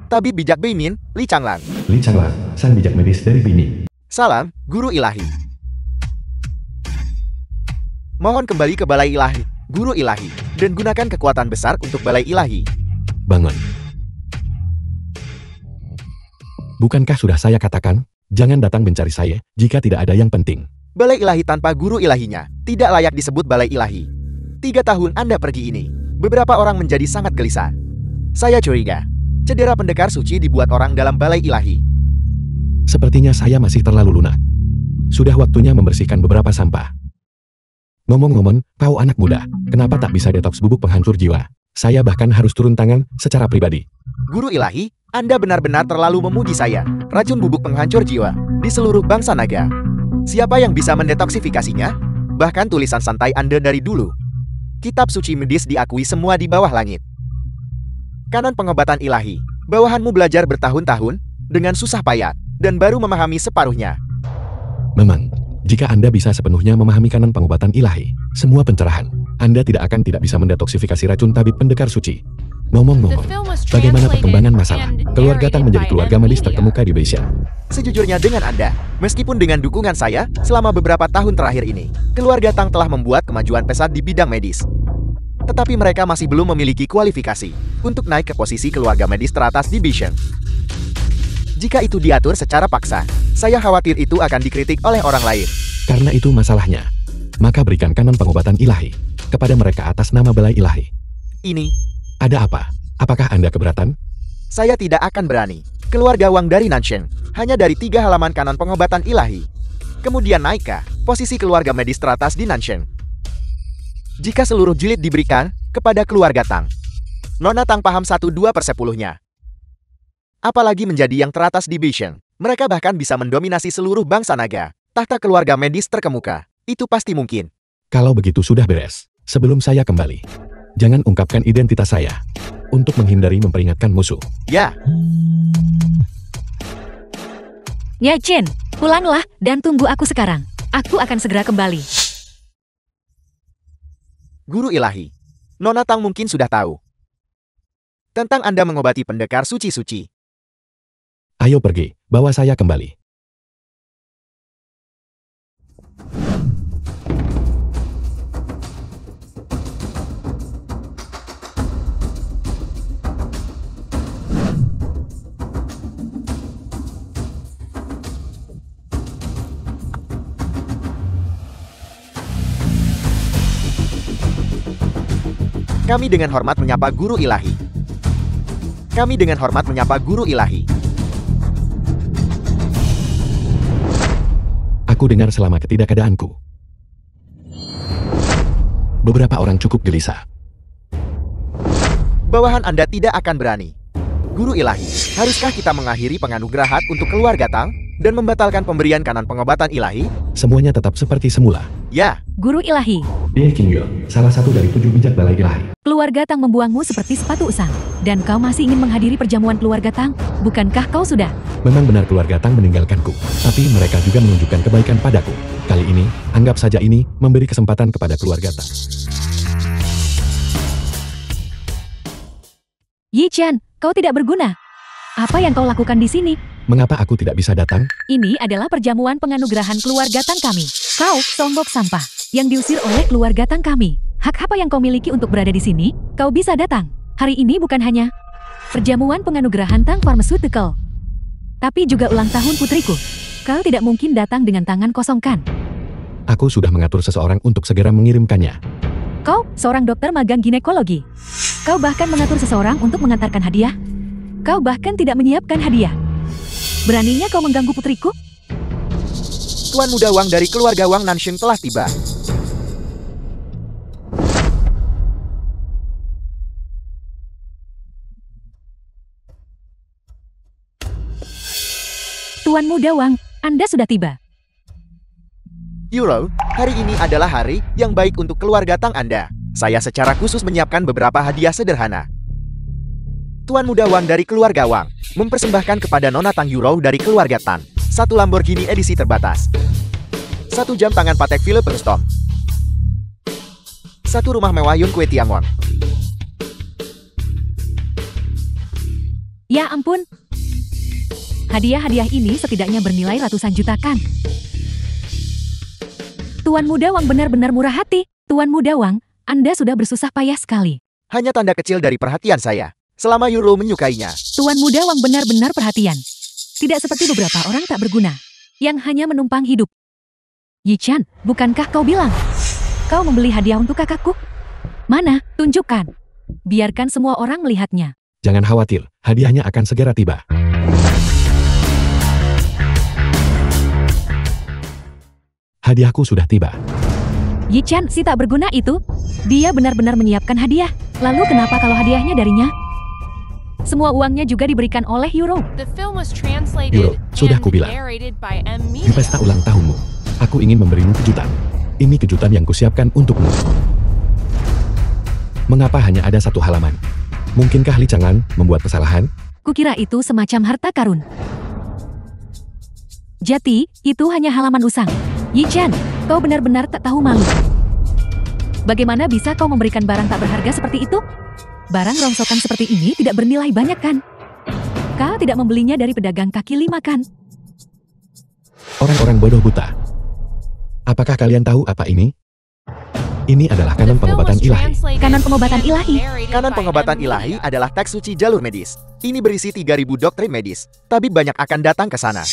Tabib bijak Beimin, Li Changlang. Li Changlang, sang bijak medis dari Beimin. Salam, Guru Ilahi. Mohon kembali ke Balai Ilahi, Guru Ilahi, dan gunakan kekuatan besar untuk Balai Ilahi. Bangun. Bukankah sudah saya katakan, jangan datang mencari saya jika tidak ada yang penting. Balai Ilahi tanpa Guru Ilahinya tidak layak disebut Balai Ilahi. 3 tahun Anda pergi ini, beberapa orang menjadi sangat gelisah. Saya curiga, cedera pendekar suci dibuat orang dalam Balai Ilahi. Sepertinya saya masih terlalu lunak. Sudah waktunya membersihkan beberapa sampah. Ngomong-ngomong, kau anak muda, kenapa tak bisa detoks bubuk penghancur jiwa? Saya bahkan harus turun tangan secara pribadi. Guru Ilahi, Anda benar-benar terlalu memuji saya. Racun bubuk penghancur jiwa di seluruh bangsa naga. Siapa yang bisa mendetoksifikasinya? Bahkan tulisan santai Anda dari dulu. Kitab suci medis diakui semua di bawah langit. Kanon pengobatan ilahi. Bawahanmu belajar bertahun-tahun, dengan susah payah, dan baru memahami separuhnya. Memang, jika Anda bisa sepenuhnya memahami kanon pengobatan ilahi, semua pencerahan, Anda tidak bisa mendetoksifikasi racun tabib pendekar suci. Ngomong-ngomong, bagaimana perkembangan masalah? Keluarga Tang menjadi keluarga medis terkemuka di Beijing. Sejujurnya dengan Anda, meskipun dengan dukungan saya, selama beberapa tahun terakhir ini, keluarga Tang telah membuat kemajuan pesat di bidang medis. Tetapi mereka masih belum memiliki kualifikasi untuk naik ke posisi keluarga medis teratas di Beijing. Jika itu diatur secara paksa, saya khawatir itu akan dikritik oleh orang lain. Karena itu masalahnya, maka berikan kanon pengobatan ilahi kepada mereka atas nama Balai Ilahi. Ini ada apa? Apakah Anda keberatan? Saya tidak akan berani. Keluarga Wang dari Nansheng, hanya dari 3 halaman kanon pengobatan ilahi. Kemudian naik ke posisi keluarga medis teratas di Nansheng. Jika seluruh jilid diberikan kepada keluarga Tang, Nona Tang paham 1/2/10-nya. Apalagi menjadi yang teratas di Beijing, mereka bahkan bisa mendominasi seluruh bangsa naga. Tahta keluarga medis terkemuka, itu pasti mungkin. Kalau begitu sudah beres. Sebelum saya kembali, jangan ungkapkan identitas saya, untuk menghindari memperingatkan musuh. Ya. Nya Chen, pulanglah dan tunggu aku sekarang. Aku akan segera kembali. Guru Ilahi, Nona Tang mungkin sudah tahu tentang Anda mengobati pendekar suci-suci. Ayo pergi, bawa saya kembali. Kami dengan hormat menyapa Guru Ilahi. Kami dengan hormat menyapa Guru Ilahi. Aku dengar selama ketidakadaanku, beberapa orang cukup gelisah. Bawahan Anda tidak akan berani. Guru Ilahi, haruskah kita mengakhiri penganugerahan untuk keluarga Tang dan membatalkan pemberian kanon pengobatan ilahi? Semuanya tetap seperti semula. Ya. Guru Ilahi, Dia Qingyu, salah satu dari 7 bijak Balai Ilahi. keluarga Tang membuangmu seperti sepatu usang. Dan kau masih ingin menghadiri perjamuan keluarga Tang? Bukankah kau sudah? Memang benar keluarga Tang meninggalkanku, tapi mereka juga menunjukkan kebaikan padaku. Kali ini, anggap saja ini memberi kesempatan kepada keluarga Tang. Yi Chen, kau tidak berguna. Apa yang kau lakukan di sini? Mengapa aku tidak bisa datang? Ini adalah perjamuan penganugerahan keluarga Tang kami. Kau, songgok sampah, yang diusir oleh keluarga Tang kami. Hak apa yang kau miliki untuk berada di sini? Kau bisa datang. Hari ini bukan hanya perjamuan penganugerahan Tang Pharmaceutical, tapi juga ulang tahun putriku. Kau tidak mungkin datang dengan tangan kosong kan? Aku sudah mengatur seseorang untuk segera mengirimkannya. Kau, seorang dokter magang ginekologi. Kau bahkan mengatur seseorang untuk mengantarkan hadiah. Kau bahkan tidak menyiapkan hadiah. Beraninya kau mengganggu putriku? Tuan muda Wang dari keluarga Wang Nansheng telah tiba. Tuan muda Wang, Anda sudah tiba. Yuro, hari ini adalah hari yang baik untuk keluarga Tang Anda. Saya secara khusus menyiapkan beberapa hadiah sederhana. Tuan muda Wang dari keluarga Wang mempersembahkan kepada Nona Tang Yuro dari keluarga Tang 1 Lamborghini edisi terbatas, 1 jam tangan Patek Philippe Rustom, 1 rumah mewah Yun Kue Tiangwon, Ya ampun. Hadiah-hadiah ini setidaknya bernilai ratusan juta kan? Tuan Muda Wang benar-benar murah hati. Tuan Muda Wang, Anda sudah bersusah payah sekali. Hanya tanda kecil dari perhatian saya. Selama Euro menyukainya. Tuan Muda Wang benar-benar perhatian. Tidak seperti beberapa orang tak berguna, yang hanya menumpang hidup. Yi-chan, bukankah kau bilang kau membeli hadiah untuk kakakku? Mana? Tunjukkan. Biarkan semua orang melihatnya. Jangan khawatir, hadiahnya akan segera tiba. Hadiahku sudah tiba. Yi-chan, si tak berguna itu, dia benar-benar menyiapkan hadiah. Lalu kenapa kalau hadiahnya darinya? Semua uangnya juga diberikan oleh Euro. Euro, sudah kubilang. Di pesta ulang tahunmu, aku ingin memberimu kejutan. Ini kejutan yang kusiapkan untukmu. Mengapa hanya ada satu halaman? Mungkinkah Li Chang'an membuat kesalahan? Kukira itu semacam harta karun. Jati, itu hanya halaman usang. Yi-chan, kau benar-benar tak tahu malu. Bagaimana bisa kau memberikan barang tak berharga seperti itu? Barang rongsokan seperti ini tidak bernilai banyak kan? Kau tidak membelinya dari pedagang kaki lima kan? Orang-orang bodoh buta. Apakah kalian tahu apa ini? Ini adalah kanon pengobatan ilahi. Kanon pengobatan ilahi. Kanon pengobatan ilahi adalah teks suci jalur medis. Ini berisi 3.000 doktrin medis. Tabib banyak akan datang ke sana.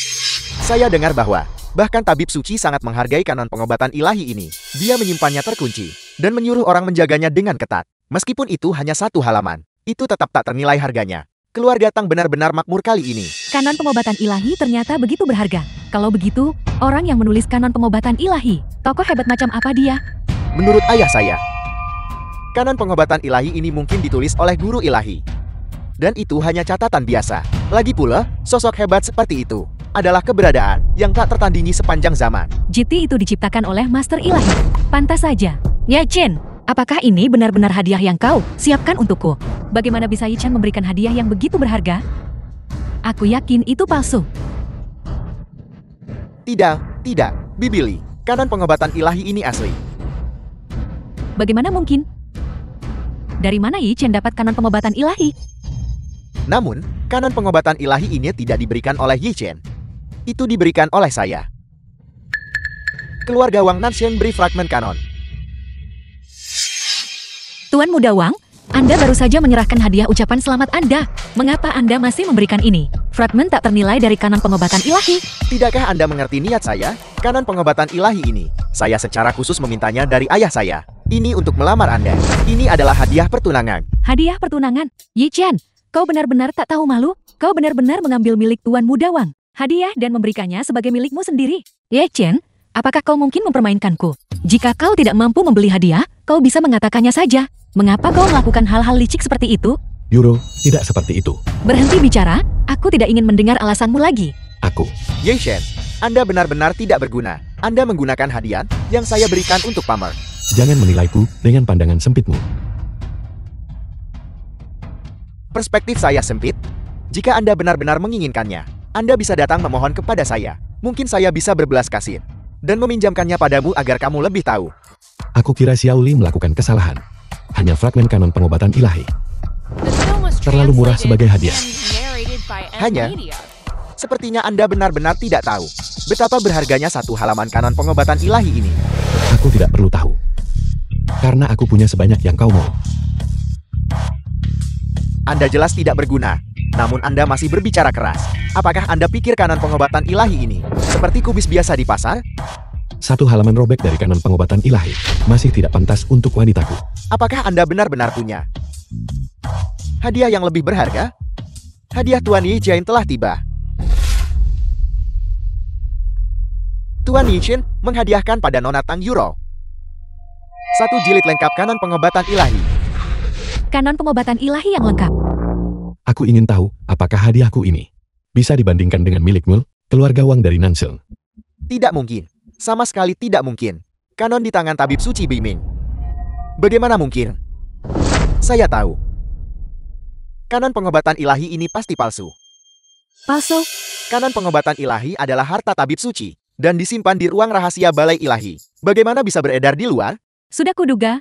Saya dengar bahwa bahkan tabib suci sangat menghargai kanon pengobatan ilahi ini. Dia menyimpannya terkunci dan menyuruh orang menjaganya dengan ketat. Meskipun itu hanya satu halaman, itu tetap tak ternilai harganya. Keluarga Tang benar-benar makmur kali ini. Kanon pengobatan ilahi ternyata begitu berharga. Kalau begitu, orang yang menulis kanon pengobatan ilahi, tokoh hebat macam apa dia? Menurut ayah saya, kanon pengobatan ilahi ini mungkin ditulis oleh guru ilahi. Dan itu hanya catatan biasa. Lagi pula, sosok hebat seperti itu adalah keberadaan yang tak tertandingi sepanjang zaman. GT itu diciptakan oleh Master Ilahi. Pantas saja. Yi-chan, apakah ini benar-benar hadiah yang kau siapkan untukku? Bagaimana bisa Yi-chan memberikan hadiah yang begitu berharga? Aku yakin itu palsu. Tidak, Bibili. Kanon pengobatan ilahi ini asli. Bagaimana mungkin? Dari mana Yi-chan dapat kanon pengobatan ilahi? Namun, kanon pengobatan ilahi ini tidak diberikan oleh Yi-chan. Itu diberikan oleh saya. Keluarga Wang Nanshen beri fragmen kanon. Tuan Muda Wang, Anda baru saja menyerahkan hadiah ucapan selamat Anda. Mengapa Anda masih memberikan ini? Fragmen tak ternilai dari kanon pengobatan ilahi. Tidakkah Anda mengerti niat saya? Kanon pengobatan ilahi ini, saya secara khusus memintanya dari ayah saya. Ini untuk melamar Anda. Ini adalah hadiah pertunangan. Hadiah pertunangan? Yi-chan, kau benar-benar tak tahu malu? Kau benar-benar mengambil milik Tuan Muda Wang, hadiah dan memberikannya sebagai milikmu sendiri. Yi-chan, apakah kau mungkin mempermainkanku? Jika kau tidak mampu membeli hadiah, kau bisa mengatakannya saja. Mengapa kau melakukan hal-hal licik seperti itu? Euro, tidak seperti itu. Berhenti bicara, aku tidak ingin mendengar alasanmu lagi. Aku. Yi-chan, Anda benar-benar tidak berguna. Anda menggunakan hadiah yang saya berikan untuk pamer. Jangan menilaiku dengan pandangan sempitmu. Perspektif saya sempit. Jika Anda benar-benar menginginkannya, Anda bisa datang memohon kepada saya. Mungkin saya bisa berbelas kasih dan meminjamkannya padamu agar kamu lebih tahu. Aku kira Xiao Li melakukan kesalahan. Hanya fragmen kanon pengobatan ilahi. Terlalu murah sebagai hadiah. Hanya, sepertinya Anda benar-benar tidak tahu betapa berharganya satu halaman kanon pengobatan ilahi ini. Aku tidak perlu tahu. Karena aku punya sebanyak yang kau mau. Anda jelas tidak berguna, namun Anda masih berbicara keras. Apakah Anda pikir kanon pengobatan ilahi ini seperti kubis biasa di pasar? Satu halaman robek dari kanon pengobatan ilahi masih tidak pantas untuk wanitaku. Apakah Anda benar-benar punya hadiah yang lebih berharga? Hadiah Tuan Yi-chan telah tiba. Tuan Yi-chan menghadiahkan pada Nona Tang Euro satu jilid lengkap kanon pengobatan ilahi. Kanon pengobatan ilahi yang lengkap. Aku ingin tahu apakah hadiahku ini bisa dibandingkan dengan milikmu, keluarga Wang dari Nanseng. Tidak mungkin. Sama sekali tidak mungkin. Kanon di tangan tabib suci Biming. Bagaimana mungkin? Saya tahu. Kanon pengobatan ilahi ini pasti palsu. Palsu? Kanon pengobatan ilahi adalah harta tabib suci dan disimpan di ruang rahasia balai ilahi. Bagaimana bisa beredar di luar? Sudah kuduga.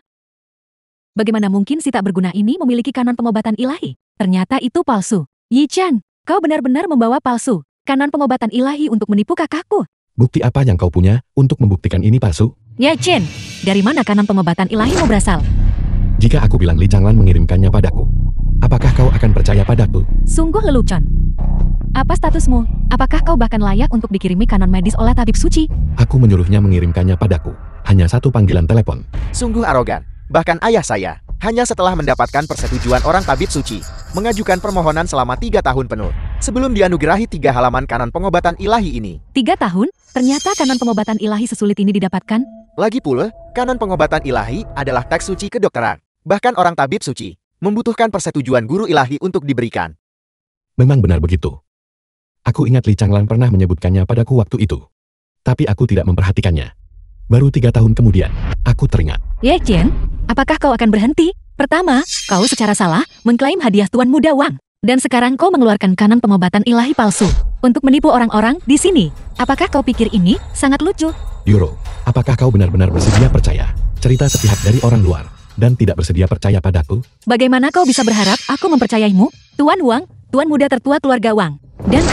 Bagaimana mungkin si tak berguna ini memiliki kanon pengobatan ilahi? Ternyata itu palsu. Yi Chen, kau benar-benar membawa palsu kanon pengobatan ilahi untuk menipu kakakku. Bukti apa yang kau punya untuk membuktikan ini palsu? Yi Chen, dari mana kanon pengobatan ilahimu berasal? Jika aku bilang Li Changlan mengirimkannya padaku, apakah kau akan percaya padaku? Sungguh lelucon. Apa statusmu? Apakah kau bahkan layak untuk dikirimi kanon medis oleh tabib suci? Aku menyuruhnya mengirimkannya padaku. Hanya satu panggilan telepon. Sungguh arogan. Bahkan ayah saya, hanya setelah mendapatkan persetujuan orang tabib suci, mengajukan permohonan selama 3 tahun penuh, sebelum dianugerahi 3 halaman kanon pengobatan ilahi ini. 3 tahun? Ternyata kanon pengobatan ilahi sesulit ini didapatkan? Lagi pula, kanon pengobatan ilahi adalah teks suci kedokteran. Bahkan orang tabib suci membutuhkan persetujuan guru ilahi untuk diberikan. Memang benar begitu. Aku ingat Li Changlan pernah menyebutkannya padaku waktu itu. Tapi aku tidak memperhatikannya. Baru 3 tahun kemudian, aku teringat. Ye Chen, apakah kau akan berhenti? Pertama, kau secara salah mengklaim hadiah Tuan Muda Wang. Dan sekarang kau mengeluarkan kanon pengobatan ilahi palsu untuk menipu orang-orang di sini. Apakah kau pikir ini sangat lucu? Yuro, apakah kau benar-benar bersedia percaya cerita sepihak dari orang luar dan tidak bersedia percaya padaku? Bagaimana kau bisa berharap aku mempercayaimu? Tuan Wang, Tuan Muda tertua keluarga Wang. Dan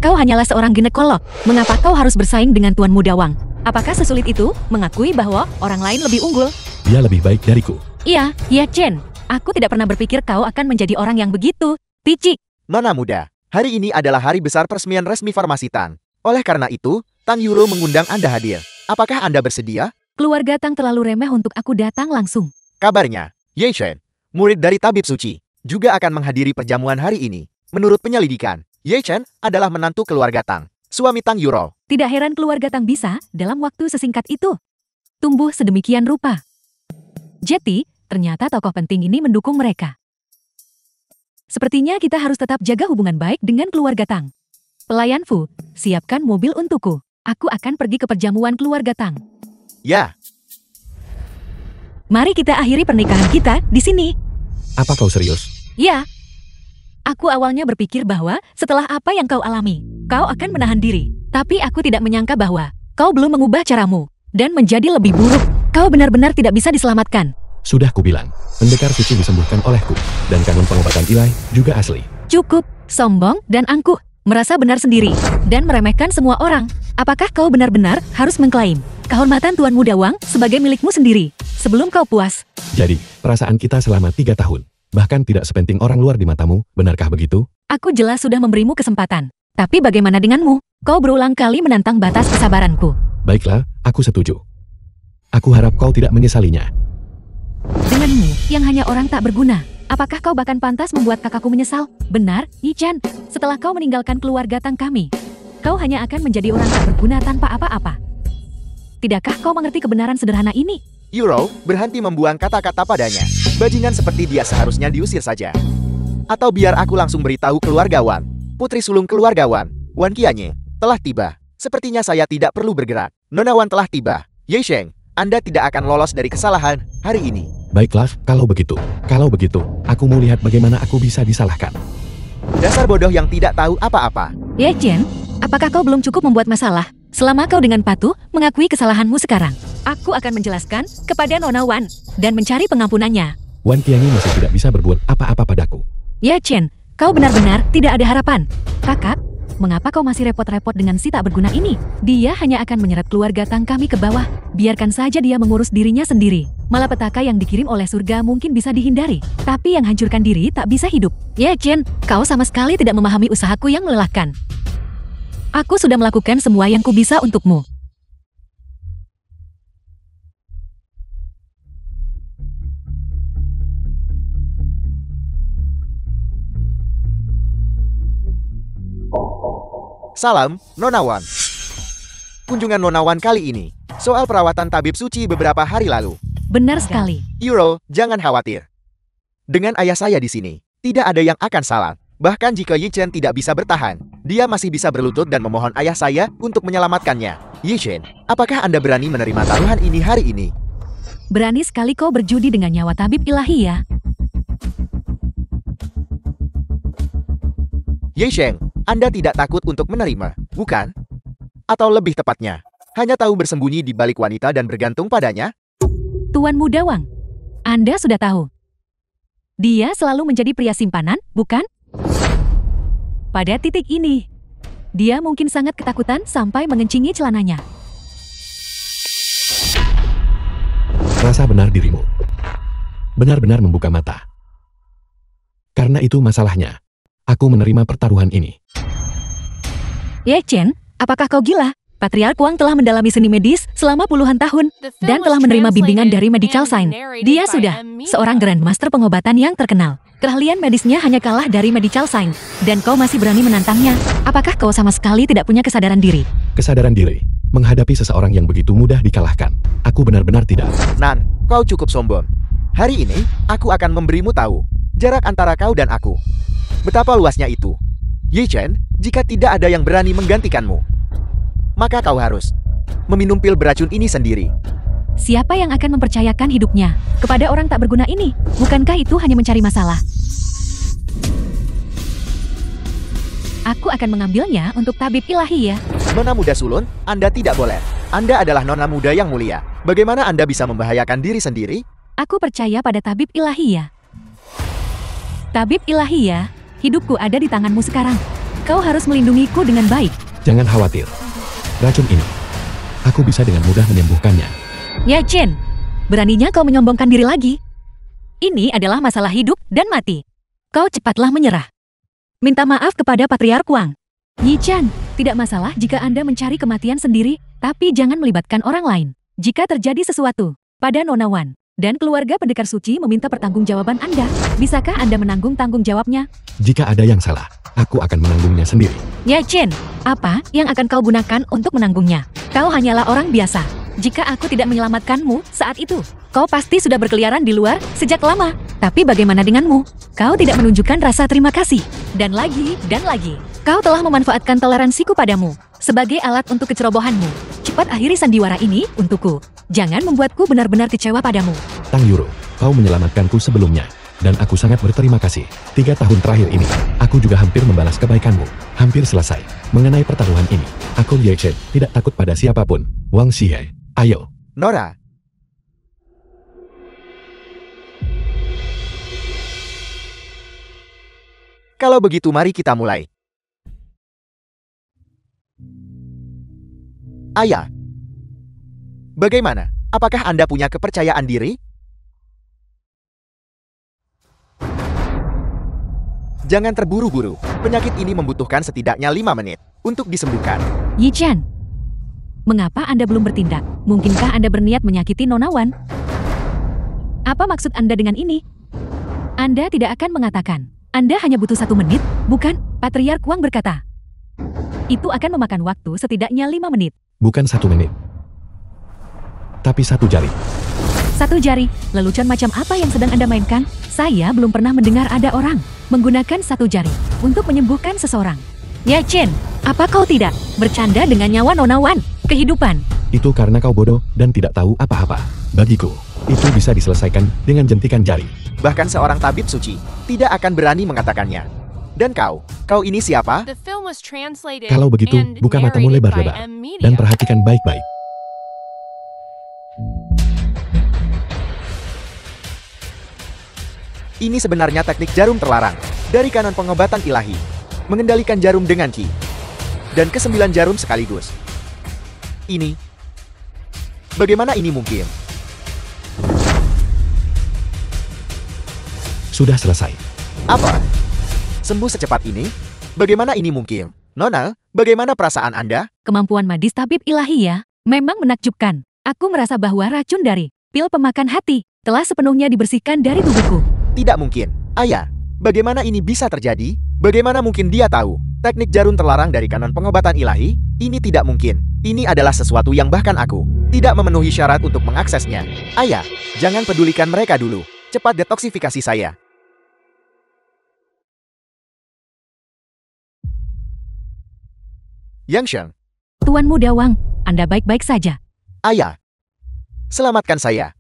kau hanyalah seorang ginekolog. Mengapa kau harus bersaing dengan Tuan Muda Wang? Apakah sesulit itu mengakui bahwa orang lain lebih unggul? Dia lebih baik dariku. Iya, Ye Chen. Aku tidak pernah berpikir kau akan menjadi orang yang begitu licik. Nona muda, hari ini adalah hari besar peresmian resmi farmasi Tang. Oleh karena itu, Tang Yuro mengundang Anda hadir. Apakah Anda bersedia? Keluarga Tang terlalu remeh untuk aku datang langsung. Kabarnya, Ye Chen, murid dari tabib suci, juga akan menghadiri perjamuan hari ini. Menurut penyelidikan, Ye Chen adalah menantu keluarga Tang, suami Tang Yuro. Tidak heran keluarga Tang bisa dalam waktu sesingkat itu tumbuh sedemikian rupa. Jadi, ternyata tokoh penting ini mendukung mereka. Sepertinya kita harus tetap jaga hubungan baik dengan keluarga Tang. Pelayan Fu, siapkan mobil untukku. Aku akan pergi ke perjamuan keluarga Tang. Ya. Mari kita akhiri pernikahan kita di sini. Apa kau serius? Ya. Aku awalnya berpikir bahwa setelah apa yang kau alami, kau akan menahan diri. Tapi aku tidak menyangka bahwa kau belum mengubah caramu dan menjadi lebih buruk. Kau benar-benar tidak bisa diselamatkan. Sudah kubilang, pendekar suci disembuhkan olehku, dan kanon pengobatan ilahi juga asli. Cukup, sombong dan angkuh, merasa benar sendiri, dan meremehkan semua orang. Apakah kau benar-benar harus mengklaim kehormatan Tuan Muda Wang sebagai milikmu sendiri, sebelum kau puas? Jadi, perasaan kita selama 3 tahun, bahkan tidak sepenting orang luar di matamu, benarkah begitu? Aku jelas sudah memberimu kesempatan. Tapi bagaimana denganmu? Kau berulang kali menantang batas kesabaranku. Baiklah, aku setuju. Aku harap kau tidak menyesalinya. Denganmu, yang hanya orang tak berguna, apakah kau bahkan pantas membuat kakakku menyesal? Benar, Yi Chen, setelah kau meninggalkan keluarga Tang kami, kau hanya akan menjadi orang tak berguna tanpa apa-apa. Tidakkah kau mengerti kebenaran sederhana ini? Yuro, berhenti membuang kata-kata padanya. Bajingan seperti dia seharusnya diusir saja. Atau biar aku langsung beritahu keluarga Wan. Putri sulung keluarga Wan, Wan Qianye, telah tiba. Sepertinya saya tidak perlu bergerak. Nona Wan telah tiba. Ye Sheng, Anda tidak akan lolos dari kesalahan hari ini. Baiklah, kalau begitu, aku mau lihat bagaimana aku bisa disalahkan. Dasar bodoh yang tidak tahu apa-apa. Ye Chen, apakah kau belum cukup membuat masalah? Selama kau dengan patuh mengakui kesalahanmu sekarang, aku akan menjelaskan kepada Nona Wan dan mencari pengampunannya. Wan Qianye masih tidak bisa berbuat apa-apa padaku. Ye Chen, kau benar-benar tidak ada harapan. Kakak, mengapa kau masih repot-repot dengan si tak berguna ini? Dia hanya akan menyeret keluarga Tang kami ke bawah. Biarkan saja dia mengurus dirinya sendiri. Malapetaka yang dikirim oleh surga mungkin bisa dihindari, tapi yang hancurkan diri tak bisa hidup. Ye Chen, kau sama sekali tidak memahami usahaku yang melelahkan. Aku sudah melakukan semua yang kubisa untukmu. Salam, Nona Wan. Kunjungan Nona Wan kali ini soal perawatan tabib suci beberapa hari lalu. Benar sekali. Yuro, jangan khawatir. Dengan ayah saya di sini, tidak ada yang akan salah. Bahkan jika Yi Chen tidak bisa bertahan, dia masih bisa berlutut dan memohon ayah saya untuk menyelamatkannya. Yi Chen, apakah Anda berani menerima taruhan ini hari ini? Berani sekali kau berjudi dengan nyawa tabib ilahi ya. Ye Sheng, Anda tidak takut untuk menerima, bukan? Atau lebih tepatnya, hanya tahu bersembunyi di balik wanita dan bergantung padanya? Tuan Muda Wang, Anda sudah tahu. Dia selalu menjadi pria simpanan, bukan? Pada titik ini, dia mungkin sangat ketakutan sampai mengencingi celananya. Rasa benar dirimu. Benar-benar membuka mata. Karena itu masalahnya. Aku menerima pertaruhan ini. Ye Chen, apakah kau gila? Patriark Wang telah mendalami seni medis selama puluhan tahun dan telah menerima bimbingan dari medical science. Dia sudah seorang grandmaster pengobatan yang terkenal. Keahlian medisnya hanya kalah dari medical science. Dan kau masih berani menantangnya. Apakah kau sama sekali tidak punya kesadaran diri? Kesadaran diri. Menghadapi seseorang yang begitu mudah dikalahkan. Aku benar-benar tidak. Nan, kau cukup sombong. Hari ini, aku akan memberimu tahu jarak antara kau dan aku. Betapa luasnya itu. Ye Chen, jika tidak ada yang berani menggantikanmu, maka kau harus meminum pil beracun ini sendiri. Siapa yang akan mempercayakan hidupnya kepada orang tak berguna ini? Bukankah itu hanya mencari masalah? Aku akan mengambilnya untuk tabib ilahi ya. Nona muda sulun, Anda tidak boleh. Anda adalah nona muda yang mulia. Bagaimana Anda bisa membahayakan diri sendiri? Aku percaya pada tabib ilahi ya. Tabib ilahi ya, hidupku ada di tanganmu sekarang. Kau harus melindungiku dengan baik. Jangan khawatir. Racun ini, aku bisa dengan mudah menyembuhkannya. Ya Chen, beraninya kau menyombongkan diri lagi. Ini adalah masalah hidup dan mati. Kau cepatlah menyerah. Minta maaf kepada Patriark Wang. Yi Chen, tidak masalah jika Anda mencari kematian sendiri, tapi jangan melibatkan orang lain. Jika terjadi sesuatu pada Nona Wan dan keluarga pendekar suci meminta pertanggungjawaban Anda, bisakah Anda menanggung tanggung jawabnya? Jika ada yang salah, aku akan menanggungnya sendiri. Ya Chen, apa yang akan kau gunakan untuk menanggungnya? Kau hanyalah orang biasa. Jika aku tidak menyelamatkanmu saat itu, kau pasti sudah berkeliaran di luar sejak lama. Tapi bagaimana denganmu? Kau tidak menunjukkan rasa terima kasih. Dan lagi, kau telah memanfaatkan toleransiku padamu sebagai alat untuk kecerobohanmu. Cepat akhiri sandiwara ini untukku. Jangan membuatku benar-benar kecewa padamu. Tang Yuro, kau menyelamatkanku sebelumnya. Dan aku sangat berterima kasih. 3 tahun terakhir ini, aku juga hampir membalas kebaikanmu. Hampir selesai. Mengenai pertaruhan ini, aku Ye Chen tidak takut pada siapapun. Wang Xie, ayo. Nora. Kalau begitu mari kita mulai. Ayah. Bagaimana? Apakah Anda punya kepercayaan diri? Jangan terburu-buru. Penyakit ini membutuhkan setidaknya 5 menit untuk disembuhkan. Yi Chen, mengapa Anda belum bertindak? Mungkinkah Anda berniat menyakiti Nona Wan? Apa maksud Anda dengan ini? Anda tidak akan mengatakan. Anda hanya butuh 1 menit, bukan? Patriark Wang berkata. Itu akan memakan waktu setidaknya 5 menit. Bukan 1 menit. Tapi 1 jari. 1 jari? Lelucon macam apa yang sedang Anda mainkan? Saya belum pernah mendengar ada orang menggunakan 1 jari untuk menyembuhkan seseorang. Ya Chen, apa kau tidak bercanda dengan nyawa Nona Wan? Kehidupan. Itu karena kau bodoh dan tidak tahu apa-apa. Bagiku, itu bisa diselesaikan dengan jentikan jari. Bahkan seorang tabib suci tidak akan berani mengatakannya. Dan kau ini siapa? Kalau begitu, buka matamu lebar-lebar dan perhatikan baik-baik. Ini sebenarnya teknik jarum terlarang dari kanon pengobatan ilahi. Mengendalikan jarum dengan ki. Dan ke-9 jarum sekaligus. Ini. Bagaimana ini mungkin? Sudah selesai. Apa? Sembuh secepat ini? Bagaimana ini mungkin? Nona, bagaimana perasaan Anda? Kemampuan medis tabib ilahi ya, memang menakjubkan. Aku merasa bahwa racun dari pil pemakan hati telah sepenuhnya dibersihkan dari tubuhku. Tidak mungkin. Ayah, bagaimana ini bisa terjadi? Bagaimana mungkin dia tahu teknik jarum terlarang dari kanon pengobatan ilahi? Ini tidak mungkin. Ini adalah sesuatu yang bahkan aku tidak memenuhi syarat untuk mengaksesnya. Ayah, jangan pedulikan mereka dulu. Cepat detoksifikasi saya. Yang Sheng. Tuan Muda Wang, Anda baik-baik saja. Ayah, selamatkan saya.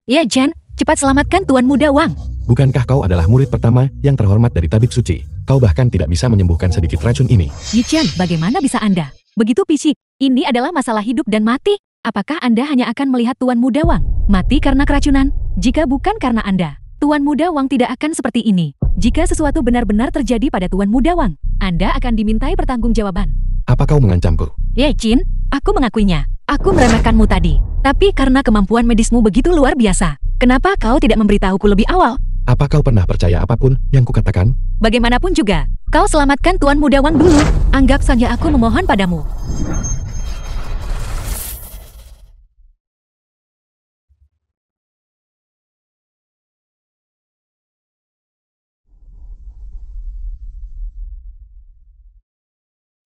Ya Chen, cepat selamatkan Tuan Muda Wang. Bukankah kau adalah murid pertama yang terhormat dari tabib suci? Kau bahkan tidak bisa menyembuhkan sedikit racun ini. Yi Chen, bagaimana bisa Anda begitu pisik? Ini adalah masalah hidup dan mati. Apakah Anda hanya akan melihat Tuan Muda Wang mati karena keracunan? Jika bukan karena Anda, Tuan Muda Wang tidak akan seperti ini. Jika sesuatu benar-benar terjadi pada Tuan Muda Wang, Anda akan dimintai pertanggungjawaban. Apa kau mengancamku? Ye Qin, aku mengakuinya. Aku meremehkanmu tadi. Tapi karena kemampuan medismu begitu luar biasa, kenapa kau tidak memberitahuku lebih awal? Apa kau pernah percaya apapun yang kukatakan? Bagaimanapun juga, kau selamatkan Tuan Muda Wang dulu. Anggap saja aku memohon padamu.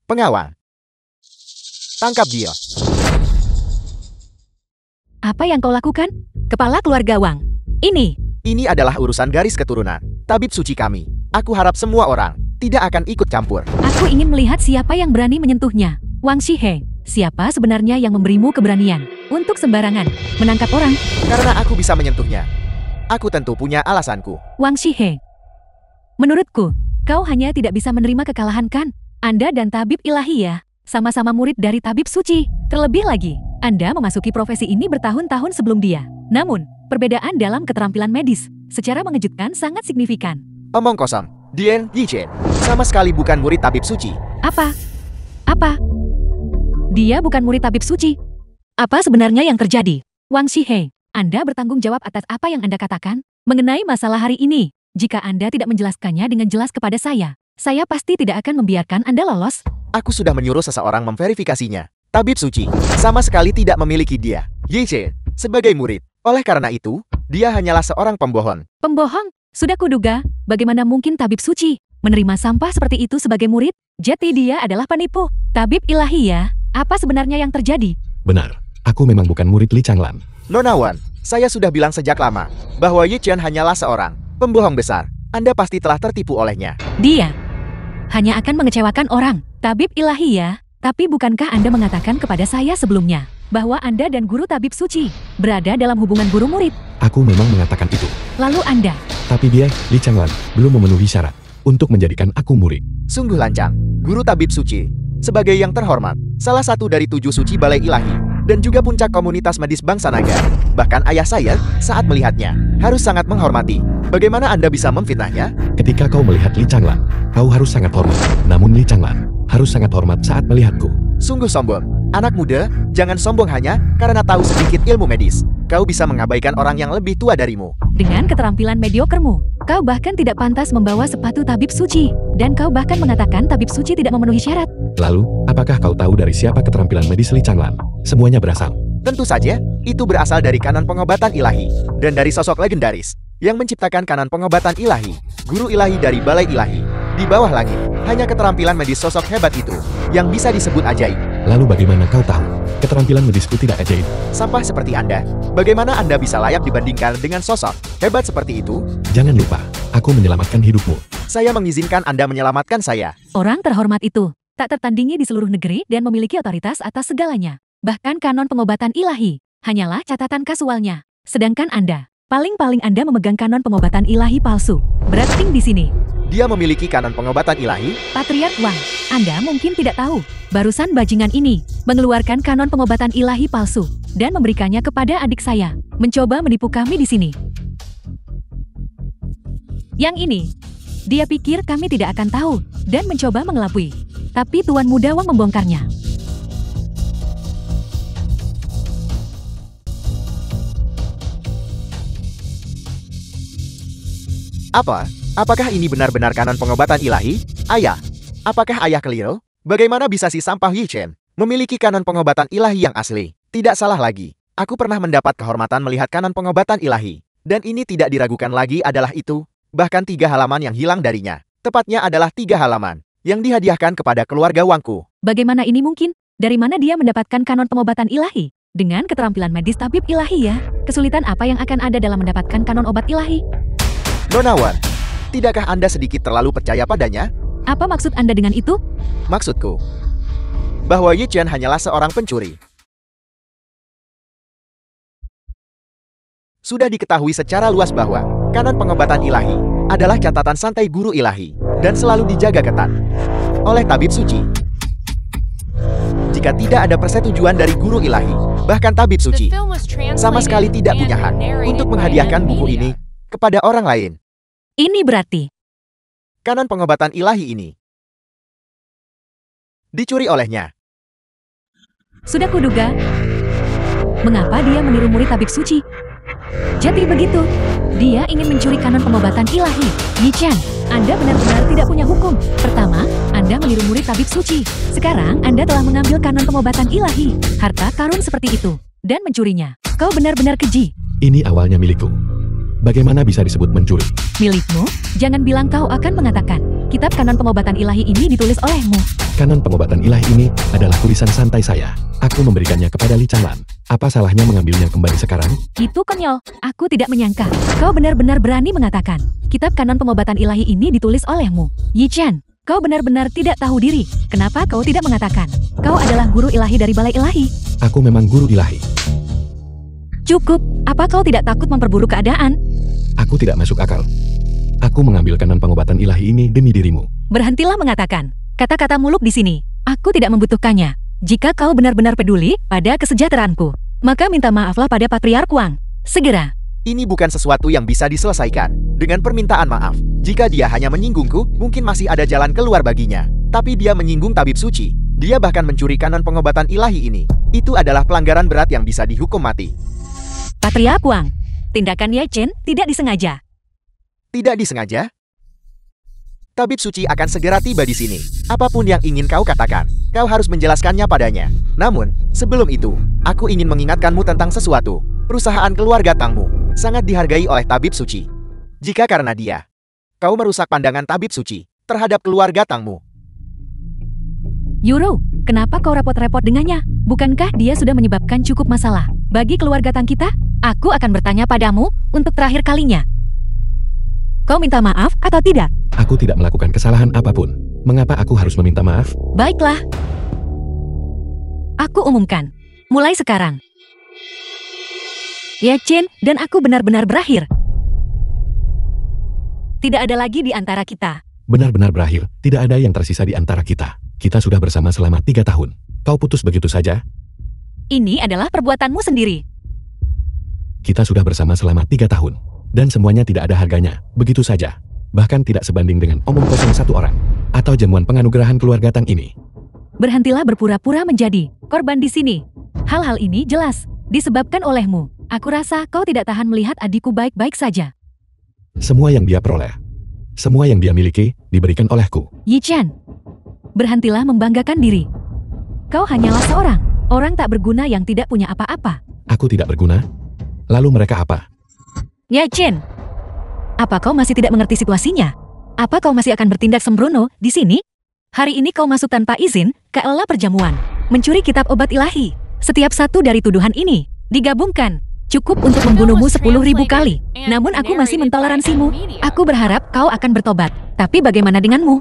Pengawal. Tangkap dia. Apa yang kau lakukan? Kepala keluarga Wang. Ini adalah urusan garis keturunan. Tabib suci kami. Aku harap semua orang tidak akan ikut campur. Aku ingin melihat siapa yang berani menyentuhnya. Wang Shiheng, siapa sebenarnya yang memberimu keberanian untuk sembarangan menangkap orang? Karena aku bisa menyentuhnya. Aku tentu punya alasanku. Wang Shiheng, menurutku, kau hanya tidak bisa menerima kekalahan kan? Anda dan tabib ilahi ya, sama-sama murid dari tabib suci. Terlebih lagi, Anda memasuki profesi ini bertahun-tahun sebelum dia. Namun, perbedaan dalam keterampilan medis secara mengejutkan sangat signifikan. Omong kosong. Dian Yichen sama sekali bukan murid tabib suci. Apa? Dia bukan murid tabib suci. Apa sebenarnya yang terjadi? Wang Shiheng, Anda bertanggung jawab atas apa yang Anda katakan mengenai masalah hari ini. Jika Anda tidak menjelaskannya dengan jelas kepada saya pasti tidak akan membiarkan Anda lolos. Aku sudah menyuruh seseorang memverifikasinya. Tabib suci sama sekali tidak memiliki dia, Yichen, sebagai murid. Oleh karena itu, dia hanyalah seorang pembohong. Pembohong? Sudah kuduga, bagaimana mungkin tabib suci menerima sampah seperti itu sebagai murid? Jadi dia adalah penipu. Tabib ilahi ya, apa sebenarnya yang terjadi? Benar, aku memang bukan murid Li Changlan. Nona Wan, saya sudah bilang sejak lama bahwa Yichen hanyalah seorang pembohong besar. Anda pasti telah tertipu olehnya. Dia hanya akan mengecewakan orang. Tabib ilahi ya, tapi bukankah Anda mengatakan kepada saya sebelumnya bahwa Anda dan guru tabib suci berada dalam hubungan guru-murid? Aku memang mengatakan itu. Lalu Anda? Tapi dia, Li Changlan, belum memenuhi syarat untuk menjadikan aku murid. Sungguh lancang, guru tabib suci. Sebagai yang terhormat, salah satu dari 7 suci balai ilahi, dan juga puncak komunitas medis bangsa naga. Bahkan ayah saya, saat melihatnya, harus sangat menghormati. Bagaimana Anda bisa memfitnahnya? Ketika kau melihat Li Changlan, kau harus sangat hormat. Namun Li Changlan harus sangat hormat saat melihatku. Sungguh sombong. Anak muda, jangan sombong hanya karena tahu sedikit ilmu medis. Kau bisa mengabaikan orang yang lebih tua darimu. Dengan keterampilan mediokermu, kau bahkan tidak pantas membawa sepatu tabib suci. Dan kau bahkan mengatakan tabib suci tidak memenuhi syarat. Lalu, apakah kau tahu dari siapa keterampilan medis Li Changlan? Semuanya berasal. Tentu saja, itu berasal dari kanon pengobatan ilahi. Dan dari sosok legendaris yang menciptakan kanon pengobatan ilahi. Guru ilahi dari balai ilahi. Di bawah langit, hanya keterampilan medis sosok hebat itu yang bisa disebut ajaib. Lalu bagaimana kau tahu keterampilan medisku tidak ajaib? Sampah seperti Anda, bagaimana Anda bisa layak dibandingkan dengan sosok hebat seperti itu? Jangan lupa, aku menyelamatkan hidupmu. Saya mengizinkan Anda menyelamatkan saya. Orang terhormat itu tak tertandingi di seluruh negeri dan memiliki otoritas atas segalanya. Bahkan kanon pengobatan ilahi hanyalah catatan kasualnya. Sedangkan Anda, paling-paling Anda memegang kanon pengobatan ilahi palsu. Berarti di sini. Dia memiliki kanon pengobatan ilahi? Patriark Wang, Anda mungkin tidak tahu. Barusan bajingan ini mengeluarkan kanon pengobatan ilahi palsu dan memberikannya kepada adik saya. Mencoba menipu kami di sini. Yang ini, dia pikir kami tidak akan tahu dan mencoba mengelabui. Tapi Tuan Muda Wang membongkarnya. Apa? Apakah ini benar-benar kanon pengobatan ilahi? Ayah, apakah ayah keliru? Bagaimana bisa si sampah Yichen memiliki kanon pengobatan ilahi yang asli? Tidak salah lagi. Aku pernah mendapat kehormatan melihat kanon pengobatan ilahi. Dan ini tidak diragukan lagi adalah itu. Bahkan 3 halaman yang hilang darinya. Tepatnya adalah 3 halaman yang dihadiahkan kepada keluarga Wangku. Bagaimana ini mungkin? Dari mana dia mendapatkan kanon pengobatan ilahi? Dengan keterampilan medis tabib ilahi ya. Kesulitan apa yang akan ada dalam mendapatkan kanon obat ilahi? Nona Wan, tidakkah Anda sedikit terlalu percaya padanya? Apa maksud Anda dengan itu? Maksudku, bahwa Yichen hanyalah seorang pencuri. Sudah diketahui secara luas bahwa kanon pengobatan ilahi adalah catatan santai guru ilahi dan selalu dijaga ketat oleh tabib suci. Jika tidak ada persetujuan dari guru ilahi, bahkan tabib suci, sama sekali tidak punya hak untuk menghadiahkan buku ini kepada orang lain. Ini berarti Kanon pengobatan ilahi ini dicuri olehnya. Sudah kuduga. Mengapa dia meniru murid tabib suci? Jadi begitu. Dia ingin mencuri kanon pengobatan ilahi. Yi Chen, Anda benar-benar tidak punya hukum. Pertama, Anda meniru murid tabib suci. Sekarang, Anda telah mengambil kanon pengobatan ilahi. Harta karun seperti itu. Dan mencurinya. Kau benar-benar keji. Ini awalnya milikku. Bagaimana bisa disebut mencuri? Milikmu? Jangan bilang kau akan mengatakan. Kitab kanon pengobatan ilahi ini ditulis olehmu. Kanon pengobatan ilahi ini adalah tulisan santai saya. Aku memberikannya kepada Li Chalan. Apa salahnya mengambilnya kembali sekarang? Itu konyol. Aku tidak menyangka. Kau benar-benar berani mengatakan. Kitab kanon pengobatan ilahi ini ditulis olehmu. Yi Chen, kau benar-benar tidak tahu diri. Kenapa kau tidak mengatakan? Kau adalah guru ilahi dari balai ilahi. Aku memang guru ilahi. Cukup. Apa kau tidak takut memperburuk keadaan? Aku tidak masuk akal. Aku mengambil kanon pengobatan ilahi ini demi dirimu. Berhentilah mengatakan kata-kata muluk di sini. Aku tidak membutuhkannya. Jika kau benar-benar peduli pada kesejahteraanku, maka minta maaflah pada Patriark Wang. Segera. Ini bukan sesuatu yang bisa diselesaikan dengan permintaan maaf. Jika dia hanya menyinggungku, mungkin masih ada jalan keluar baginya. Tapi dia menyinggung tabib suci. Dia bahkan mencuri kanon pengobatan ilahi ini. Itu adalah pelanggaran berat yang bisa dihukum mati. Patriark Wang, tindakan Ye Chen tidak disengaja. Tidak disengaja? Tabib suci akan segera tiba di sini. Apapun yang ingin kau katakan, kau harus menjelaskannya padanya. Namun, sebelum itu, aku ingin mengingatkanmu tentang sesuatu. Perusahaan keluarga Tangmu sangat dihargai oleh tabib suci. Jika karena dia, kau merusak pandangan tabib suci terhadap keluarga Tangmu. Yuro, kenapa kau repot-repot dengannya? Bukankah dia sudah menyebabkan cukup masalah bagi keluarga Tang kita? Aku akan bertanya padamu untuk terakhir kalinya. Kau minta maaf atau tidak? Aku tidak melakukan kesalahan apapun. Mengapa aku harus meminta maaf? Baiklah. Aku umumkan. Mulai sekarang. Ye Chen dan aku benar-benar berakhir. Tidak ada lagi di antara kita. Benar-benar berakhir. Tidak ada yang tersisa di antara kita. Kita sudah bersama selama 3 tahun. Kau putus begitu saja? Ini adalah perbuatanmu sendiri. Kita sudah bersama selama 3 tahun. Dan semuanya tidak ada harganya, begitu saja. Bahkan tidak sebanding dengan omong kosong satu orang. Atau jamuan penganugerahan keluarga Tang ini. Berhentilah berpura-pura menjadi korban di sini. Hal-hal ini jelas disebabkan olehmu. Aku rasa kau tidak tahan melihat adikku baik-baik saja. Semua yang dia peroleh, semua yang dia miliki, diberikan olehku. Yi Chen, berhentilah membanggakan diri. Kau hanyalah seorang orang tak berguna yang tidak punya apa-apa. Aku tidak berguna? Lalu mereka apa? Ye Chen, apa kau masih tidak mengerti situasinya? Apa kau masih akan bertindak sembrono di sini? Hari ini kau masuk tanpa izin ke aula perjamuan, mencuri kitab obat ilahi. Setiap satu dari tuduhan ini digabungkan cukup untuk membunuhmu 10.000 kali. Namun aku masih mentoleransimu. Aku berharap kau akan bertobat. Tapi bagaimana denganmu?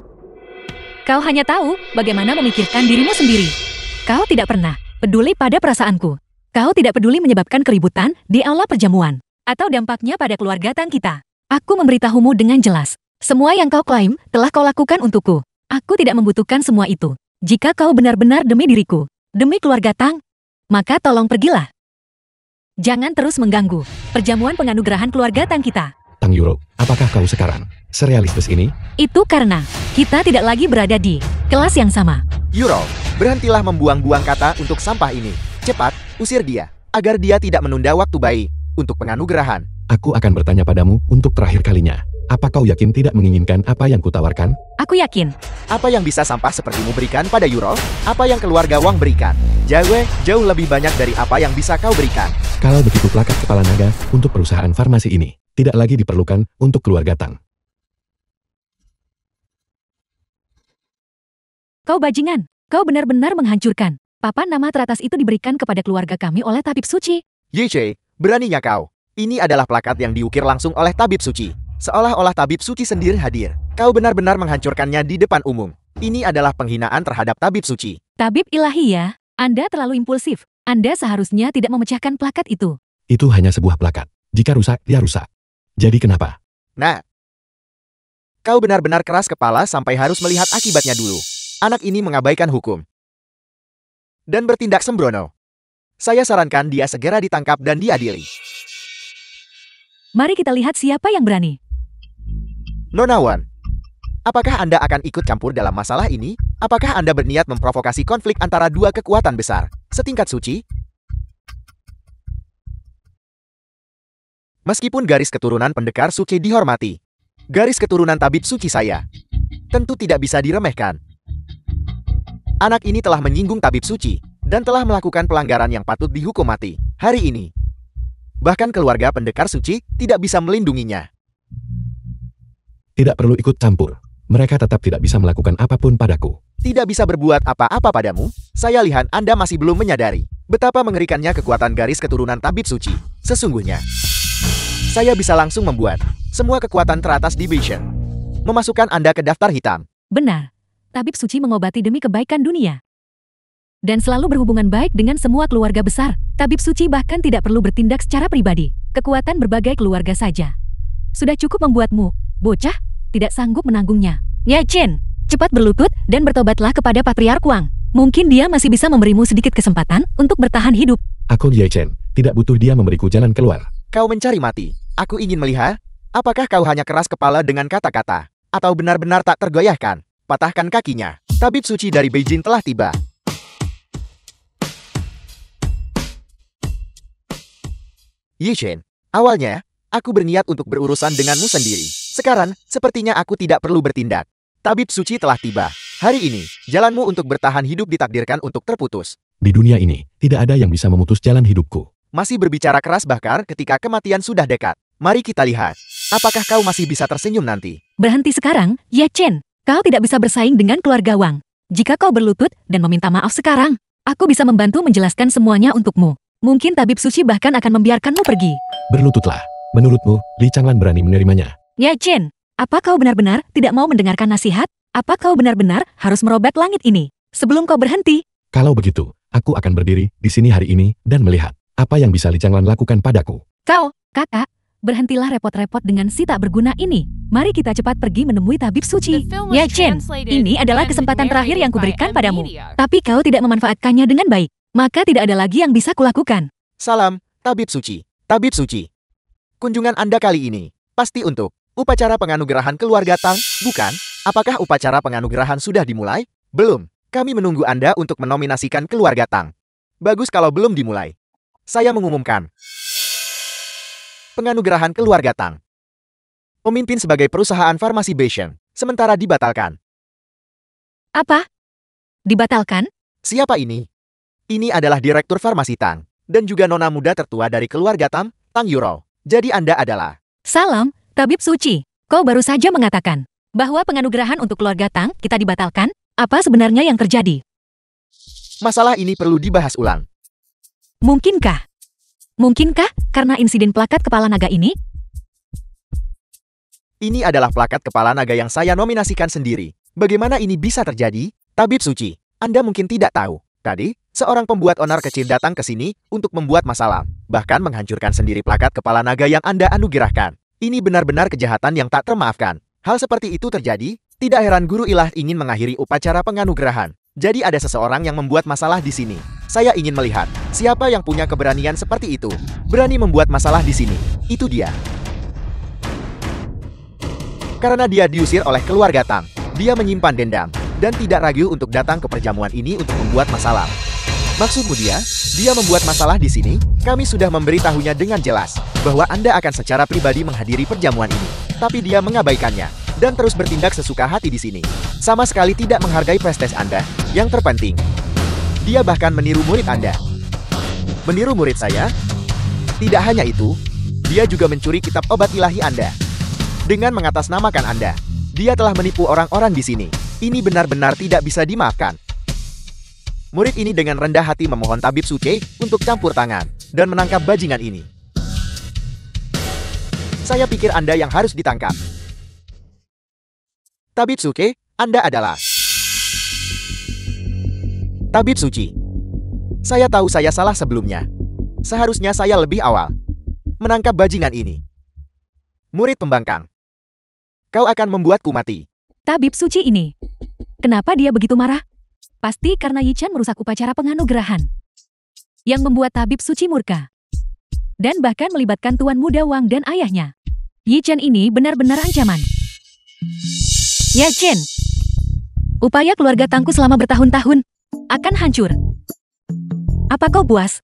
Kau hanya tahu bagaimana memikirkan dirimu sendiri. Kau tidak pernah peduli pada perasaanku. Kau tidak peduli menyebabkan keributan di aula perjamuan atau dampaknya pada keluarga Tang kita. Aku memberitahumu dengan jelas. Semua yang kau klaim telah kau lakukan untukku. Aku tidak membutuhkan semua itu. Jika kau benar-benar demi diriku, demi keluarga Tang, maka tolong pergilah. Jangan terus mengganggu perjamuan penganugerahan keluarga Tang kita. Tang Yuro, apakah kau sekarang serealistis ini? Itu karena kita tidak lagi berada di kelas yang sama. Yuro, berhentilah membuang-buang kata untuk sampah ini. Cepat, usir dia, agar dia tidak menunda waktu baik untuk penganugerahan. Aku akan bertanya padamu untuk terakhir kalinya. Apa kau yakin tidak menginginkan apa yang kutawarkan? Aku yakin. Apa yang bisa sampah sepertimu berikan pada Yuro? Apa yang keluarga Wang berikan? Jauh lebih banyak dari apa yang bisa kau berikan. Kalau begitu plakat kepala naga untuk perusahaan farmasi ini tidak lagi diperlukan untuk keluarga Tang. Kau bajingan. Kau benar-benar menghancurkan. Papan nama teratas itu diberikan kepada keluarga kami oleh tabib suci. Ye Chen, beraninya kau. Ini adalah plakat yang diukir langsung oleh tabib suci. Seolah-olah tabib suci sendiri hadir. Kau benar-benar menghancurkannya di depan umum. Ini adalah penghinaan terhadap tabib suci. Tabib ilahi ya, Anda terlalu impulsif. Anda seharusnya tidak memecahkan plakat itu. Itu hanya sebuah plakat. Jika rusak, dia rusak. Jadi kenapa? Nah, kau benar-benar keras kepala sampai harus melihat akibatnya dulu. Anak ini mengabaikan hukum dan bertindak sembrono. Saya sarankan dia segera ditangkap dan diadili. Mari kita lihat siapa yang berani. Nona Wan, Apakah Anda akan ikut campur dalam masalah ini? Apakah Anda berniat memprovokasi konflik antara dua kekuatan besar setingkat suci? Meskipun garis keturunan pendekar suci dihormati, garis keturunan tabib suci saya tentu tidak bisa diremehkan. Anak ini telah menyinggung tabib suci dan telah melakukan pelanggaran yang patut dihukum mati hari ini. Bahkan keluarga pendekar suci tidak bisa melindunginya. Tidak perlu ikut campur. Mereka tetap tidak bisa melakukan apapun padaku. Tidak bisa berbuat apa-apa padamu. Saya lihat Anda masih belum menyadari betapa mengerikannya kekuatan garis keturunan tabib suci. Sesungguhnya, saya bisa langsung membuat semua kekuatan teratas di Vision memasukkan Anda ke daftar hitam. Benar, tabib suci mengobati demi kebaikan dunia. Dan selalu berhubungan baik dengan semua keluarga besar. Tabib suci bahkan tidak perlu bertindak secara pribadi. Kekuatan berbagai keluarga saja sudah cukup membuatmu, bocah, tidak sanggup menanggungnya. Ye Chen, cepat berlutut dan bertobatlah kepada Patriark Wang. Mungkin dia masih bisa memberimu sedikit kesempatan untuk bertahan hidup. Aku Ye Chen, tidak butuh dia memberiku jalan keluar. Kau mencari mati. Aku ingin melihat, apakah kau hanya keras kepala dengan kata-kata, atau benar-benar tak tergoyahkan. Patahkan kakinya. Tabib suci dari Beijing telah tiba. Ye Chen, awalnya, aku berniat untuk berurusan denganmu sendiri. Sekarang, sepertinya aku tidak perlu bertindak. Tabib suci telah tiba. Hari ini, jalanmu untuk bertahan hidup ditakdirkan untuk terputus. Di dunia ini, tidak ada yang bisa memutus jalan hidupku. Masih berbicara keras bahkan ketika kematian sudah dekat. Mari kita lihat, apakah kau masih bisa tersenyum nanti? Berhenti sekarang, Ye Chen. Kau tidak bisa bersaing dengan keluarga Wang. Jika kau berlutut dan meminta maaf sekarang, aku bisa membantu menjelaskan semuanya untukmu. Mungkin tabib suci bahkan akan membiarkanmu pergi. Berlututlah. Menurutmu, Li Changlan berani menerimanya? Ye Chen, apa kau benar-benar tidak mau mendengarkan nasihat? Apa kau benar-benar harus merobek langit ini sebelum kau berhenti? Kalau begitu, aku akan berdiri di sini hari ini dan melihat apa yang bisa Li Changlan lakukan padaku. Kau, kakak, berhentilah repot-repot dengan si tak berguna ini. Mari kita cepat pergi menemui tabib suci. Ye Chen, ini adalah kesempatan terakhir yang kuberikan padamu. Tapi kau tidak memanfaatkannya dengan baik. Maka tidak ada lagi yang bisa kulakukan. Salam, tabib suci. Tabib suci. Kunjungan Anda kali ini pasti untuk upacara penganugerahan keluarga Tang, bukan? Apakah upacara penganugerahan sudah dimulai? Belum. Kami menunggu Anda untuk menominasikan keluarga Tang. Bagus kalau belum dimulai. Saya mengumumkan. Penganugerahan keluarga Tang. Pemimpin sebagai perusahaan farmasi Beijing, sementara dibatalkan. Apa? Dibatalkan? Siapa ini? Ini adalah Direktur Farmasi Tang, dan juga nona muda tertua dari keluarga Tang, Tang Yuro. Jadi Anda adalah... Salam, tabib suci. Kau baru saja mengatakan bahwa penganugerahan untuk keluarga Tang kita dibatalkan. Apa sebenarnya yang terjadi? Masalah ini perlu dibahas ulang. Mungkinkah? Mungkinkah karena insiden plakat kepala naga ini? Ini adalah plakat kepala naga yang saya nominasikan sendiri. Bagaimana ini bisa terjadi? Tabib suci, Anda mungkin tidak tahu. Tadi, seorang pembuat onar kecil datang ke sini untuk membuat masalah. Bahkan menghancurkan sendiri plakat kepala naga yang Anda anugerahkan. Ini benar-benar kejahatan yang tak termaafkan. Hal seperti itu terjadi, tidak heran guru ilah ingin mengakhiri upacara penganugerahan. Jadi ada seseorang yang membuat masalah di sini. Saya ingin melihat, siapa yang punya keberanian seperti itu. Berani membuat masalah di sini. Itu dia. Karena dia diusir oleh keluarga Tang, dia menyimpan dendam, dan tidak ragu untuk datang ke perjamuan ini untuk membuat masalah. Maksudmu dia membuat masalah di sini? Kami sudah memberitahunya dengan jelas bahwa Anda akan secara pribadi menghadiri perjamuan ini. Tapi dia mengabaikannya dan terus bertindak sesuka hati di sini. Sama sekali tidak menghargai prestis Anda. Yang terpenting, dia bahkan meniru murid Anda. Meniru murid saya? Tidak hanya itu, dia juga mencuri kitab obat ilahi Anda. Dengan mengatasnamakan Anda, dia telah menipu orang-orang di sini. Ini benar-benar tidak bisa dimaafkan. Murid ini dengan rendah hati memohon tabib suci untuk campur tangan dan menangkap bajingan ini. Saya pikir Anda yang harus ditangkap. Tabib suci, Anda adalah... Tabib suci. Saya tahu saya salah sebelumnya. Seharusnya saya lebih awal menangkap bajingan ini. Murid pembangkang. Kau akan membuatku mati. Tabib suci ini. Kenapa dia begitu marah? Pasti karena Ye Chen merusak upacara penganugerahan. Yang membuat tabib suci murka. Dan bahkan melibatkan Tuan Muda Wang dan ayahnya. Ye Chen ini benar-benar ancaman. Ya Chen, upaya keluarga Tangku selama bertahun-tahun akan hancur. Apa kau puas?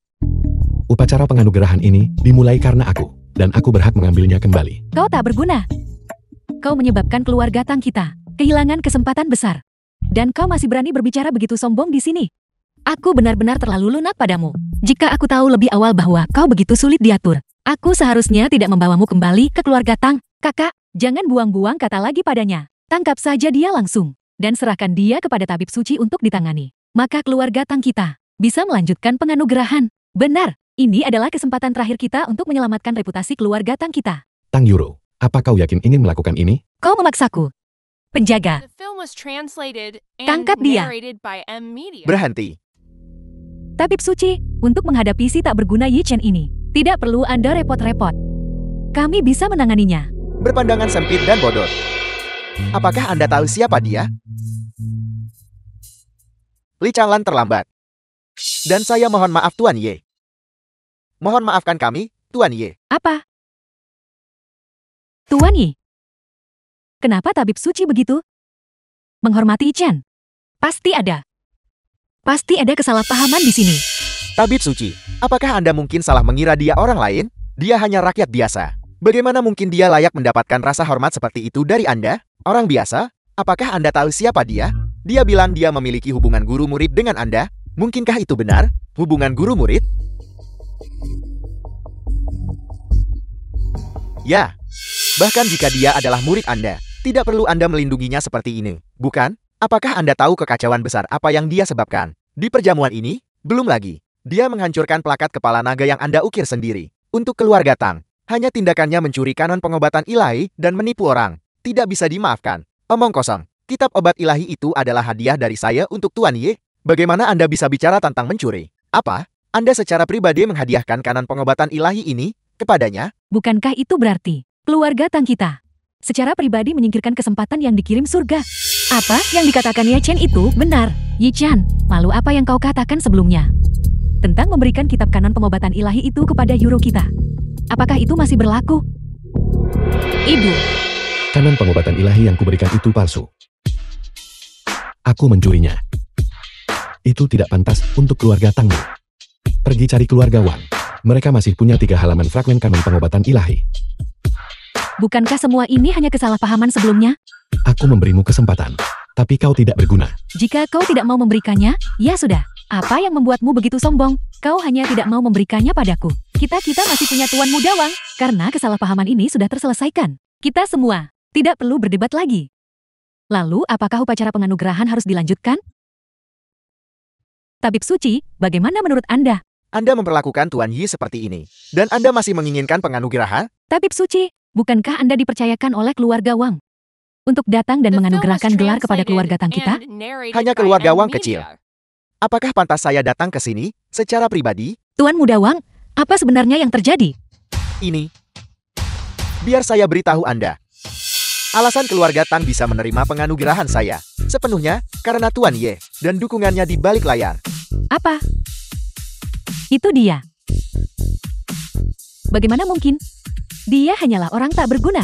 Upacara penganugerahan ini dimulai karena aku, dan aku berhak mengambilnya kembali. Kau tak berguna. Kau menyebabkan keluarga Tang kita kehilangan kesempatan besar. Dan kau masih berani berbicara begitu sombong di sini. Aku benar-benar terlalu lunak padamu. Jika aku tahu lebih awal bahwa kau begitu sulit diatur, aku seharusnya tidak membawamu kembali ke keluarga Tang. Kakak, jangan buang-buang kata lagi padanya. Tangkap saja dia langsung, dan serahkan dia kepada tabib suci untuk ditangani. Maka keluarga Tang kita bisa melanjutkan penganugerahan. Benar, ini adalah kesempatan terakhir kita untuk menyelamatkan reputasi keluarga Tang kita. Tang Yuro, apa kau yakin ingin melakukan ini? Kau memaksaku. Penjaga, tangkap dia. Berhenti. Tabib suci, untuk menghadapi si tak berguna Yi Chen ini, tidak perlu Anda repot-repot. Kami bisa menanganinya. Berpandangan sempit dan bodoh. Apakah Anda tahu siapa dia? Li Changlan terlambat. Dan saya mohon maaf Tuan Ye. Mohon maafkan kami, Tuan Ye. Apa? Tuan Yi? Kenapa tabib suci begitu? Menghormati Yi Chen? Pasti ada kesalahpahaman di sini. Tabib suci, apakah Anda mungkin salah mengira dia orang lain? Dia hanya rakyat biasa. Bagaimana mungkin dia layak mendapatkan rasa hormat seperti itu dari Anda? Orang biasa? Apakah Anda tahu siapa dia? Dia bilang dia memiliki hubungan guru-murid dengan Anda. Mungkinkah itu benar? Hubungan guru-murid? Ya. Bahkan jika dia adalah murid Anda, tidak perlu Anda melindunginya seperti ini, bukan? Apakah Anda tahu kekacauan besar apa yang dia sebabkan? Di perjamuan ini, belum lagi, dia menghancurkan plakat kepala naga yang Anda ukir sendiri. Untuk keluarga Tang, hanya tindakannya mencuri kanon pengobatan ilahi dan menipu orang. Tidak bisa dimaafkan. Omong kosong, kitab obat ilahi itu adalah hadiah dari saya untuk Tuan Ye. Bagaimana Anda bisa bicara tentang mencuri? Apa? Anda secara pribadi menghadiahkan kanon pengobatan ilahi ini kepadanya? Bukankah itu berarti keluarga Tang kita secara pribadi menyingkirkan kesempatan yang dikirim surga? Apa yang dikatakan Ye Chen itu benar? Yi Chen, lalu apa yang kau katakan sebelumnya tentang memberikan kitab kanon pengobatan ilahi itu kepada Yuro kita? Apakah itu masih berlaku? Ibu, Kanon pengobatan ilahi yang kuberikan itu palsu. Aku mencurinya. Itu tidak pantas untuk keluarga Tangmu. Pergi cari keluarga Wang. Mereka masih punya 3 halaman fragmen kanon pengobatan ilahi. bukankah semua ini hanya kesalahpahaman sebelumnya? Aku memberimu kesempatan, tapi kau tidak berguna. Jika kau tidak mau memberikannya, ya sudah. Apa yang membuatmu begitu sombong? Kau hanya tidak mau memberikannya padaku. Kita masih punya Tuan Muda Wang, karena kesalahpahaman ini sudah terselesaikan. Kita semua tidak perlu berdebat lagi. Lalu, apakah upacara penganugerahan harus dilanjutkan? Tabib Suci, bagaimana menurut Anda? Anda memperlakukan Tuan Yi seperti ini, dan Anda masih menginginkan penganugerahan? Tabib Suci, bukankah Anda dipercayakan oleh keluarga Wang untuk datang dan menganugerahkan gelar kepada keluarga Tang kita? Hanya keluarga Wang kecil. Apakah pantas saya datang ke sini secara pribadi? Tuan Muda Wang, apa sebenarnya yang terjadi? Ini. Biar saya beritahu Anda. Alasan keluarga Tang bisa menerima penganugerahan saya sepenuhnya karena Tuan Ye dan dukungannya di balik layar. Apa? Itu dia. Bagaimana mungkin? Dia hanyalah orang tak berguna.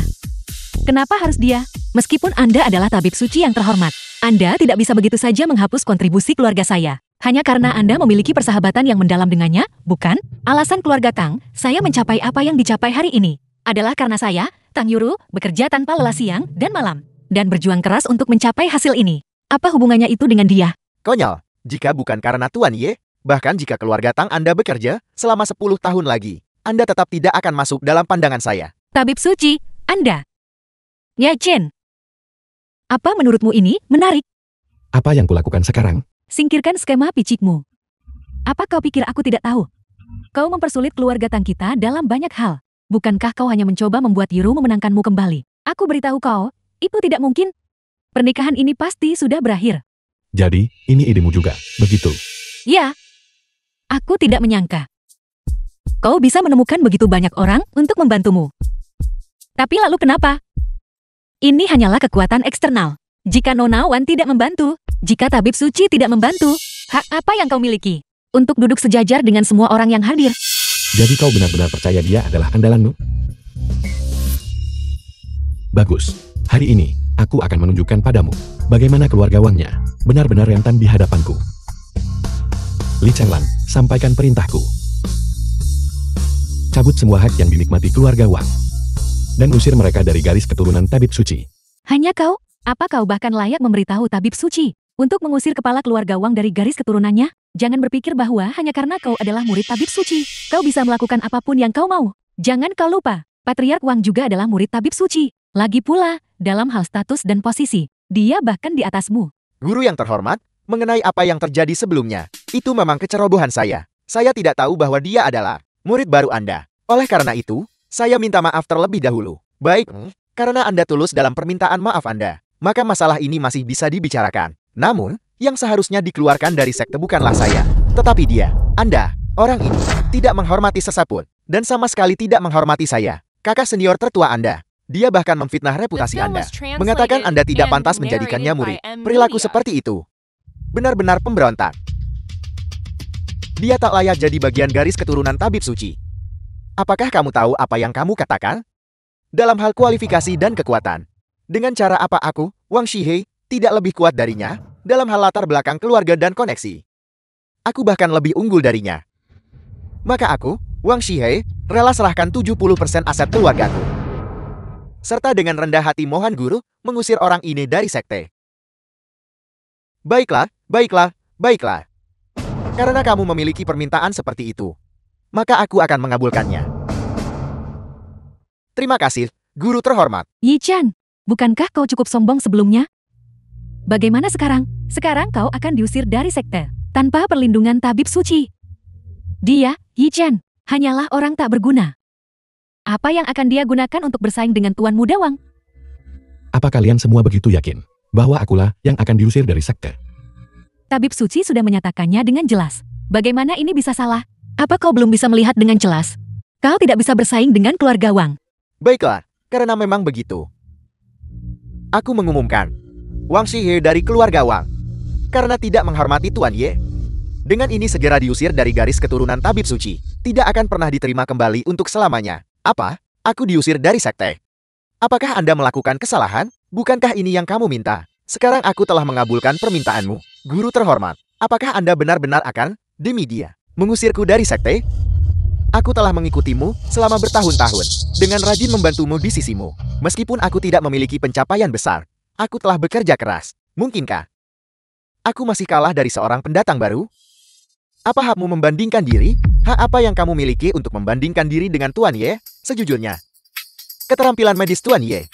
Kenapa harus dia? Meskipun Anda adalah tabib suci yang terhormat, Anda tidak bisa begitu saja menghapus kontribusi keluarga saya. Hanya karena Anda memiliki persahabatan yang mendalam dengannya, bukan? Alasan keluarga Tang, saya mencapai apa yang dicapai hari ini, adalah karena saya, Tang Yuru, bekerja tanpa lelah siang dan malam, dan berjuang keras untuk mencapai hasil ini. Apa hubungannya itu dengan dia? Konyol, jika bukan karena Tuan Ye, bahkan jika keluarga Tang Anda bekerja selama 10 tahun lagi, Anda tetap tidak akan masuk dalam pandangan saya. Tabib suci, Anda. Ya Chen. Apa menurutmu ini menarik? Apa yang kulakukan sekarang? Singkirkan skema picikmu. Apa kau pikir aku tidak tahu? Kau mempersulit keluarga Tang kita dalam banyak hal. Bukankah kau hanya mencoba membuat Yuru memenangkanmu kembali? Aku beritahu kau, itu tidak mungkin. Pernikahan ini pasti sudah berakhir. Jadi, ini idemu juga, begitu? Ya. Aku tidak menyangka kau bisa menemukan begitu banyak orang untuk membantumu. Tapi lalu kenapa? Ini hanyalah kekuatan eksternal. Jika Nona Wan tidak membantu, jika tabib suci tidak membantu, hak apa yang kau miliki untuk duduk sejajar dengan semua orang yang hadir? Jadi kau benar-benar percaya dia adalah andalanmu? Bagus. Hari ini, aku akan menunjukkan padamu bagaimana keluarga Wangnya benar-benar rentan di hadapanku. Li Chenglan, sampaikan perintahku. Cabut semua hak yang dinikmati keluarga Wang. Dan usir mereka dari garis keturunan tabib suci. Hanya kau? Apa kau bahkan layak memberitahu tabib suci untuk mengusir kepala keluarga Wang dari garis keturunannya? Jangan berpikir bahwa hanya karena kau adalah murid tabib suci, kau bisa melakukan apapun yang kau mau. Jangan kau lupa, Patriark Wang juga adalah murid tabib suci. Lagi pula, dalam hal status dan posisi, dia bahkan di atasmu. Guru yang terhormat, mengenai apa yang terjadi sebelumnya, itu memang kecerobohan saya. Saya tidak tahu bahwa dia adalah murid baru Anda. Oleh karena itu, saya minta maaf terlebih dahulu. Baik, karena Anda tulus dalam permintaan maaf Anda, maka masalah ini masih bisa dibicarakan. Namun, yang seharusnya dikeluarkan dari sekte bukanlah saya, tetapi dia, Anda, orang ini, tidak menghormati sesapun, dan sama sekali tidak menghormati saya, kakak senior tertua Anda. Dia bahkan memfitnah reputasi Anda, mengatakan Anda tidak pantas menjadikannya murid. Perilaku seperti itu benar-benar pemberontak. Dia tak layak jadi bagian garis keturunan tabib suci. Apakah kamu tahu apa yang kamu katakan? Dalam hal kualifikasi dan kekuatan, dengan cara apa aku, Wang Shihei, tidak lebih kuat darinya, dalam hal latar belakang keluarga dan koneksi. Aku bahkan lebih unggul darinya. Maka aku, Wang Shihei, rela serahkan 70% aset keluargaku. Serta dengan rendah hati mohon guru, mengusir orang ini dari sekte. Baiklah, baiklah, baiklah. Karena kamu memiliki permintaan seperti itu, maka aku akan mengabulkannya. Terima kasih, guru terhormat. Yi Chen, bukankah kau cukup sombong sebelumnya? Bagaimana sekarang? Sekarang kau akan diusir dari sekte, tanpa perlindungan tabib suci. Dia, Yi Chen, hanyalah orang tak berguna. Apa yang akan dia gunakan untuk bersaing dengan Tuan Muda Wang? Apa kalian semua begitu yakin bahwa akulah yang akan diusir dari sekte? Tabib suci sudah menyatakannya dengan jelas. Bagaimana ini bisa salah? Apa kau belum bisa melihat dengan jelas? Kau tidak bisa bersaing dengan keluarga Wang. Baiklah, karena memang begitu. Aku mengumumkan, Wang Shihei dari keluarga Wang, karena tidak menghormati Tuan Ye. Dengan ini segera diusir dari garis keturunan tabib suci, tidak akan pernah diterima kembali untuk selamanya. Apa? Aku diusir dari sekte. Apakah Anda melakukan kesalahan? Bukankah ini yang kamu minta? Sekarang aku telah mengabulkan permintaanmu. Guru terhormat, apakah Anda benar-benar akan, demi dia, mengusirku dari sekte? Aku telah mengikutimu selama bertahun-tahun, dengan rajin membantumu di sisimu. Meskipun aku tidak memiliki pencapaian besar, aku telah bekerja keras. Mungkinkah aku masih kalah dari seorang pendatang baru? Apa hakmu membandingkan diri? Hak apa yang kamu miliki untuk membandingkan diri dengan Tuan Ye? Sejujurnya, keterampilan medis Tuan Ye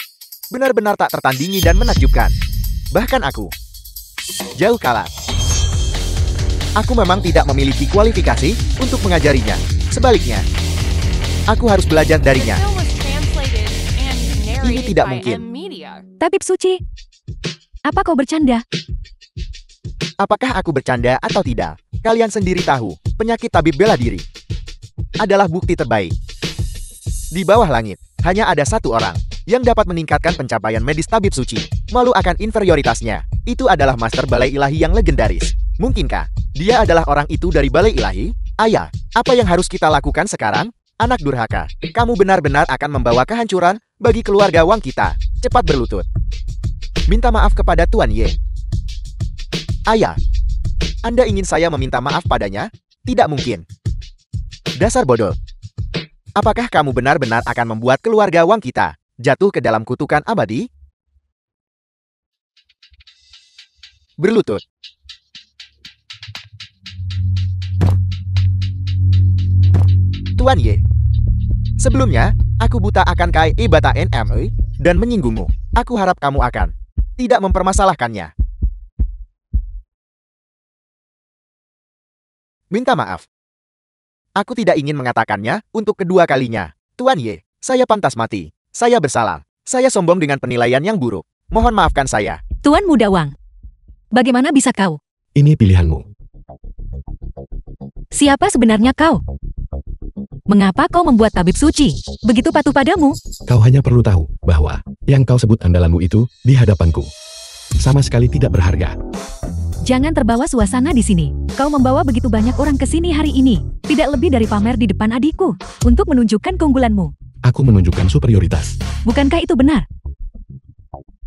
benar-benar tak tertandingi dan menakjubkan. Bahkan aku jauh kalah. Aku memang tidak memiliki kualifikasi untuk mengajarinya. Sebaliknya, aku harus belajar darinya. Ini tidak mungkin. Tabib suci, apa kau bercanda? Apakah aku bercanda atau tidak? Kalian sendiri tahu, penyakit tabib bela diri adalah bukti terbaik. Di bawah langit, hanya ada satu orang yang dapat meningkatkan pencapaian medis tabib suci. Malu akan inferioritasnya. Itu adalah Master Balai Ilahi yang legendaris. Mungkinkah dia adalah orang itu dari Balai Ilahi? Ayah, apa yang harus kita lakukan sekarang? Anak durhaka, kamu benar-benar akan membawa kehancuran bagi keluarga Wang kita. Cepat berlutut. Minta maaf kepada Tuan Ye. Ayah, Anda ingin saya meminta maaf padanya? Tidak mungkin. Dasar bodoh. Apakah kamu benar-benar akan membuat keluarga Wang kita jatuh ke dalam kutukan abadi? Berlutut. Tuan Ye. Sebelumnya, aku buta akan Kai Ibata NME dan menyinggungmu. Aku harap kamu akan tidak mempermasalahkannya. Minta maaf. Aku tidak ingin mengatakannya untuk kedua kalinya. Tuan Ye, saya pantas mati. Saya bersalah. Saya sombong dengan penilaian yang buruk. Mohon maafkan saya. Tuan Muda Wang, bagaimana bisa kau? Ini pilihanmu. Siapa sebenarnya kau? Mengapa kau membuat tabib suci begitu patuh padamu? Kau hanya perlu tahu bahwa yang kau sebut andalanmu itu di hadapanku sama sekali tidak berharga. Jangan terbawa suasana di sini. Kau membawa begitu banyak orang ke sini hari ini. Tidak lebih dari pamer di depan adikku untuk menunjukkan keunggulanmu. Aku menunjukkan superioritas. Bukankah itu benar?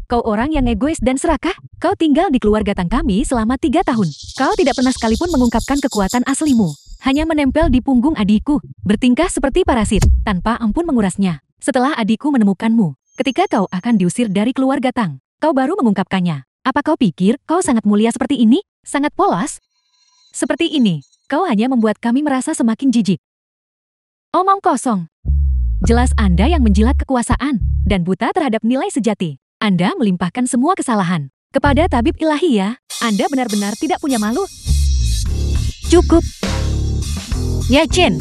Kau orang yang egois dan serakah. Kau tinggal di keluarga Tang kami selama 3 tahun. Kau tidak pernah sekalipun mengungkapkan kekuatan aslimu. Hanya menempel di punggung adikku. Bertingkah seperti parasit, tanpa ampun mengurasnya. Setelah adikku menemukanmu, ketika kau akan diusir dari keluarga Tang, kau baru mengungkapkannya. Apa kau pikir kau sangat mulia seperti ini? Sangat polos? Seperti ini, kau hanya membuat kami merasa semakin jijik. Omong kosong. Jelas Anda yang menjilat kekuasaan dan buta terhadap nilai sejati. Anda melimpahkan semua kesalahan kepada tabib ilahi ya. Anda benar-benar tidak punya malu. Cukup. Ya Chen,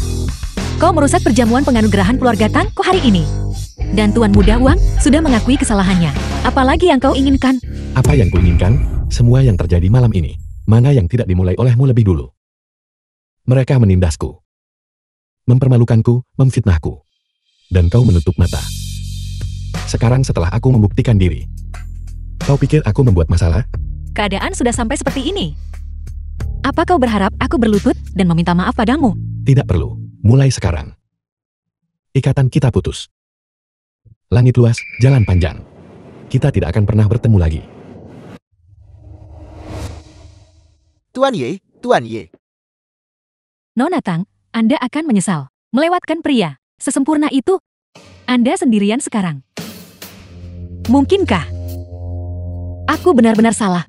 kau merusak perjamuan penganugerahan keluarga Tang kok hari ini. Dan Tuan Muda Wang sudah mengakui kesalahannya. Apalagi yang kau inginkan? Apa yang kuinginkan? Semua yang terjadi malam ini. Mana yang tidak dimulai olehmu lebih dulu? Mereka menindasku, mempermalukanku, memfitnahku. Dan kau menutup mata. Sekarang setelah aku membuktikan diri, kau pikir aku membuat masalah? Keadaan sudah sampai seperti ini. Apa kau berharap aku berlutut dan meminta maaf padamu? Tidak perlu. Mulai sekarang, ikatan kita putus. Langit luas, jalan panjang. Kita tidak akan pernah bertemu lagi. Tuan Ye, Tuan Ye. Nona Tang, Anda akan menyesal. Melewatkan pria sesempurna itu. Anda sendirian sekarang. Mungkinkah aku benar-benar salah?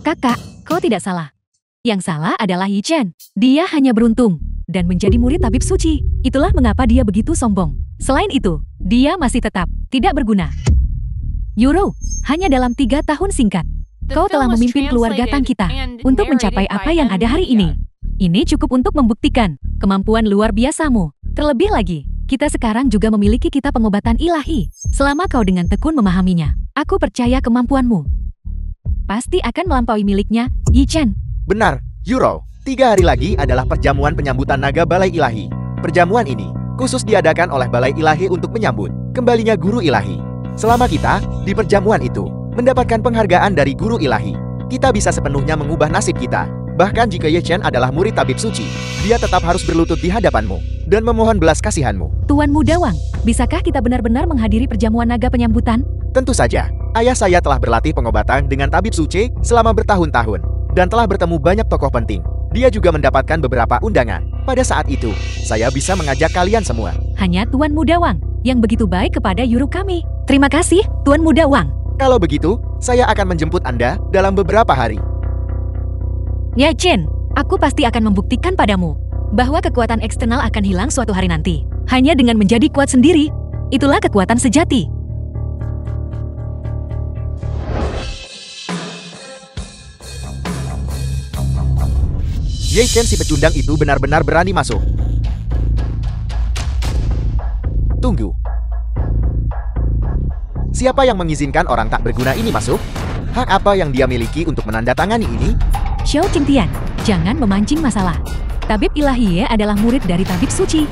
Kakak, kau tidak salah. Yang salah adalah Yi Chen. Dia hanya beruntung dan menjadi murid tabib suci. Itulah mengapa dia begitu sombong. Selain itu, dia masih tetap tidak berguna. Yuro, hanya dalam 3 tahun singkat, kau telah memimpin keluarga Tang kita untuk mencapai apa yang ada hari ini. Ini cukup untuk membuktikan kemampuan luar biasamu. Terlebih lagi, kita sekarang juga memiliki kitab pengobatan ilahi. Selama kau dengan tekun memahaminya, aku percaya kemampuanmu pasti akan melampaui miliknya, Yi Chen. Benar, Yuro. 3 hari lagi adalah perjamuan penyambutan naga Balai Ilahi. Perjamuan ini khusus diadakan oleh Balai Ilahi untuk menyambut kembalinya guru ilahi. Selama kita di perjamuan itu mendapatkan penghargaan dari guru ilahi, kita bisa sepenuhnya mengubah nasib kita. Bahkan jika Ye Chen adalah murid tabib suci, dia tetap harus berlutut di hadapanmu dan memohon belas kasihanmu. Tuan Muda Wang, bisakah kita benar-benar menghadiri perjamuan naga penyambutan? Tentu saja. Ayah saya telah berlatih pengobatan dengan tabib suci selama bertahun-tahun dan telah bertemu banyak tokoh penting. Dia juga mendapatkan beberapa undangan. Pada saat itu, saya bisa mengajak kalian semua. Hanya Tuan Muda Wang yang begitu baik kepada Yuru kami. Terima kasih, Tuan Muda Wang. Kalau begitu, saya akan menjemput Anda dalam beberapa hari. Ya Chen, aku pasti akan membuktikan padamu bahwa kekuatan eksternal akan hilang suatu hari nanti. Hanya dengan menjadi kuat sendiri, itulah kekuatan sejati. Ye Chen si pecundang itu benar-benar berani masuk. Tunggu. Siapa yang mengizinkan orang tak berguna ini masuk? Hak apa yang dia miliki untuk menandatangani ini? Xiao Qingtian, jangan memancing masalah. Tabib ilahi adalah murid dari tabib suci.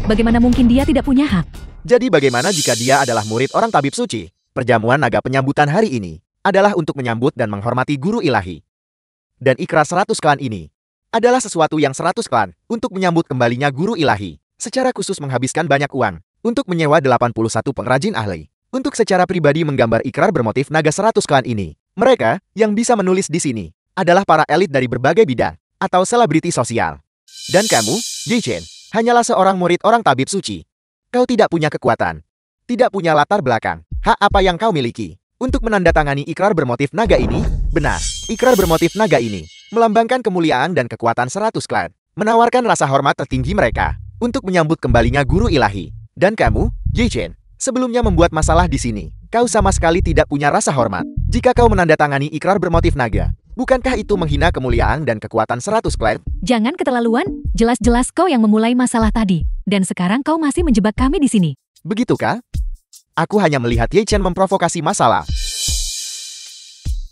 Bagaimana mungkin dia tidak punya hak? Jadi bagaimana jika dia adalah murid orang tabib suci? Perjamuan naga penyambutan hari ini adalah untuk menyambut dan menghormati guru ilahi. Dan ikrar 100 klan ini adalah sesuatu yang 100 klan untuk menyambut kembalinya guru ilahi. Secara khusus menghabiskan banyak uang untuk menyewa 81 pengrajin ahli untuk secara pribadi menggambar ikrar bermotif naga 100 klan ini. Mereka yang bisa menulis di sini adalah para elit dari berbagai bidang atau selebriti sosial. Dan kamu, Ye Chen, hanyalah seorang murid orang tabib suci. Kau tidak punya kekuatan, tidak punya latar belakang. Hak apa yang kau miliki untuk menandatangani ikrar bermotif naga ini? Benar, ikrar bermotif naga ini melambangkan kemuliaan dan kekuatan 100 klan, menawarkan rasa hormat tertinggi mereka untuk menyambut kembalinya guru ilahi. Dan kamu, Ye Chen, sebelumnya membuat masalah di sini. Kau sama sekali tidak punya rasa hormat jika kau menandatangani ikrar bermotif naga. Bukankah itu menghina kemuliaan dan kekuatan 100 klan? Jangan keterlaluan, jelas-jelas kau yang memulai masalah tadi. Dan sekarang kau masih menjebak kami di sini. Begitukah? Aku hanya melihat Ye Chen memprovokasi masalah.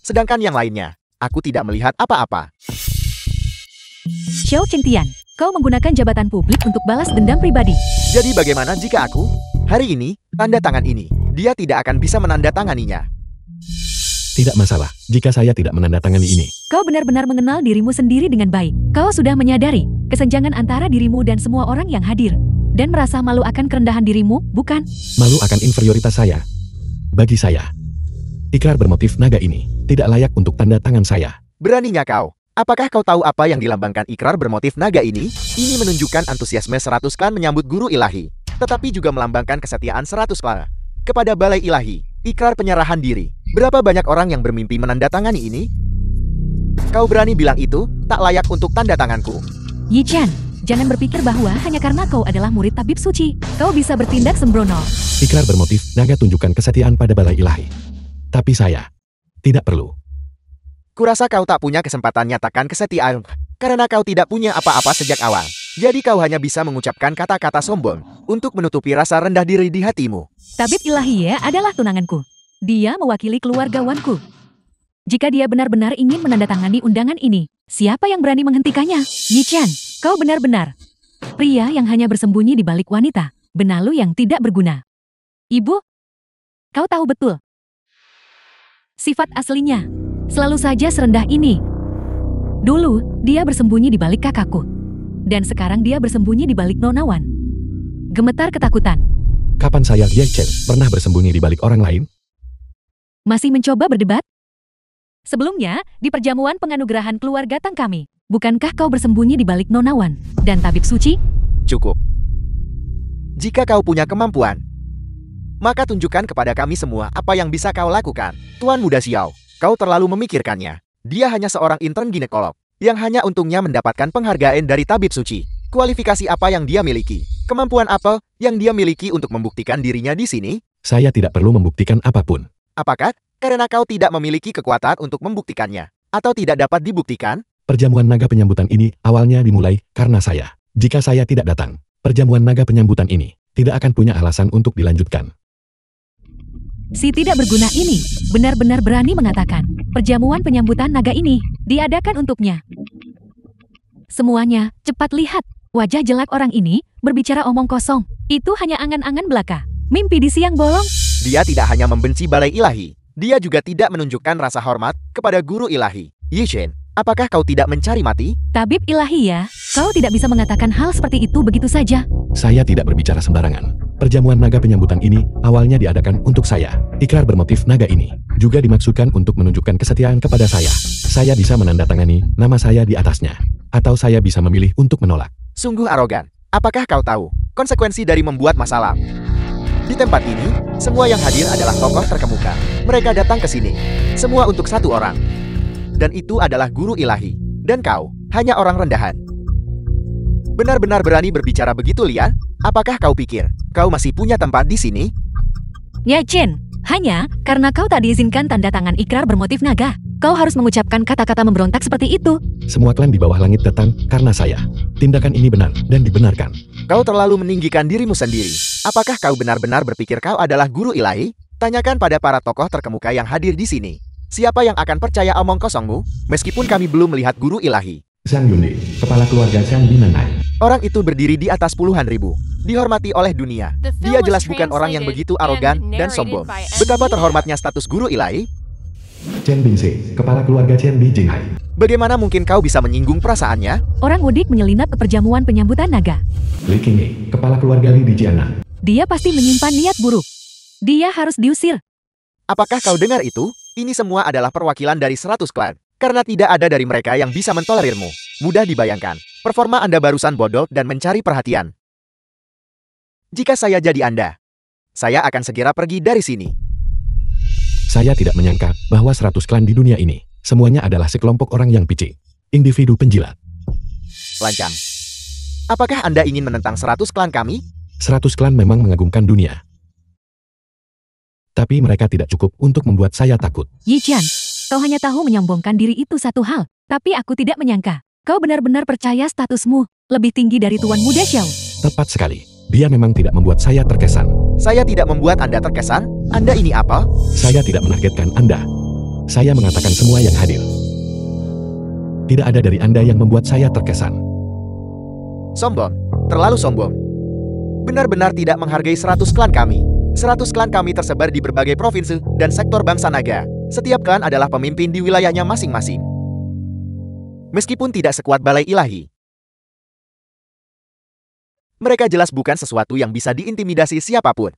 Sedangkan yang lainnya, aku tidak melihat apa-apa. Xiao Qingtian, kau menggunakan jabatan publik untuk balas dendam pribadi. Jadi bagaimana jika aku, hari ini, tanda tangan ini, dia tidak akan bisa menandatanganinya? Tidak masalah jika saya tidak menandatangani ini. Kau benar-benar mengenal dirimu sendiri dengan baik. Kau sudah menyadari kesenjangan antara dirimu dan semua orang yang hadir. Dan merasa malu akan kerendahan dirimu, bukan? Malu akan inferioritas saya. Bagi saya, ikrar bermotif naga ini tidak layak untuk tanda tangan saya. Beraninya kau. Apakah kau tahu apa yang dilambangkan ikrar bermotif naga ini? Ini menunjukkan antusiasme 100 klan menyambut guru ilahi, tetapi juga melambangkan kesetiaan 100 klan kepada balai ilahi. Ikrar penyerahan diri. Berapa banyak orang yang bermimpi menandatangani ini? Kau berani bilang itu tak layak untuk tanda tanganku. Yi Chen, jangan berpikir bahwa hanya karena kau adalah murid tabib suci, kau bisa bertindak sembrono. Ikrar bermotif naga tunjukkan kesetiaan pada balai ilahi. Tapi saya tidak perlu. Kurasa kau tak punya kesempatan nyatakan kesetiaan, karena kau tidak punya apa-apa sejak awal. Jadi kau hanya bisa mengucapkan kata-kata sombong untuk menutupi rasa rendah diri di hatimu. Tabib Ilahiye adalah tunanganku. Dia mewakili keluargawanku. Jika dia benar-benar ingin menandatangani undangan ini, siapa yang berani menghentikannya? Yi Chen, kau benar-benar pria yang hanya bersembunyi di balik wanita, benalu yang tidak berguna. Ibu, kau tahu betul sifat aslinya. Selalu saja serendah ini. Dulu, dia bersembunyi di balik kakakku. Dan sekarang dia bersembunyi di balik Nona Wan. Gemetar ketakutan. Kapan saya Ye Chen pernah bersembunyi di balik orang lain? Masih mencoba berdebat? Sebelumnya, di perjamuan penganugerahan keluarga Tang kami, bukankah kau bersembunyi di balik Nona Wan dan tabib suci? Cukup. Jika kau punya kemampuan, maka tunjukkan kepada kami semua apa yang bisa kau lakukan. Tuan Muda Xiao, kau terlalu memikirkannya. Dia hanya seorang intern ginekolog, yang hanya untungnya mendapatkan penghargaan dari tabib suci. Kualifikasi apa yang dia miliki? Kemampuan apa yang dia miliki untuk membuktikan dirinya di sini? Saya tidak perlu membuktikan apapun. Apakah karena kau tidak memiliki kekuatan untuk membuktikannya? Atau tidak dapat dibuktikan? Perjamuan naga penyambutan ini awalnya dimulai karena saya. Jika saya tidak datang, perjamuan naga penyambutan ini tidak akan punya alasan untuk dilanjutkan. Si tidak berguna ini benar-benar berani mengatakan perjamuan penyambutan naga ini diadakan untuknya. Semuanya, cepat lihat. Wajah jelek orang ini berbicara omong kosong. Itu hanya angan-angan belaka. Mimpi di siang bolong. Dia tidak hanya membenci balai ilahi. Dia juga tidak menunjukkan rasa hormat kepada guru ilahi. Yi Chen, apakah kau tidak mencari mati? Tabib ilahi ya, kau tidak bisa mengatakan hal seperti itu begitu saja. Saya tidak berbicara sembarangan. Perjamuan naga penyambutan ini awalnya diadakan untuk saya. Ikrar bermotif naga ini juga dimaksudkan untuk menunjukkan kesetiaan kepada saya. Saya bisa menandatangani nama saya di atasnya. Atau saya bisa memilih untuk menolak. Sungguh arogan. Apakah kau tahu konsekuensi dari membuat masalah? Di tempat ini, semua yang hadir adalah tokoh terkemuka. Mereka datang ke sini. Semua untuk satu orang. Dan itu adalah guru ilahi. Dan kau, hanya orang rendahan. Benar-benar berani berbicara begitu, Lian? Apakah kau pikir kau masih punya tempat di sini? Ya Chen, hanya karena kau tak diizinkan tanda tangan ikrar bermotif naga, kau harus mengucapkan kata-kata memberontak seperti itu. Semua klan di bawah langit datang karena saya. Tindakan ini benar dan dibenarkan. Kau terlalu meninggikan dirimu sendiri. Apakah kau benar-benar berpikir kau adalah guru ilahi? Tanyakan pada para tokoh terkemuka yang hadir di sini. Siapa yang akan percaya omong kosongmu? Meskipun kami belum melihat guru ilahi. Zhang Yunli, kepala keluarga Zhang Binanai. Orang itu berdiri di atas puluhan ribu. Dihormati oleh dunia. Dia jelas bukan orang yang begitu arogan dan sombong. Betapa terhormatnya status guru ilahi. Chen Bingse, kepala keluarga Chen Bi Jinghai. Bagaimana mungkin kau bisa menyinggung perasaannya? Orang mudik menyelinap ke perjamuan penyambutan naga. Li Qingyi, kepala keluarga Li Dijiana. Dia pasti menyimpan niat buruk. Dia harus diusir. Apakah kau dengar itu? Ini semua adalah perwakilan dari 100 klan. Karena tidak ada dari mereka yang bisa mentolerirmu. Mudah dibayangkan. Performa Anda barusan bodoh dan mencari perhatian. Jika saya jadi Anda, saya akan segera pergi dari sini. Saya tidak menyangka bahwa 100 klan di dunia ini semuanya adalah sekelompok orang yang picik. Individu penjilat. Lancang. Apakah Anda ingin menentang 100 klan kami? 100 klan memang mengagumkan dunia. Tapi mereka tidak cukup untuk membuat saya takut. Yi Chen, kau hanya tahu menyombongkan diri itu satu hal. Tapi aku tidak menyangka. Kau benar-benar percaya statusmu lebih tinggi dari Tuan Muda Xiao. Tepat sekali. Dia memang tidak membuat saya terkesan. Saya tidak membuat Anda terkesan? Anda ini apa? Saya tidak menargetkan Anda. Saya mengatakan semua yang hadir. Tidak ada dari Anda yang membuat saya terkesan. Sombong. Terlalu sombong. Benar-benar tidak menghargai 100 klan kami. 100 klan kami tersebar di berbagai provinsi dan sektor bangsa naga. Setiap klan adalah pemimpin di wilayahnya masing-masing. Meskipun tidak sekuat balai ilahi. Mereka jelas bukan sesuatu yang bisa diintimidasi siapapun.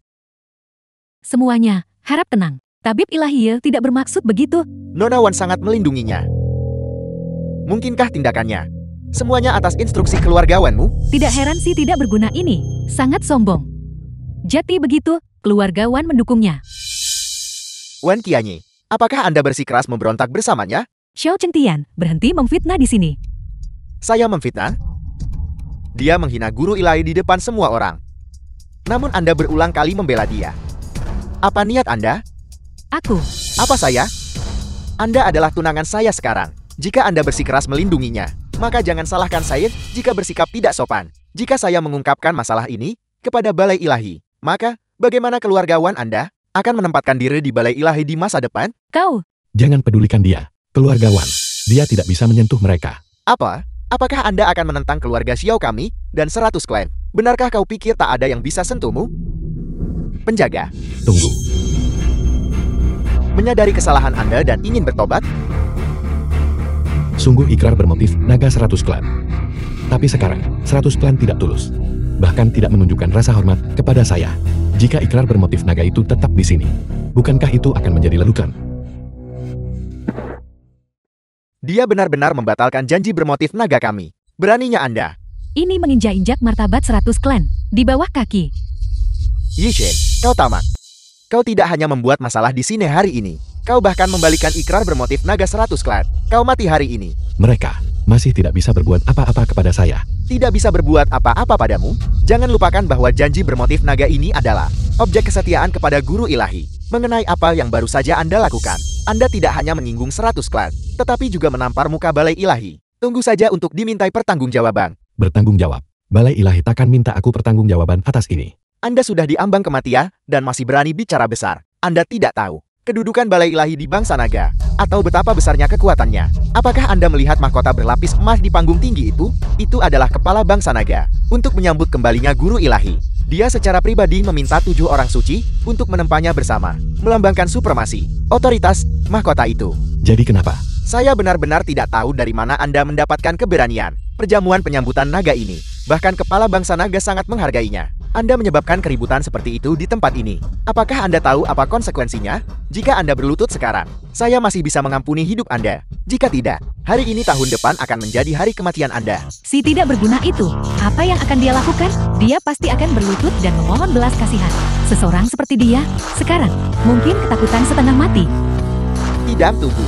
Semuanya, harap tenang. Tabib Ilahi tidak bermaksud begitu. Nona Wan sangat melindunginya. Mungkinkah tindakannya semuanya atas instruksi keluargawanmu? Tidak heran si tidak berguna ini. Sangat sombong. Jati begitu, keluargawan mendukungnya. Wan Qianyi, apakah Anda bersikeras memberontak bersamanya? Xiao Chengtian, berhenti memfitnah di sini. Saya memfitnah? Dia menghina guru ilahi di depan semua orang. Namun Anda berulang kali membela dia. Apa niat Anda? Aku. Apa saya? Anda adalah tunangan saya sekarang. Jika Anda bersikeras melindunginya, maka jangan salahkan saya jika bersikap tidak sopan. Jika saya mengungkapkan masalah ini kepada Balai Ilahi, maka bagaimana keluargawan Anda akan menempatkan diri di Balai Ilahi di masa depan? Kau. Jangan pedulikan dia, keluargawan. Dia tidak bisa menyentuh mereka. Apa? Apakah Anda akan menentang keluarga Xiao kami dan 100 klan? Benarkah kau pikir tak ada yang bisa sentuhmu? Penjaga. Tunggu. Menyadari kesalahan Anda dan ingin bertobat? Sungguh ikrar bermotif naga 100 klan. Tapi sekarang, 100 klan tidak tulus. Bahkan tidak menunjukkan rasa hormat kepada saya. Jika ikrar bermotif naga itu tetap di sini, bukankah itu akan menjadi lelucon? Dia benar-benar membatalkan janji bermotif naga kami. Beraninya Anda. Ini menginjak-injak martabat 100 klan. Di bawah kaki. Yi Shen, kau tamak. Kau tidak hanya membuat masalah di sini hari ini. Kau bahkan membalikan ikrar bermotif naga 100 klan. Kau mati hari ini. Mereka masih tidak bisa berbuat apa-apa kepada saya. Tidak bisa berbuat apa-apa padamu? Jangan lupakan bahwa janji bermotif naga ini adalah objek kesetiaan kepada guru ilahi. Mengenai apa yang baru saja Anda lakukan, Anda tidak hanya menyinggung 100 klan, tetapi juga menampar muka Balai Ilahi. Tunggu saja untuk dimintai pertanggungjawaban. Bertanggung jawab. Balai Ilahi takkan minta aku pertanggungjawaban atas ini. Anda sudah diambang kematian dan masih berani bicara besar. Anda tidak tahu kedudukan Balai Ilahi di bangsa naga, atau betapa besarnya kekuatannya. Apakah Anda melihat mahkota berlapis emas di panggung tinggi itu? Itu adalah kepala bangsa naga. Untuk menyambut kembalinya guru ilahi, dia secara pribadi meminta 7 orang suci untuk menempanya bersama, melambangkan supremasi, otoritas, mahkota itu. Jadi kenapa? Saya benar-benar tidak tahu dari mana Anda mendapatkan keberanian perjamuan penyambutan naga ini. Bahkan kepala bangsa naga sangat menghargainya. Anda menyebabkan keributan seperti itu di tempat ini. Apakah Anda tahu apa konsekuensinya? Jika Anda berlutut sekarang, saya masih bisa mengampuni hidup Anda. Jika tidak, hari ini tahun depan akan menjadi hari kematian Anda. Si tidak berguna itu, apa yang akan dia lakukan? Dia pasti akan berlutut dan memohon belas kasihan. Seseorang seperti dia, sekarang, mungkin ketakutan setengah mati. Tidak, tunggu.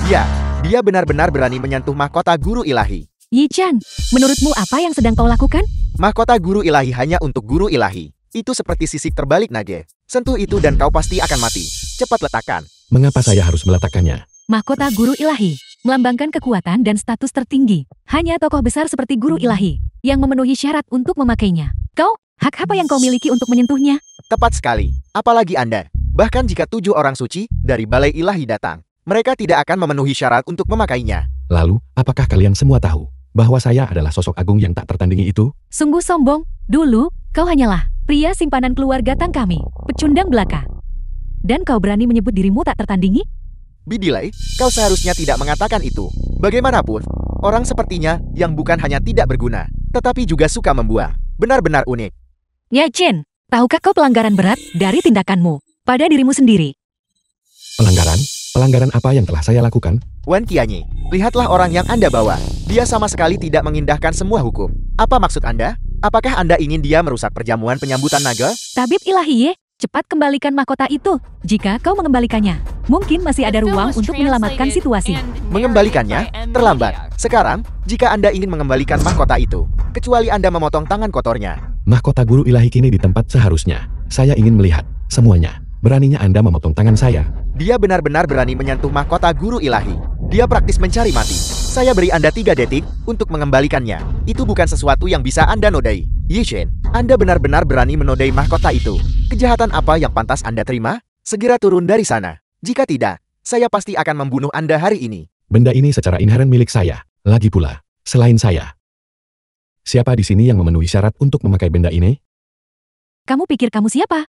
Ya, dia benar-benar berani menyentuh mahkota guru ilahi. Yi Chan, menurutmu apa yang sedang kau lakukan? Mahkota guru ilahi hanya untuk guru ilahi. Itu seperti sisik terbalik naga. Sentuh itu dan kau pasti akan mati. Cepat letakkan. Mengapa saya harus meletakkannya? Mahkota guru ilahi, melambangkan kekuatan dan status tertinggi. Hanya tokoh besar seperti guru ilahi, yang memenuhi syarat untuk memakainya. Kau, hak apa yang kau miliki untuk menyentuhnya? Tepat sekali. Apalagi Anda. Bahkan jika 7 orang suci dari Balai Ilahi datang, mereka tidak akan memenuhi syarat untuk memakainya. Lalu, apakah kalian semua tahu bahwa saya adalah sosok agung yang tak tertandingi itu? Sungguh sombong. Dulu, kau hanyalah pria simpanan keluarga Tang kami, pecundang belaka. Dan kau berani menyebut dirimu tak tertandingi? Bidilai, kau seharusnya tidak mengatakan itu. Bagaimanapun, orang sepertinya yang bukan hanya tidak berguna, tetapi juga suka membuang. Benar-benar unik. Ya Chen, tahukah kau pelanggaran berat dari tindakanmu pada dirimu sendiri? Pelanggaran? Pelanggaran apa yang telah saya lakukan? Wan Qianyi, lihatlah orang yang Anda bawa. Dia sama sekali tidak mengindahkan semua hukum. Apa maksud Anda? Apakah Anda ingin dia merusak perjamuan penyambutan naga? Tabib Ilahi, cepat kembalikan mahkota itu. Jika kau mengembalikannya, mungkin masih ada ruang untuk menyelamatkan situasi. Mengembalikannya? Terlambat. Sekarang, jika Anda ingin mengembalikan mahkota itu, kecuali Anda memotong tangan kotornya. Mahkota guru ilahi kini di tempat seharusnya. Saya ingin melihat semuanya. Beraninya Anda memotong tangan saya. Dia benar-benar berani menyentuh mahkota guru ilahi. Dia praktis mencari mati. Saya beri Anda 3 detik untuk mengembalikannya. Itu bukan sesuatu yang bisa Anda nodai. Yi Shen, Anda benar-benar berani menodai mahkota itu. Kejahatan apa yang pantas Anda terima? Segera turun dari sana. Jika tidak, saya pasti akan membunuh Anda hari ini. Benda ini secara inheren milik saya. Lagi pula, selain saya. Siapa di sini yang memenuhi syarat untuk memakai benda ini? Kamu pikir kamu siapa?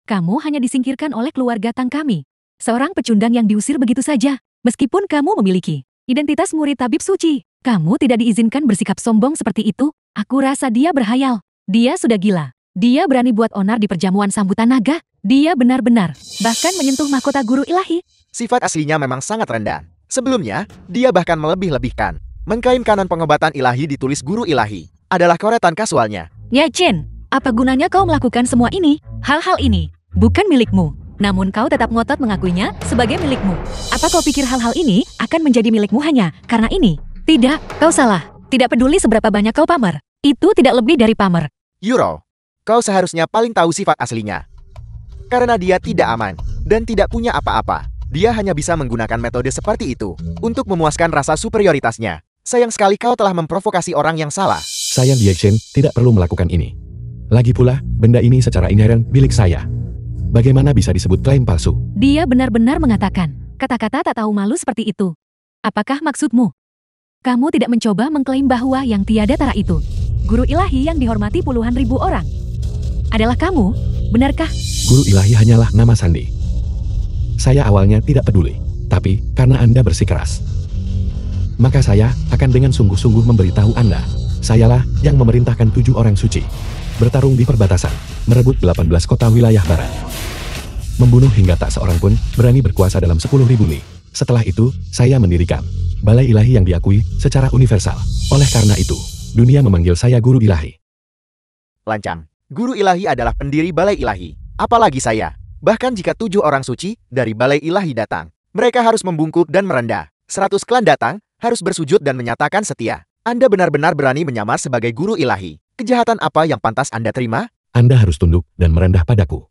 Kamu hanya disingkirkan oleh keluarga Tang kami. Seorang pecundang yang diusir begitu saja. Meskipun kamu memiliki identitas murid tabib suci, kamu tidak diizinkan bersikap sombong seperti itu. Aku rasa dia berhayal. Dia sudah gila. Dia berani buat onar di perjamuan sambutan naga. Dia benar-benar, bahkan menyentuh mahkota guru ilahi. Sifat aslinya memang sangat rendah. Sebelumnya, dia bahkan melebih-lebihkan. Mengklaim kanon pengobatan ilahi ditulis guru ilahi adalah coretan kasualnya. Ya Chen, apa gunanya kau melakukan semua ini? Hal-hal ini bukan milikmu. Namun kau tetap ngotot mengakuinya sebagai milikmu. Apa kau pikir hal-hal ini akan menjadi milikmu hanya karena ini? Tidak, kau salah. Tidak peduli seberapa banyak kau pamer. Itu tidak lebih dari pamer. Euro, kau seharusnya paling tahu sifat aslinya. Karena dia tidak aman dan tidak punya apa-apa. Dia hanya bisa menggunakan metode seperti itu untuk memuaskan rasa superioritasnya. Sayang sekali kau telah memprovokasi orang yang salah. Saya Ye Chen tidak perlu melakukan ini. Lagi pula, benda ini secara inheren milik saya. Bagaimana bisa disebut klaim palsu? Dia benar-benar mengatakan kata-kata tak tahu malu seperti itu. Apakah maksudmu? Kamu tidak mencoba mengklaim bahwa yang tiada tara itu, guru ilahi yang dihormati puluhan ribu orang, adalah kamu? Benarkah? Guru ilahi hanyalah nama sandi. Saya awalnya tidak peduli, tapi karena Anda bersikeras, maka saya akan dengan sungguh-sungguh memberitahu Anda. Sayalah yang memerintahkan 7 orang suci bertarung di perbatasan, merebut 18 kota wilayah barat, membunuh hingga tak seorang pun berani berkuasa dalam 10.000 li. Setelah itu, saya mendirikan balai ilahi yang diakui secara universal. Oleh karena itu, dunia memanggil saya guru ilahi. Lancang. Guru ilahi adalah pendiri balai ilahi. Apalagi saya. Bahkan jika 7 orang suci dari balai ilahi datang, mereka harus membungkuk dan merendah. 100 klan datang, harus bersujud dan menyatakan setia. Anda benar-benar berani menyamar sebagai guru ilahi. Kejahatan apa yang pantas Anda terima? Anda harus tunduk dan merendah padaku.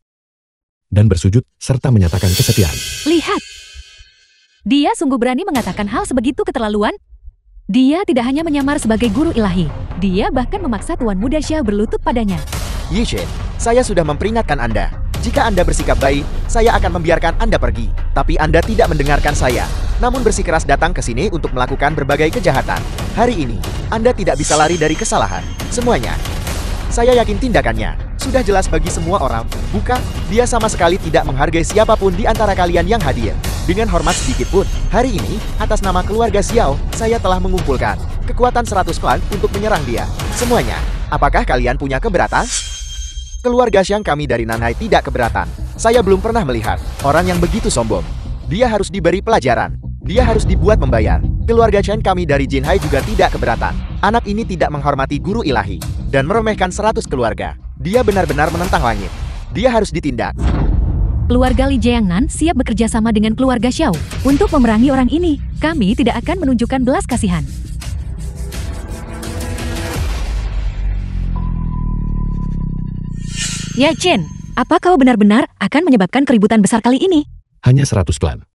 Dan bersujud serta menyatakan kesetiaan. Lihat. Dia sungguh berani mengatakan hal sebegitu keterlaluan. Dia tidak hanya menyamar sebagai guru ilahi. Dia bahkan memaksa Tuan Muda Xiao berlutut padanya. Ye Chen, saya sudah memperingatkan Anda. Jika Anda bersikap baik, saya akan membiarkan Anda pergi. Tapi Anda tidak mendengarkan saya. Namun bersikeras datang ke sini untuk melakukan berbagai kejahatan. Hari ini, Anda tidak bisa lari dari kesalahan. Semuanya. Saya yakin tindakannya sudah jelas bagi semua orang. Bukan, dia sama sekali tidak menghargai siapapun di antara kalian yang hadir. Dengan hormat sedikit pun, hari ini, atas nama keluarga Xiao, saya telah mengumpulkan kekuatan 100 klan untuk menyerang dia. Semuanya. Apakah kalian punya keberatan? Keluarga Xiang kami dari Nanhai tidak keberatan. Saya belum pernah melihat orang yang begitu sombong. Dia harus diberi pelajaran. Dia harus dibuat membayar. Keluarga Xiang kami dari Jinhai juga tidak keberatan. Anak ini tidak menghormati guru ilahi dan meremehkan 100 keluarga. Dia benar-benar menentang langit. Dia harus ditindak. Keluarga Li Jiangnan siap bekerja sama dengan keluarga Xiao untuk memerangi orang ini. Kami tidak akan menunjukkan belas kasihan. Ya Chen, apa kau benar-benar akan menyebabkan keributan besar kali ini? Hanya 100 klan.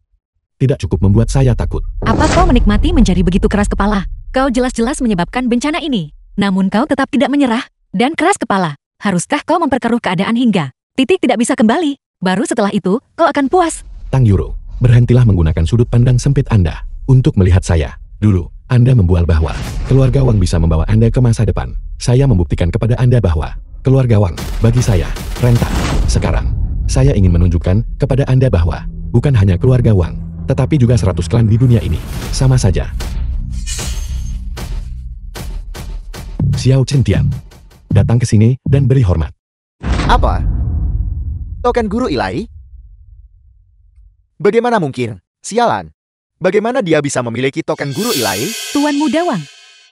Tidak cukup membuat saya takut. Apa kau menikmati menjadi begitu keras kepala? Kau jelas-jelas menyebabkan bencana ini. Namun kau tetap tidak menyerah dan keras kepala. Haruskah kau memperkeruh keadaan hingga titik tidak bisa kembali? Baru setelah itu, kau akan puas. Tang Yuro, berhentilah menggunakan sudut pandang sempit Anda untuk melihat saya. Dulu, Anda membual bahwa keluarga Wang bisa membawa Anda ke masa depan. Saya membuktikan kepada Anda bahwa keluarga Wang, bagi saya, rentan. Sekarang, saya ingin menunjukkan kepada Anda bahwa bukan hanya keluarga Wang, tetapi juga 100 klan di dunia ini. Sama saja. Xiao Centian, datang ke sini dan beri hormat. Apa? Token guru ilahi? Bagaimana mungkin? Sialan. Bagaimana dia bisa memiliki token guru ilahi? Tuan Muda Wang,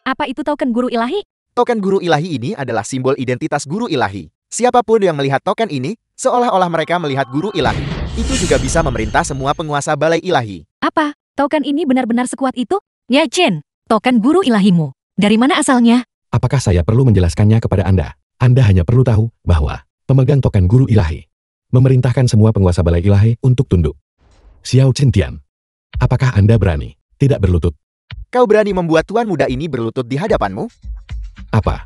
apa itu token guru ilahi? Token guru ilahi ini adalah simbol identitas guru ilahi. Siapapun yang melihat token ini, seolah-olah mereka melihat guru ilahi. Itu juga bisa memerintah semua penguasa balai ilahi. Apa? Token ini benar-benar sekuat itu? Ya Chen, token guru ilahimu. Dari mana asalnya? Apakah saya perlu menjelaskannya kepada Anda? Anda hanya perlu tahu bahwa pemegang token guru ilahi memerintahkan semua penguasa balai ilahi untuk tunduk. Xiao Centian, apakah Anda berani tidak berlutut? Kau berani membuat tuan muda ini berlutut di hadapanmu? Apa?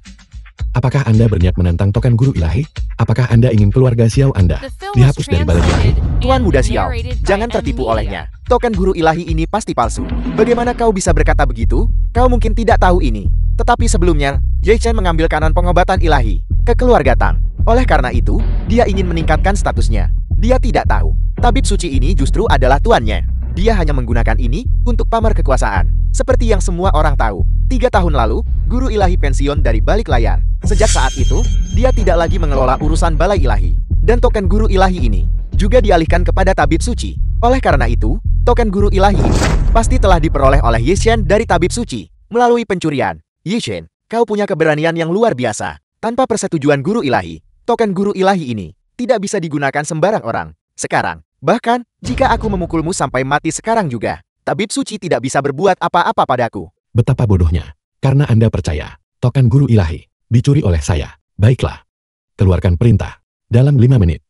Apakah Anda berniat menantang token guru ilahi? Apakah Anda ingin keluarga Xiao Anda dihapus dari balai ilahi? Tuan Muda Xiao, jangan tertipu olehnya. Token guru ilahi ini pasti palsu. Bagaimana kau bisa berkata begitu? Kau mungkin tidak tahu ini. Tetapi sebelumnya, Ye Chen mengambil kanon pengobatan ilahi ke keluarga Tang. Oleh karena itu, dia ingin meningkatkan statusnya. Dia tidak tahu, tabib suci ini justru adalah tuannya. Dia hanya menggunakan ini untuk pamer kekuasaan. Seperti yang semua orang tahu, 3 tahun lalu, guru ilahi pensiun dari balik layar. Sejak saat itu, dia tidak lagi mengelola urusan balai ilahi. Dan token guru ilahi ini juga dialihkan kepada tabib suci. Oleh karena itu, token guru ilahi ini pasti telah diperoleh oleh Ye Shen dari tabib suci melalui pencurian. Ye Shen, kau punya keberanian yang luar biasa. Tanpa persetujuan guru ilahi, token guru ilahi ini tidak bisa digunakan sembarang orang. Sekarang, bahkan jika aku memukulmu sampai mati sekarang juga, tabib suci tidak bisa berbuat apa-apa padaku. Betapa bodohnya. Karena Anda percaya, token guru ilahi dicuri oleh saya. Baiklah. Keluarkan perintah. Dalam 5 menit.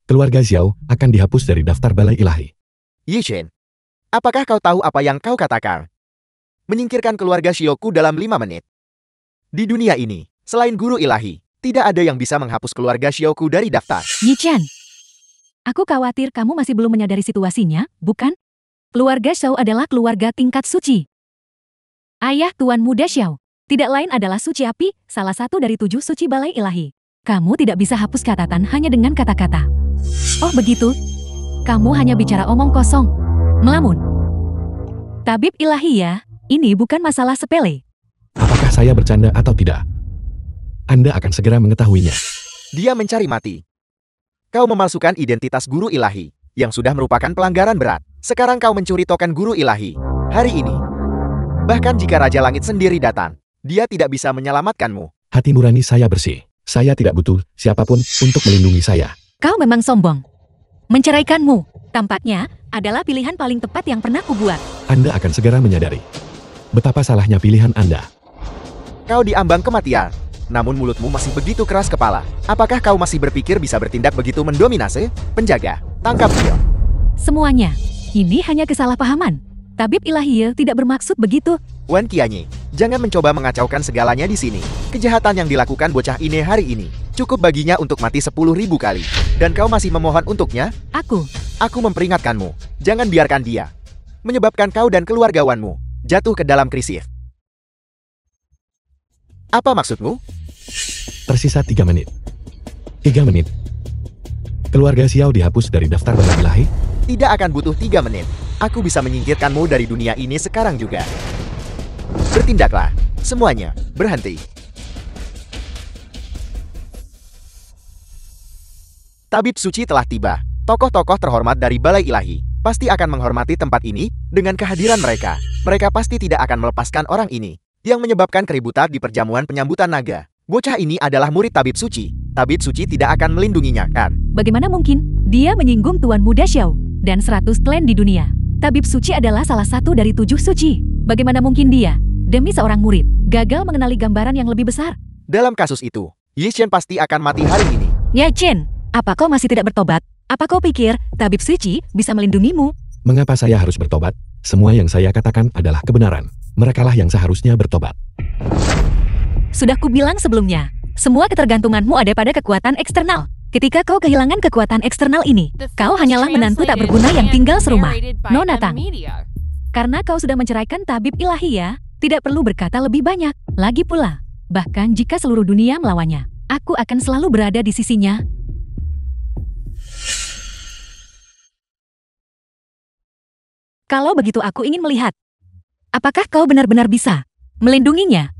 Keluarga Xiao akan dihapus dari daftar balai ilahi. Ye Shen, apakah kau tahu apa yang kau katakan? Menyingkirkan keluarga Xiaoku dalam 5 menit. Di dunia ini, selain guru ilahi, tidak ada yang bisa menghapus keluarga Xiaoku dari daftar. Yi Chen, aku khawatir kamu masih belum menyadari situasinya, bukan? Keluarga Xiao adalah keluarga tingkat suci. Ayah Tuan Muda Xiao tidak lain adalah Suci Api, salah satu dari 7 suci balai ilahi. Kamu tidak bisa hapus catatan hanya dengan kata-kata. Oh begitu? Kamu hanya bicara omong kosong. Melamun. Tabib ilahi ya, ini bukan masalah sepele. Apakah saya bercanda atau tidak? Anda akan segera mengetahuinya. Dia mencari mati. Kau memalsukan identitas guru ilahi, yang sudah merupakan pelanggaran berat. Sekarang kau mencuri token guru ilahi. Hari ini. Bahkan jika Raja Langit sendiri datang, dia tidak bisa menyelamatkanmu. Hati nurani saya bersih. Saya tidak butuh siapapun untuk melindungi saya. Kau memang sombong. Menceraikanmu, tampaknya, adalah pilihan paling tepat yang pernah kubuat. Anda akan segera menyadari betapa salahnya pilihan Anda. Kau diambang kematian, namun mulutmu masih begitu keras kepala. Apakah kau masih berpikir bisa bertindak begitu mendominasi? Penjaga, tangkap dia. Semuanya, ini hanya kesalahpahaman. Tabib ilahi tidak bermaksud begitu. Wan Qianye, jangan mencoba mengacaukan segalanya di sini. Kejahatan yang dilakukan bocah ini hari ini cukup baginya untuk mati 10.000 kali. Dan kau masih memohon untuknya? Aku memperingatkanmu, jangan biarkan dia menyebabkan kau dan keluargawanmu jatuh ke dalam krisis. Apa maksudmu? Tersisa 3 menit. 3 menit. Keluarga Xiao dihapus dari daftar balai ilahi? Tidak akan butuh 3 menit. Aku bisa menyingkirkanmu dari dunia ini sekarang juga. Bertindaklah. Semuanya, berhenti. Tabib suci telah tiba. Tokoh-tokoh terhormat dari balai ilahi pasti akan menghormati tempat ini dengan kehadiran mereka. Mereka pasti tidak akan melepaskan orang ini yang menyebabkan keributan di perjamuan penyambutan naga. Bocah ini adalah murid tabib suci. Tabib suci tidak akan melindunginya, kan? Bagaimana mungkin? Dia menyinggung Tuan Muda Xiao dan 100 klan di dunia. Tabib suci adalah salah satu dari 7 suci. Bagaimana mungkin dia, demi seorang murid, gagal mengenali gambaran yang lebih besar? Dalam kasus itu, Ye Shen pasti akan mati hari ini. Ye Chen, apa kau masih tidak bertobat? Apa kau pikir tabib suci bisa melindungimu? Mengapa saya harus bertobat? Semua yang saya katakan adalah kebenaran. Merekalah yang seharusnya bertobat. Sudah kubilang sebelumnya, semua ketergantunganmu ada pada kekuatan eksternal. Ketika kau kehilangan kekuatan eksternal ini, kau hanyalah menantu tak berguna yang tinggal serumah. Nona Tang. Karena kau sudah menceraikan tabib ilahi ya, tidak perlu berkata lebih banyak. Lagi pula, bahkan jika seluruh dunia melawannya, aku akan selalu berada di sisinya. Kalau begitu aku ingin melihat, apakah kau benar-benar bisa melindunginya?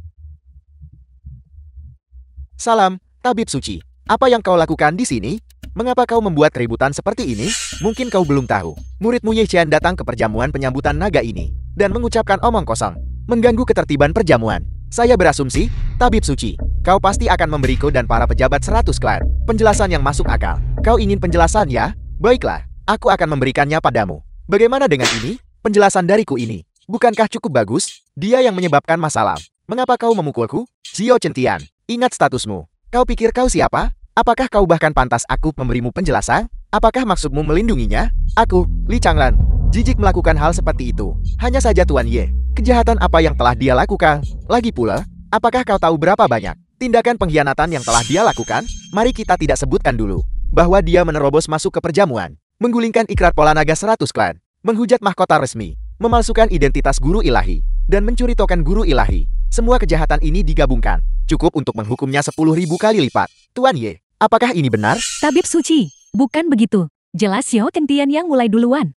Salam, tabib suci. Apa yang kau lakukan di sini? Mengapa kau membuat keributan seperti ini? Mungkin kau belum tahu. Muridmu Ye Chen datang ke perjamuan penyambutan naga ini dan mengucapkan omong kosong, mengganggu ketertiban perjamuan. Saya berasumsi, tabib suci, kau pasti akan memberiku dan para pejabat 100 klan penjelasan yang masuk akal. Kau ingin penjelasan ya? Baiklah, aku akan memberikannya padamu. Bagaimana dengan ini? Penjelasan dariku ini, bukankah cukup bagus? Dia yang menyebabkan masalah. Mengapa kau memukulku? Xiao Centian, ingat statusmu. Kau pikir kau siapa? Apakah kau bahkan pantas aku memberimu penjelasan? Apakah maksudmu melindunginya? Aku, Li Changlan, jijik melakukan hal seperti itu. Hanya saja Tuan Ye, kejahatan apa yang telah dia lakukan? Lagi pula, apakah kau tahu berapa banyak tindakan pengkhianatan yang telah dia lakukan? Mari kita tidak sebutkan dulu bahwa dia menerobos masuk ke perjamuan, menggulingkan ikrar pola naga 100 klan, menghujat mahkota resmi, memalsukan identitas guru ilahi, dan mencuri token guru ilahi. Semua kejahatan ini digabungkan, cukup untuk menghukumnya 10.000 kali lipat. Tuan Ye, apakah ini benar? Tabib suci, bukan begitu. Jelas Xiao Centian yang mulai duluan.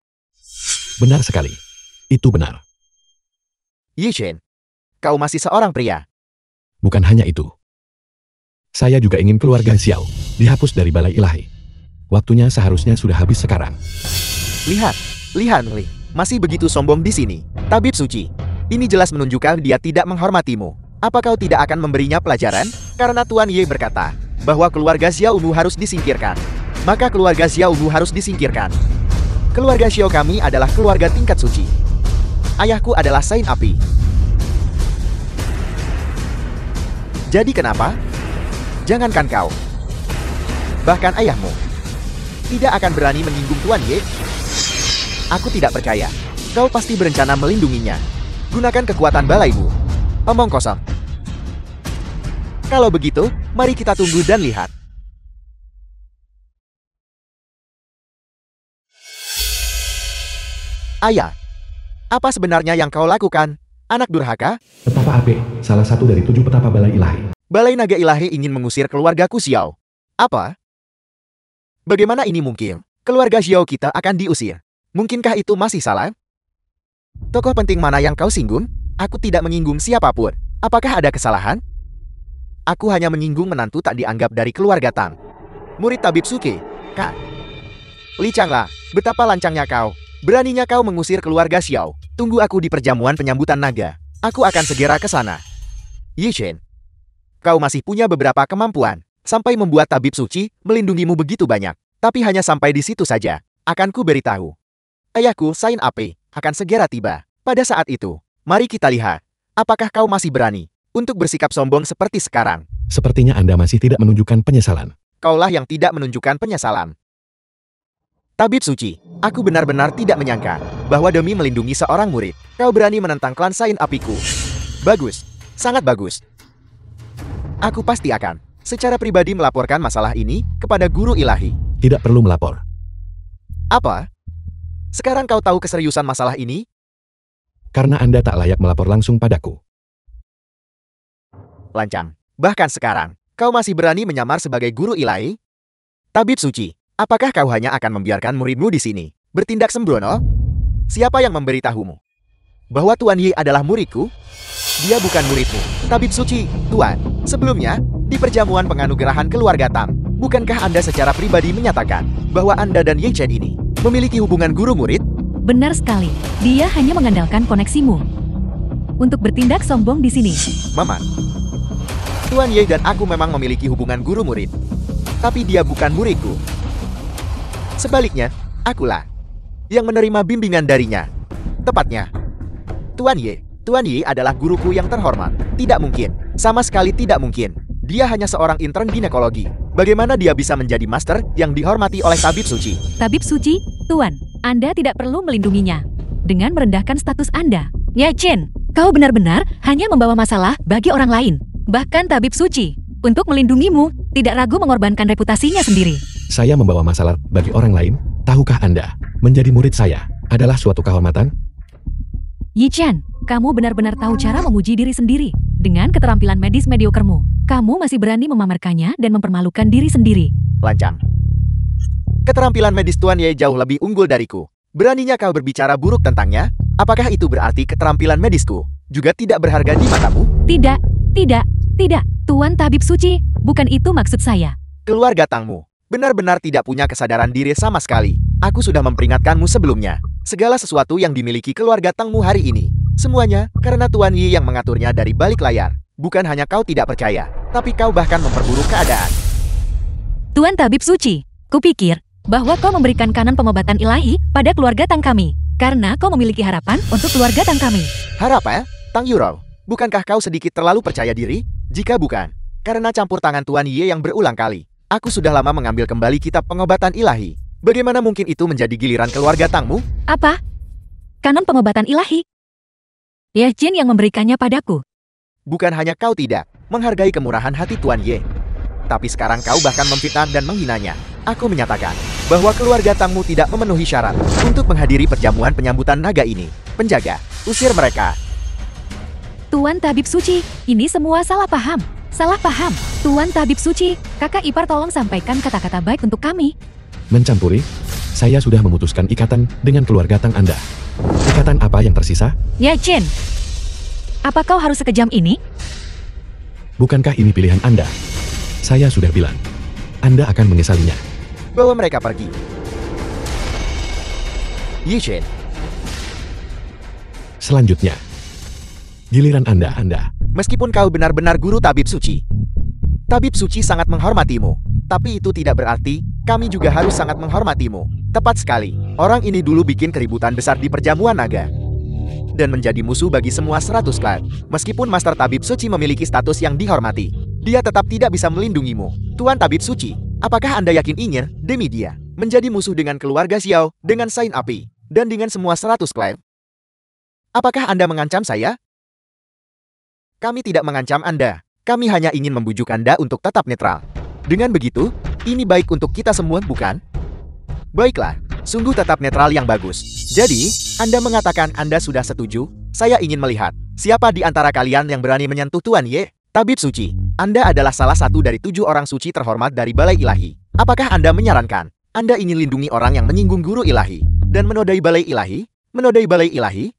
Benar sekali. Itu benar. Ye Shen, kau masih seorang pria. Bukan hanya itu. Saya juga ingin keluarga Xiao dihapus dari balai ilahi. Waktunya seharusnya sudah habis sekarang. Lihat, Li. Masih begitu sombong di sini. Tabib suci. Ini jelas menunjukkan dia tidak menghormatimu. Apa kau tidak akan memberinya pelajaran? Karena Tuan Ye berkata bahwa keluarga Xiao Mu harus disingkirkan. Maka keluarga Xiao Mu harus disingkirkan. Keluarga Xiao kami adalah keluarga tingkat suci. Ayahku adalah Saint Api. Jadi kenapa? Jangankan kau, bahkan ayahmu tidak akan berani menyinggung Tuan Ye. Aku tidak percaya. Kau pasti berencana melindunginya. Gunakan kekuatan balaimu. Omong kosong. Kalau begitu, mari kita tunggu dan lihat. Ayah, apa sebenarnya yang kau lakukan, anak durhaka? Petapa Ape, salah satu dari 7 petapa balai ilahi. Balai naga ilahi ingin mengusir keluargaku Xiao. Apa? Bagaimana ini mungkin? Keluarga Xiao kita akan diusir. Mungkinkah itu masih salah? Tokoh penting mana yang kau singgung? Aku tidak menyinggung siapapun. Apakah ada kesalahan? Aku hanya menyinggung menantu tak dianggap dari keluarga Tang. Murid Tabib Suke, Kak. Li Changla, betapa lancangnya kau. Beraninya kau mengusir keluarga Xiao. Tunggu aku di perjamuan penyambutan naga. Aku akan segera ke sana. Yi Chen, kau masih punya beberapa kemampuan. Sampai membuat tabib suci melindungimu begitu banyak. Tapi hanya sampai di situ saja. Akan ku beritahu. Ayahku, Saint Ape, akan segera tiba. Pada saat itu, mari kita lihat. Apakah kau masih berani untuk bersikap sombong seperti sekarang? Sepertinya Anda masih tidak menunjukkan penyesalan. Kaulah yang tidak menunjukkan penyesalan. Tabib suci, aku benar-benar tidak menyangka bahwa demi melindungi seorang murid, kau berani menentang klan Saint Apiku. Bagus, sangat bagus. Aku pasti akan secara pribadi melaporkan masalah ini kepada guru ilahi. Tidak perlu melapor. Apa? Sekarang kau tahu keseriusan masalah ini? Karena Anda tak layak melapor langsung padaku. Lancang. Bahkan sekarang, kau masih berani menyamar sebagai guru ilahi? Tabib suci, apakah kau hanya akan membiarkan muridmu di sini bertindak sembrono? Siapa yang memberitahumu bahwa Tuan Ye adalah muridku? Dia bukan muridmu, Tabib suci, Tuan. Sebelumnya, di perjamuan penganugerahan keluarga Tang, bukankah Anda secara pribadi menyatakan bahwa Anda dan Ye Chen ini memiliki hubungan guru-murid? Benar sekali. Dia hanya mengandalkan koneksimu untuk bertindak sombong di sini. Maman, Tuan Ye dan aku memang memiliki hubungan guru-murid. Tapi dia bukan muridku. Sebaliknya, akulah yang menerima bimbingan darinya. Tepatnya, Tuan Ye. Tuan Ye adalah guruku yang terhormat. Tidak mungkin. Sama sekali tidak mungkin. Dia hanya seorang intern ginekologi. Bagaimana dia bisa menjadi master yang dihormati oleh Tabib Suci? Tabib Suci, Tuan, Anda tidak perlu melindunginya dengan merendahkan status Anda. Ye Chen, kau benar-benar hanya membawa masalah bagi orang lain. Bahkan Tabib Suci, untuk melindungimu, tidak ragu mengorbankan reputasinya sendiri. Saya membawa masalah bagi orang lain? Tahukah Anda, menjadi murid saya adalah suatu kehormatan? Yi Chen, kamu benar-benar tahu cara memuji diri sendiri. Dengan keterampilan medis mediokermu, kamu masih berani memamerkannya dan mempermalukan diri sendiri. Lancang. Keterampilan medis Tuan Ye jauh lebih unggul dariku. Beraninya kau berbicara buruk tentangnya? Apakah itu berarti keterampilan medisku juga tidak berharga di matamu? Tidak, Tuan Tabib Suci, bukan itu maksud saya. Keluarga Tangmu benar-benar tidak punya kesadaran diri sama sekali. Aku sudah memperingatkanmu sebelumnya. Segala sesuatu yang dimiliki keluarga Tangmu hari ini, semuanya karena Tuan Ye yang mengaturnya dari balik layar. Bukan hanya kau tidak percaya, tapi kau bahkan memperburuk keadaan. Tuan Tabib Suci, kupikir bahwa kau memberikan kanan pengobatan ilahi pada keluarga Tang kami, karena kau memiliki harapan untuk keluarga Tang kami. Harapan? Tang Yurou, bukankah kau sedikit terlalu percaya diri? Jika bukan, karena campur tangan Tuan Ye yang berulang kali, aku sudah lama mengambil kembali kitab pengobatan ilahi. Bagaimana mungkin itu menjadi giliran keluarga Tangmu? Apa? Kanan pengobatan ilahi? Ye Chen yang memberikannya padaku. Bukan hanya kau tidak menghargai kemurahan hati Tuan Ye, tapi sekarang kau bahkan memfitnah dan menghinanya. Aku menyatakan bahwa keluarga Tangmu tidak memenuhi syarat untuk menghadiri perjamuan penyambutan naga ini. Penjaga, usir mereka. Tuan Tabib Suci, ini semua salah paham. Salah paham. Tuan Tabib Suci, kakak ipar tolong sampaikan kata-kata baik untuk kami. Mencampuri? Saya sudah memutuskan ikatan dengan keluarga Tang Anda. Ikatan apa yang tersisa? Ye Chen, apa kau harus sekejam ini? Bukankah ini pilihan Anda? Saya sudah bilang, Anda akan menyesalinya. Bawa mereka pergi. Yi Shen. Selanjutnya, giliran Anda. Meskipun kau benar-benar guru tabib suci, tabib suci sangat menghormatimu. Tapi itu tidak berarti kami juga harus sangat menghormatimu. Tepat sekali. Orang ini dulu bikin keributan besar di perjamuan naga dan menjadi musuh bagi semua 100 klan. Meskipun Master Tabib Suci memiliki status yang dihormati, dia tetap tidak bisa melindungimu. Tuan Tabib Suci, apakah Anda yakin ingin, demi dia, menjadi musuh dengan keluarga Xiao, dengan Saint Api, dan dengan semua 100 klan? Apakah Anda mengancam saya? Kami tidak mengancam Anda. Kami hanya ingin membujuk Anda untuk tetap netral. Dengan begitu, ini baik untuk kita semua, bukan? Baiklah, sungguh tetap netral yang bagus. Jadi, Anda mengatakan Anda sudah setuju? Saya ingin melihat, siapa di antara kalian yang berani menyentuh Tuan Ye? Tabib Suci, Anda adalah salah satu dari 7 orang suci terhormat dari Balai Ilahi. Apakah Anda menyarankan, Anda ingin lindungi orang yang menyinggung guru ilahi, dan menodai Balai Ilahi? Menodai Balai Ilahi?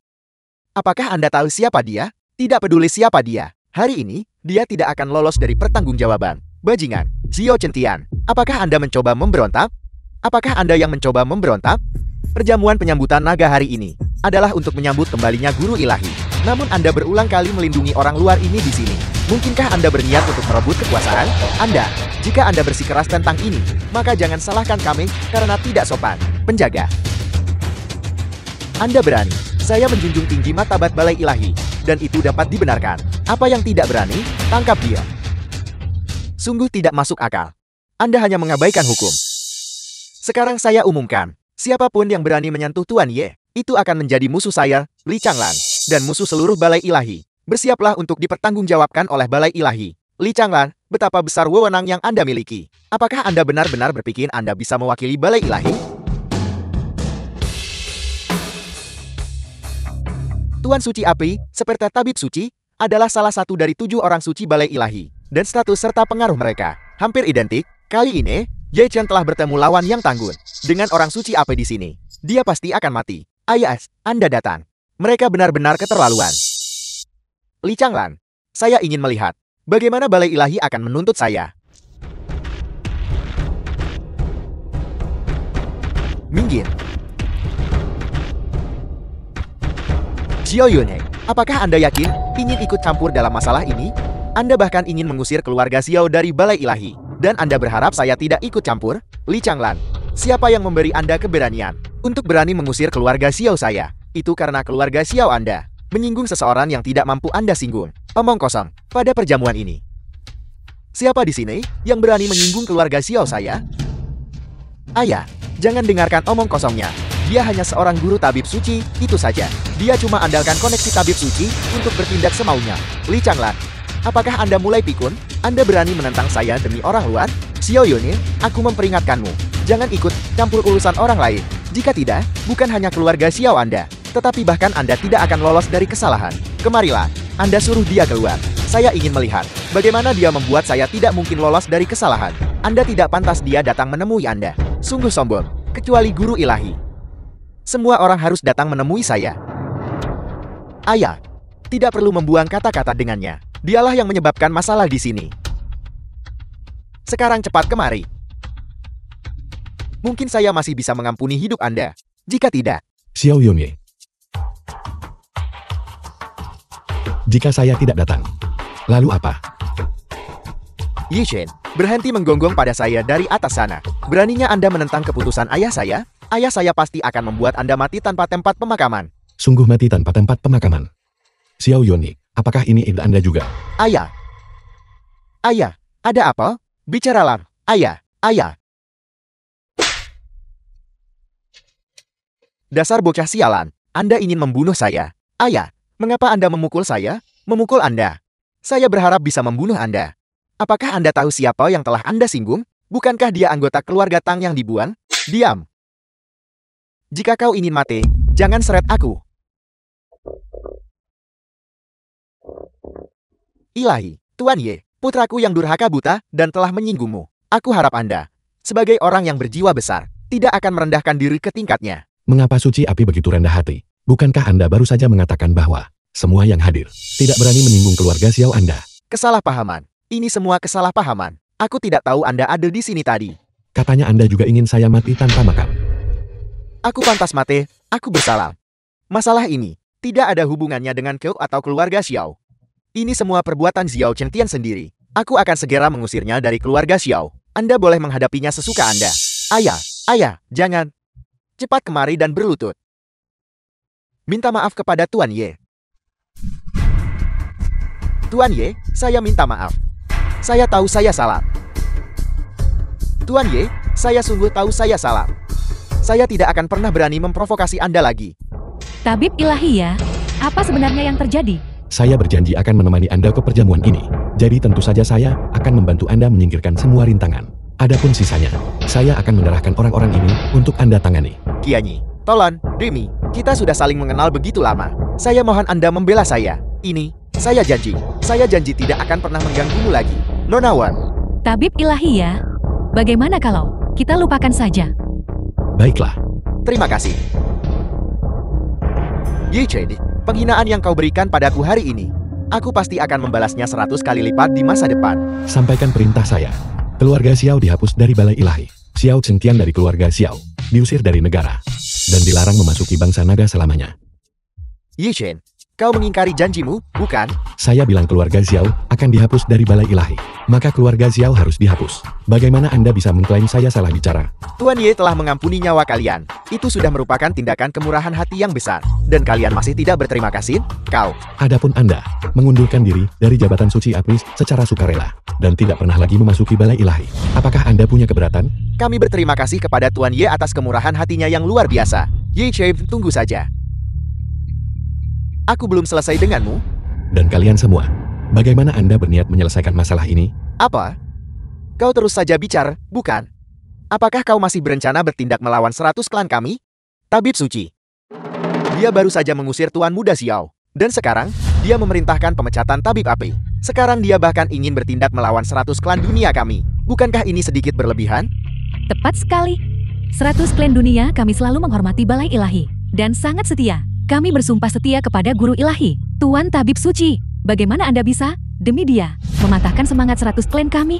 Apakah Anda tahu siapa dia? Tidak peduli siapa dia. Hari ini, dia tidak akan lolos dari pertanggungjawaban. Bajingan, Xiao Centian, apakah Anda mencoba memberontak? Apakah Anda yang mencoba memberontak? Perjamuan penyambutan naga hari ini adalah untuk menyambut kembalinya guru ilahi. Namun Anda berulang kali melindungi orang luar ini di sini. Mungkinkah Anda berniat untuk merebut kekuasaan? Anda, jika Anda bersikeras tentang ini, maka jangan salahkan kami karena tidak sopan. Penjaga, Anda berani. Saya menjunjung tinggi martabat Balai Ilahi, dan itu dapat dibenarkan. Apa yang tidak berani, tangkap dia. Sungguh tidak masuk akal. Anda hanya mengabaikan hukum. Sekarang saya umumkan, siapapun yang berani menyentuh Tuan Ye, itu akan menjadi musuh saya, Li Changlan, dan musuh seluruh Balai Ilahi. Bersiaplah untuk dipertanggungjawabkan oleh Balai Ilahi. Li Changlan, betapa besar wewenang yang Anda miliki. Apakah Anda benar-benar berpikir Anda bisa mewakili Balai Ilahi? Tuan Suci Api, seperti Tabib Suci, adalah salah satu dari 7 orang suci Balai Ilahi, dan status serta pengaruh mereka hampir identik. Kali ini, Ye Chen telah bertemu lawan yang tangguh. Dengan orang suci Api di sini, dia pasti akan mati. Ayas, Anda datang. Mereka benar-benar keterlaluan. Li Changlan, saya ingin melihat bagaimana Balai Ilahi akan menuntut saya. Minggir. Xiao Yunhe, apakah Anda yakin ingin ikut campur dalam masalah ini? Anda bahkan ingin mengusir keluarga Xiao dari Balai Ilahi, dan Anda berharap saya tidak ikut campur? Li Changlan, siapa yang memberi Anda keberanian untuk berani mengusir keluarga Xiao saya? Itu karena keluarga Xiao Anda menyinggung seseorang yang tidak mampu Anda singgung. Omong kosong pada perjamuan ini. Siapa di sini yang berani menyinggung keluarga Xiao saya? Ayah, jangan dengarkan omong kosongnya. Dia hanya seorang guru tabib suci, itu saja. Dia cuma andalkan koneksi tabib suci untuk bertindak semaunya. Li Changlan, apakah Anda mulai pikun? Anda berani menentang saya demi orang luar? Xiao Yunhe, aku memperingatkanmu. Jangan ikut campur urusan orang lain. Jika tidak, bukan hanya keluarga Xiao Anda, tetapi bahkan Anda tidak akan lolos dari kesalahan. Kemarilah, Anda suruh dia keluar. Saya ingin melihat bagaimana dia membuat saya tidak mungkin lolos dari kesalahan. Anda tidak pantas dia datang menemui Anda. Sungguh sombong, kecuali guru ilahi. Semua orang harus datang menemui saya. Ayah, tidak perlu membuang kata-kata dengannya. Dialah yang menyebabkan masalah di sini. Sekarang cepat kemari. Mungkin saya masih bisa mengampuni hidup Anda. Jika tidak, Xiao Yunhe, jika saya tidak datang, lalu apa? Yi Shen, berhenti menggonggong pada saya dari atas sana. Beraninya Anda menentang keputusan ayah saya? Ayah saya pasti akan membuat Anda mati tanpa tempat pemakaman. Sungguh mati tanpa tempat pemakaman. Xiao Yunhe, apakah ini ide Anda juga? Ayah. Ayah, ada apa? Bicaralah, ayah, ayah. Dasar bocah sialan, Anda ingin membunuh saya. Ayah, mengapa Anda memukul saya? Memukul Anda? Saya berharap bisa membunuh Anda. Apakah Anda tahu siapa yang telah Anda singgung? Bukankah dia anggota keluarga Tang yang dibuang? Diam. Jika kau ingin mati, jangan seret aku. Ilahi, Tuan Ye, putraku yang durhaka buta dan telah menyinggungmu. Aku harap Anda, sebagai orang yang berjiwa besar, tidak akan merendahkan diri ke tingkatnya. Mengapa Suci Api begitu rendah hati? Bukankah Anda baru saja mengatakan bahwa semua yang hadir tidak berani menyinggung keluarga Xiao Anda? Kesalahpahaman. Ini semua kesalahpahaman. Aku tidak tahu Anda ada di sini tadi. Katanya Anda juga ingin saya mati tanpa makan. Aku pantas mati, aku bersalah. Masalah ini tidak ada hubungannya dengan Keu atau keluarga Xiao. Ini semua perbuatan Xiao Chengtian sendiri. Aku akan segera mengusirnya dari keluarga Xiao. Anda boleh menghadapinya sesuka Anda. Ayah, jangan. Cepat kemari dan berlutut. Minta maaf kepada Tuan Ye. Tuan Ye, saya minta maaf. Saya tahu saya salah. Tuan Ye, saya sungguh tahu saya salah. Saya tidak akan pernah berani memprovokasi Anda lagi. Tabib ilahi ya, apa sebenarnya yang terjadi? Saya berjanji akan menemani Anda ke perjamuan ini. Jadi tentu saja saya akan membantu Anda menyingkirkan semua rintangan. Adapun sisanya, saya akan menyerahkan orang-orang ini untuk Anda tangani. Qianyi, Tolan, Demi, kita sudah saling mengenal begitu lama. Saya mohon Anda membela saya. Ini, saya janji tidak akan pernah mengganggumu lagi. Nona Wan. Tabib ilahi ya, bagaimana kalau kita lupakan saja? Baiklah. Terima kasih. Ye Chen, penghinaan yang kau berikan padaku hari ini, aku pasti akan membalasnya 100 kali lipat di masa depan. Sampaikan perintah saya. Keluarga Xiao dihapus dari Balai Ilahi. Xiao Chengtian dari keluarga Xiao diusir dari negara dan dilarang memasuki bangsa naga selamanya. Ye Chen, kau mengingkari janjimu, bukan? Saya bilang keluarga Xiao akan dihapus dari Balai Ilahi. Maka keluarga Xiao harus dihapus. Bagaimana Anda bisa mengklaim saya salah bicara? Tuan Ye telah mengampuni nyawa kalian. Itu sudah merupakan tindakan kemurahan hati yang besar. Dan kalian masih tidak berterima kasih? Kau. Adapun Anda mengundurkan diri dari jabatan suci Apris secara sukarela dan tidak pernah lagi memasuki Balai Ilahi. Apakah Anda punya keberatan? Kami berterima kasih kepada Tuan Ye atas kemurahan hatinya yang luar biasa. Ye Chen, tunggu saja. Aku belum selesai denganmu. Dan kalian semua, bagaimana Anda berniat menyelesaikan masalah ini? Apa? Kau terus saja bicara, bukan? Apakah kau masih berencana bertindak melawan 100 klan kami? Tabib Suci. Dia baru saja mengusir Tuan Muda Xiao. Dan sekarang, dia memerintahkan pemecatan Tabib Api. Sekarang dia bahkan ingin bertindak melawan 100 klan dunia kami. Bukankah ini sedikit berlebihan? Tepat sekali. 100 klan dunia kami selalu menghormati Balai Ilahi. Dan sangat setia. Kami bersumpah setia kepada Guru Ilahi, Tuan Tabib Suci. Bagaimana Anda bisa, demi dia, mematahkan semangat 100 klan kami?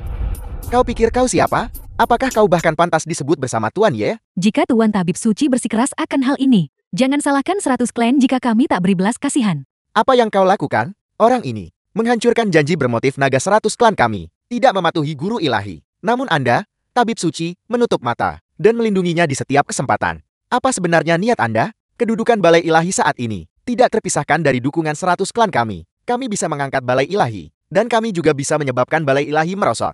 Kau pikir kau siapa? Apakah kau bahkan pantas disebut bersama Tuan Ye? Jika Tuan Tabib Suci bersikeras akan hal ini, jangan salahkan 100 klan jika kami tak beri belas kasihan. Apa yang kau lakukan? Orang ini menghancurkan janji bermotif naga 100 klan kami, tidak mematuhi Guru Ilahi. Namun Anda, Tabib Suci, menutup mata dan melindunginya di setiap kesempatan. Apa sebenarnya niat Anda? Kedudukan Balai Ilahi saat ini tidak terpisahkan dari dukungan 100 klan kami. Kami bisa mengangkat Balai Ilahi, dan kami juga bisa menyebabkan Balai Ilahi merosot.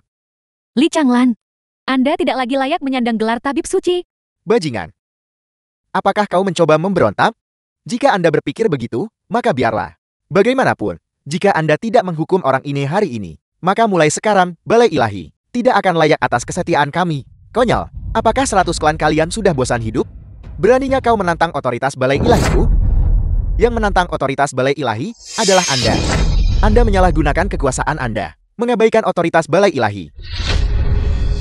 Li Changlan, Anda tidak lagi layak menyandang gelar Tabib Suci. Bajingan. Apakah kau mencoba memberontak? Jika Anda berpikir begitu, maka biarlah. Bagaimanapun, jika Anda tidak menghukum orang ini hari ini, maka mulai sekarang, Balai Ilahi tidak akan layak atas kesetiaan kami. Konyol, apakah 100 klan kalian sudah bosan hidup? Beraninya kau menantang otoritas Balai Ilahiku? Yang menantang otoritas Balai Ilahi adalah Anda. Anda menyalahgunakan kekuasaan Anda, mengabaikan otoritas Balai Ilahi.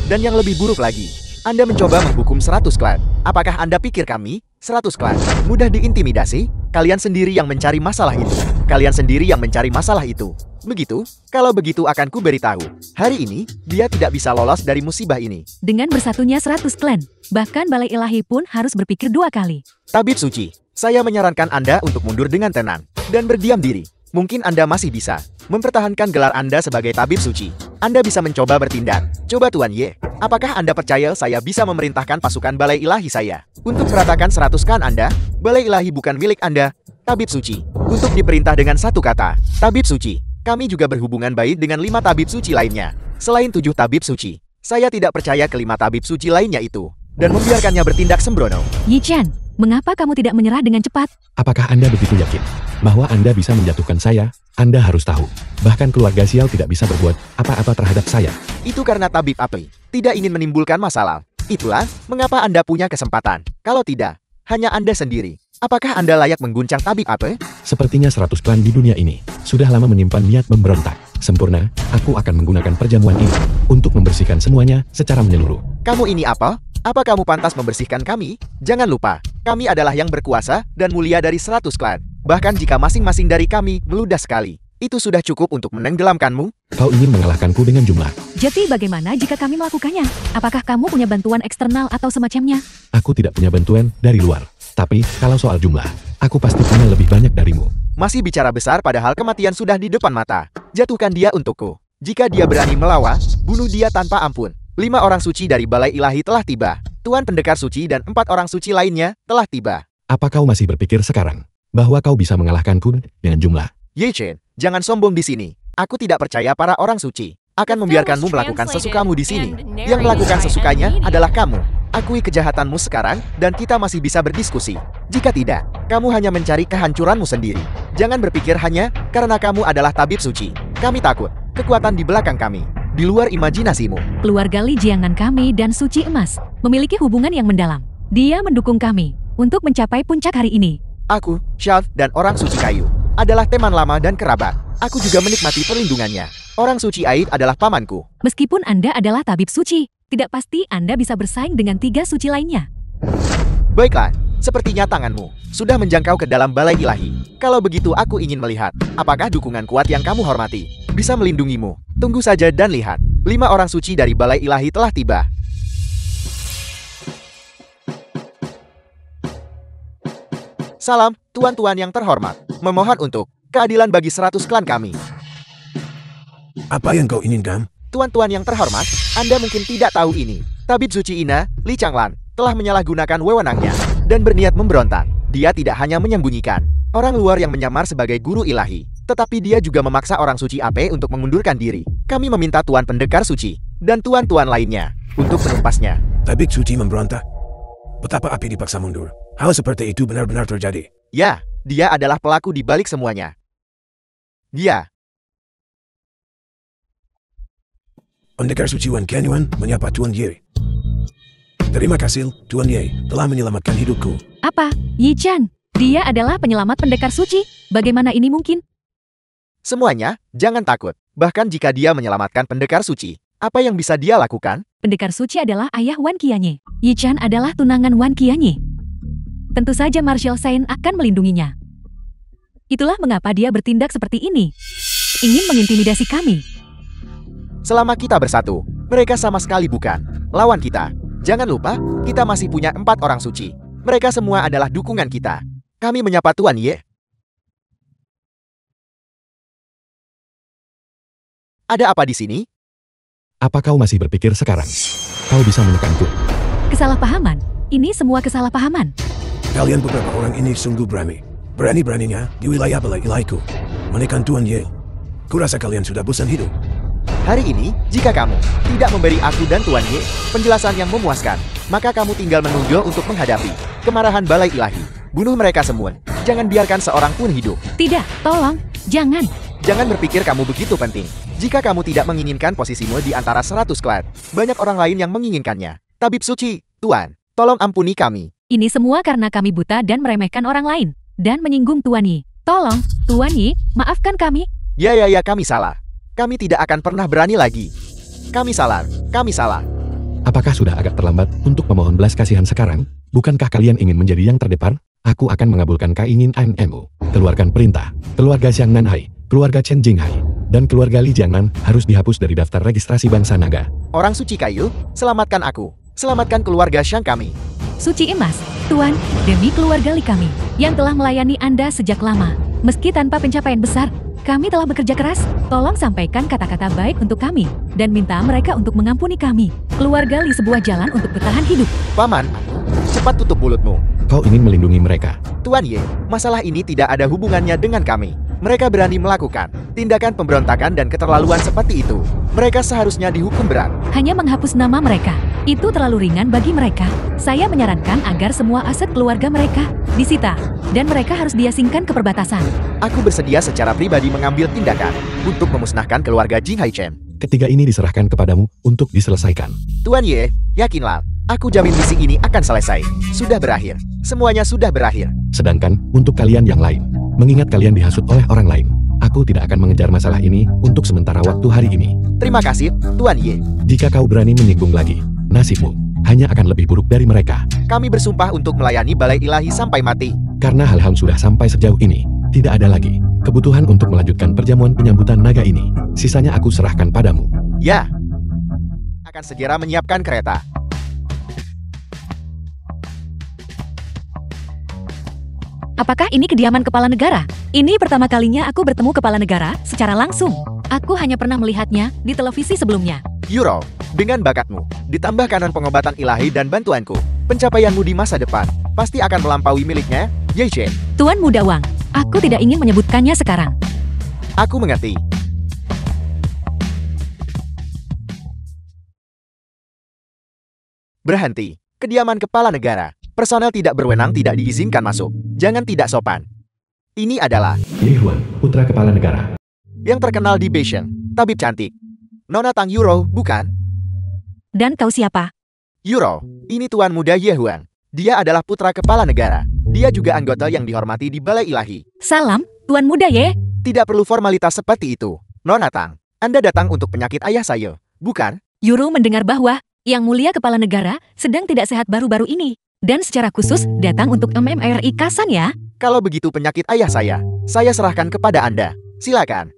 Dan yang lebih buruk lagi, Anda mencoba menghukum 100 klan. Apakah Anda pikir kami, 100 klan, mudah diintimidasi? Kalian sendiri yang mencari masalah itu. Kalian sendiri yang mencari masalah itu. Begitu? Kalau begitu akan ku beritahu. Hari ini, dia tidak bisa lolos dari musibah ini. Dengan bersatunya 100 klan, bahkan Balai Ilahi pun harus berpikir 2 kali. Tabib Suci, saya menyarankan Anda untuk mundur dengan tenang dan berdiam diri. Mungkin Anda masih bisa mempertahankan gelar Anda sebagai Tabib Suci. Anda bisa mencoba bertindak. Coba Tuan Ye, apakah Anda percaya saya bisa memerintahkan pasukan Balai Ilahi saya untuk meratakan 100 klan Anda? Balai Ilahi bukan milik Anda, Tabib Suci. Untuk diperintah dengan satu kata, Tabib Suci. Kami juga berhubungan baik dengan 5 Tabib Suci lainnya. Selain 7 Tabib Suci, saya tidak percaya ke-5 Tabib Suci lainnya itu dan membiarkannya bertindak sembrono. Yi Chen, mengapa kamu tidak menyerah dengan cepat? Apakah Anda begitu yakin bahwa Anda bisa menjatuhkan saya? Anda harus tahu, bahkan keluarga Xiao tidak bisa berbuat apa-apa terhadap saya. Itu karena Tabib Api tidak ingin menimbulkan masalah. Itulah mengapa Anda punya kesempatan. Kalau tidak, hanya Anda sendiri. Apakah Anda layak mengguncang Tabib Api? Sepertinya 100 klan di dunia ini sudah lama menyimpan niat memberontak. Sempurna, aku akan menggunakan perjamuan ini untuk membersihkan semuanya secara menyeluruh. Kamu ini apa? Apa kamu pantas membersihkan kami? Jangan lupa, kami adalah yang berkuasa dan mulia dari 100 klan. Bahkan jika masing-masing dari kami meludah sekali, Itu sudah cukup untuk menenggelamkanmu? Kau ingin mengalahkanku dengan jumlah. Jadi bagaimana jika kami melakukannya? Apakah kamu punya bantuan eksternal atau semacamnya? Aku tidak punya bantuan dari luar. Tapi, kalau soal jumlah, aku pasti punya lebih banyak darimu. Masih bicara besar padahal kematian sudah di depan mata. Jatuhkan dia untukku. Jika dia berani melawan, bunuh dia tanpa ampun. 5 orang suci dari Balai Ilahi telah tiba. Tuan Pendekar Suci dan 4 orang suci lainnya telah tiba. Apa kau masih berpikir sekarang bahwa kau bisa mengalahkanku dengan jumlah? Ye Chen, jangan sombong di sini. Aku tidak percaya para orang suci akan membiarkanmu melakukan sesukamu di sini. Yang melakukan sesukanya adalah kamu. Akui kejahatanmu sekarang, dan kita masih bisa berdiskusi. Jika tidak, kamu hanya mencari kehancuranmu sendiri. Jangan berpikir hanya karena kamu adalah tabib suci. Kami takut. Kekuatan di belakang kami, di luar imajinasimu. Keluarga Li Jiangan kami dan Suci Emas memiliki hubungan yang mendalam. Dia mendukung kami untuk mencapai puncak hari ini. Aku, Shalf, dan orang suci kayu adalah teman lama dan kerabat. Aku juga menikmati perlindungannya. Orang suci Aid adalah pamanku. Meskipun Anda adalah tabib suci, tidak pasti Anda bisa bersaing dengan 3 suci lainnya. Baiklah, sepertinya tanganmu sudah menjangkau ke dalam Balai Ilahi. Kalau begitu aku ingin melihat, apakah dukungan kuat yang kamu hormati bisa melindungimu. Tunggu saja dan lihat. 5 orang suci dari Balai Ilahi telah tiba. Salam, tuan-tuan yang terhormat. Memohon untuk keadilan bagi 100 klan kami. Apa yang kau inginkan? Tuan-tuan yang terhormat, Anda mungkin tidak tahu ini. Tabib suci Ina, Li Changlan, telah menyalahgunakan wewenangnya dan berniat memberontak. Dia tidak hanya menyembunyikan orang luar yang menyamar sebagai guru ilahi, tetapi dia juga memaksa orang suci AP untuk mengundurkan diri. Kami meminta Tuan Pendekar Suci dan tuan-tuan lainnya untuk menumpasnya. Tabib suci memberontak? Betapa api dipaksa mundur. Hal seperti itu benar-benar terjadi. Ya, dia adalah pelaku di balik semuanya. Dia. Pendekar suci Wan Qianyuan menyapa Tuan Ye. Terima kasih, Tuan Ye, telah menyelamatkan hidupku. Apa? Yi Chan, dia adalah penyelamat pendekar suci. Bagaimana ini mungkin? Semuanya, jangan takut. Bahkan jika dia menyelamatkan pendekar suci, apa yang bisa dia lakukan? Pendekar suci adalah ayah Wan Qianye. Yi Chan adalah tunangan Wan Qianye. Tentu saja Marshal Sain akan melindunginya. Itulah mengapa dia bertindak seperti ini. Ingin mengintimidasi kami. Selama kita bersatu, mereka sama sekali bukan lawan kita. Jangan lupa, kita masih punya 4 orang suci. Mereka semua adalah dukungan kita. Kami menyapa Tuan Ye. Ada apa di sini? Apa kau masih berpikir sekarang kau bisa menekanku? Kesalahpahaman. Ini semua kesalahpahaman. Kalian beberapa orang ini sungguh berani. Berani-beraninya di wilayah Balai Ilahiku menekan Tuan Ye. Kurasa kalian sudah bosan hidup. Hari ini, jika kamu tidak memberi aku dan Tuan Ye penjelasan yang memuaskan, maka kamu tinggal menunggu untuk menghadapi kemarahan Balai Ilahi. Bunuh mereka semua. Jangan biarkan seorang pun hidup. Tidak, tolong, jangan. Jangan berpikir kamu begitu penting. Jika kamu tidak menginginkan posisimu di antara 100 klan, banyak orang lain yang menginginkannya. Tabib suci, Tuan, tolong ampuni kami. Ini semua karena kami buta dan meremehkan orang lain. Dan menyinggung Tuan Yi. Tolong, Tuan Yi, maafkan kami. Ya, kami salah. Kami tidak akan pernah berani lagi. Kami salah. Apakah sudah agak terlambat untuk memohon belas kasihan sekarang? Bukankah kalian ingin menjadi yang terdepan? Aku akan mengabulkan keinginanmu. Keluarkan perintah. Keluarga Xiang Nanhai, keluarga Chen Jinghai, dan keluarga Li Jiangnan harus dihapus dari daftar registrasi bangsa naga. Orang suci kayu, selamatkan aku. Selamatkan keluarga Xiang kami. Suci Emas, Tuan, demi keluarga Li kami, yang telah melayani Anda sejak lama. Meski tanpa pencapaian besar, kami telah bekerja keras. Tolong sampaikan kata-kata baik untuk kami, dan minta mereka untuk mengampuni kami. Keluarga Li sebuah jalan untuk bertahan hidup. Paman, cepat tutup mulutmu. Kau ingin melindungi mereka. Tuan Ye, masalah ini tidak ada hubungannya dengan kami. Mereka berani melakukan tindakan pemberontakan dan keterlaluan seperti itu. Mereka seharusnya dihukum berat. Hanya menghapus nama mereka, itu terlalu ringan bagi mereka. Saya menyarankan agar semua aset keluarga mereka disita, dan mereka harus diasingkan ke perbatasan. Aku bersedia secara pribadi mengambil tindakan untuk memusnahkan keluarga Jing Hai Chen. Ketiga ini diserahkan kepadamu untuk diselesaikan. Tuan Ye, yakinlah, aku jamin misi ini akan selesai. Sudah berakhir. Semuanya sudah berakhir. Sedangkan, untuk kalian yang lain, mengingat kalian dihasut oleh orang lain, aku tidak akan mengejar masalah ini untuk sementara waktu hari ini. Terima kasih, Tuan Ye. Jika kau berani menyinggung lagi, nasibmu hanya akan lebih buruk dari mereka. Kami bersumpah untuk melayani Balai Ilahi sampai mati. Karena hal-hal sudah sampai sejauh ini, Tidak ada lagi kebutuhan untuk melanjutkan perjamuan penyambutan naga ini. Sisanya aku serahkan padamu. Ya. Akan segera menyiapkan kereta. Apakah ini kediaman kepala negara? Ini pertama kalinya aku bertemu kepala negara secara langsung. Aku hanya pernah melihatnya di televisi sebelumnya. Yuro, dengan bakatmu, ditambah kanan pengobatan ilahi dan bantuanku, pencapaianmu di masa depan pasti akan melampaui miliknya, Ye Chen. Tuan Muda Wang, aku tidak ingin menyebutkannya sekarang. Aku mengerti. Berhenti. Kediaman kepala negara. Personel tidak berwenang tidak diizinkan masuk. Jangan tidak sopan. Ini adalah Ye Huan, putra kepala negara. yang terkenal di Beijing, tabib cantik. Nona Tang Yuro, bukan? Dan kau siapa? Yuro, ini Tuan Muda Ye Huan. Dia adalah putra kepala negara. Dia juga anggota yang dihormati di Balai Ilahi. Salam, Tuan Muda Ye. Tidak perlu formalitas seperti itu. Nona Tang, Anda datang untuk penyakit ayah saya, bukan? Yuro mendengar bahwa Yang Mulia Kepala Negara sedang tidak sehat baru-baru ini. Dan secara khusus datang untuk MMRI Kasan ya. Kalau begitu penyakit ayah saya serahkan kepada Anda. Silakan.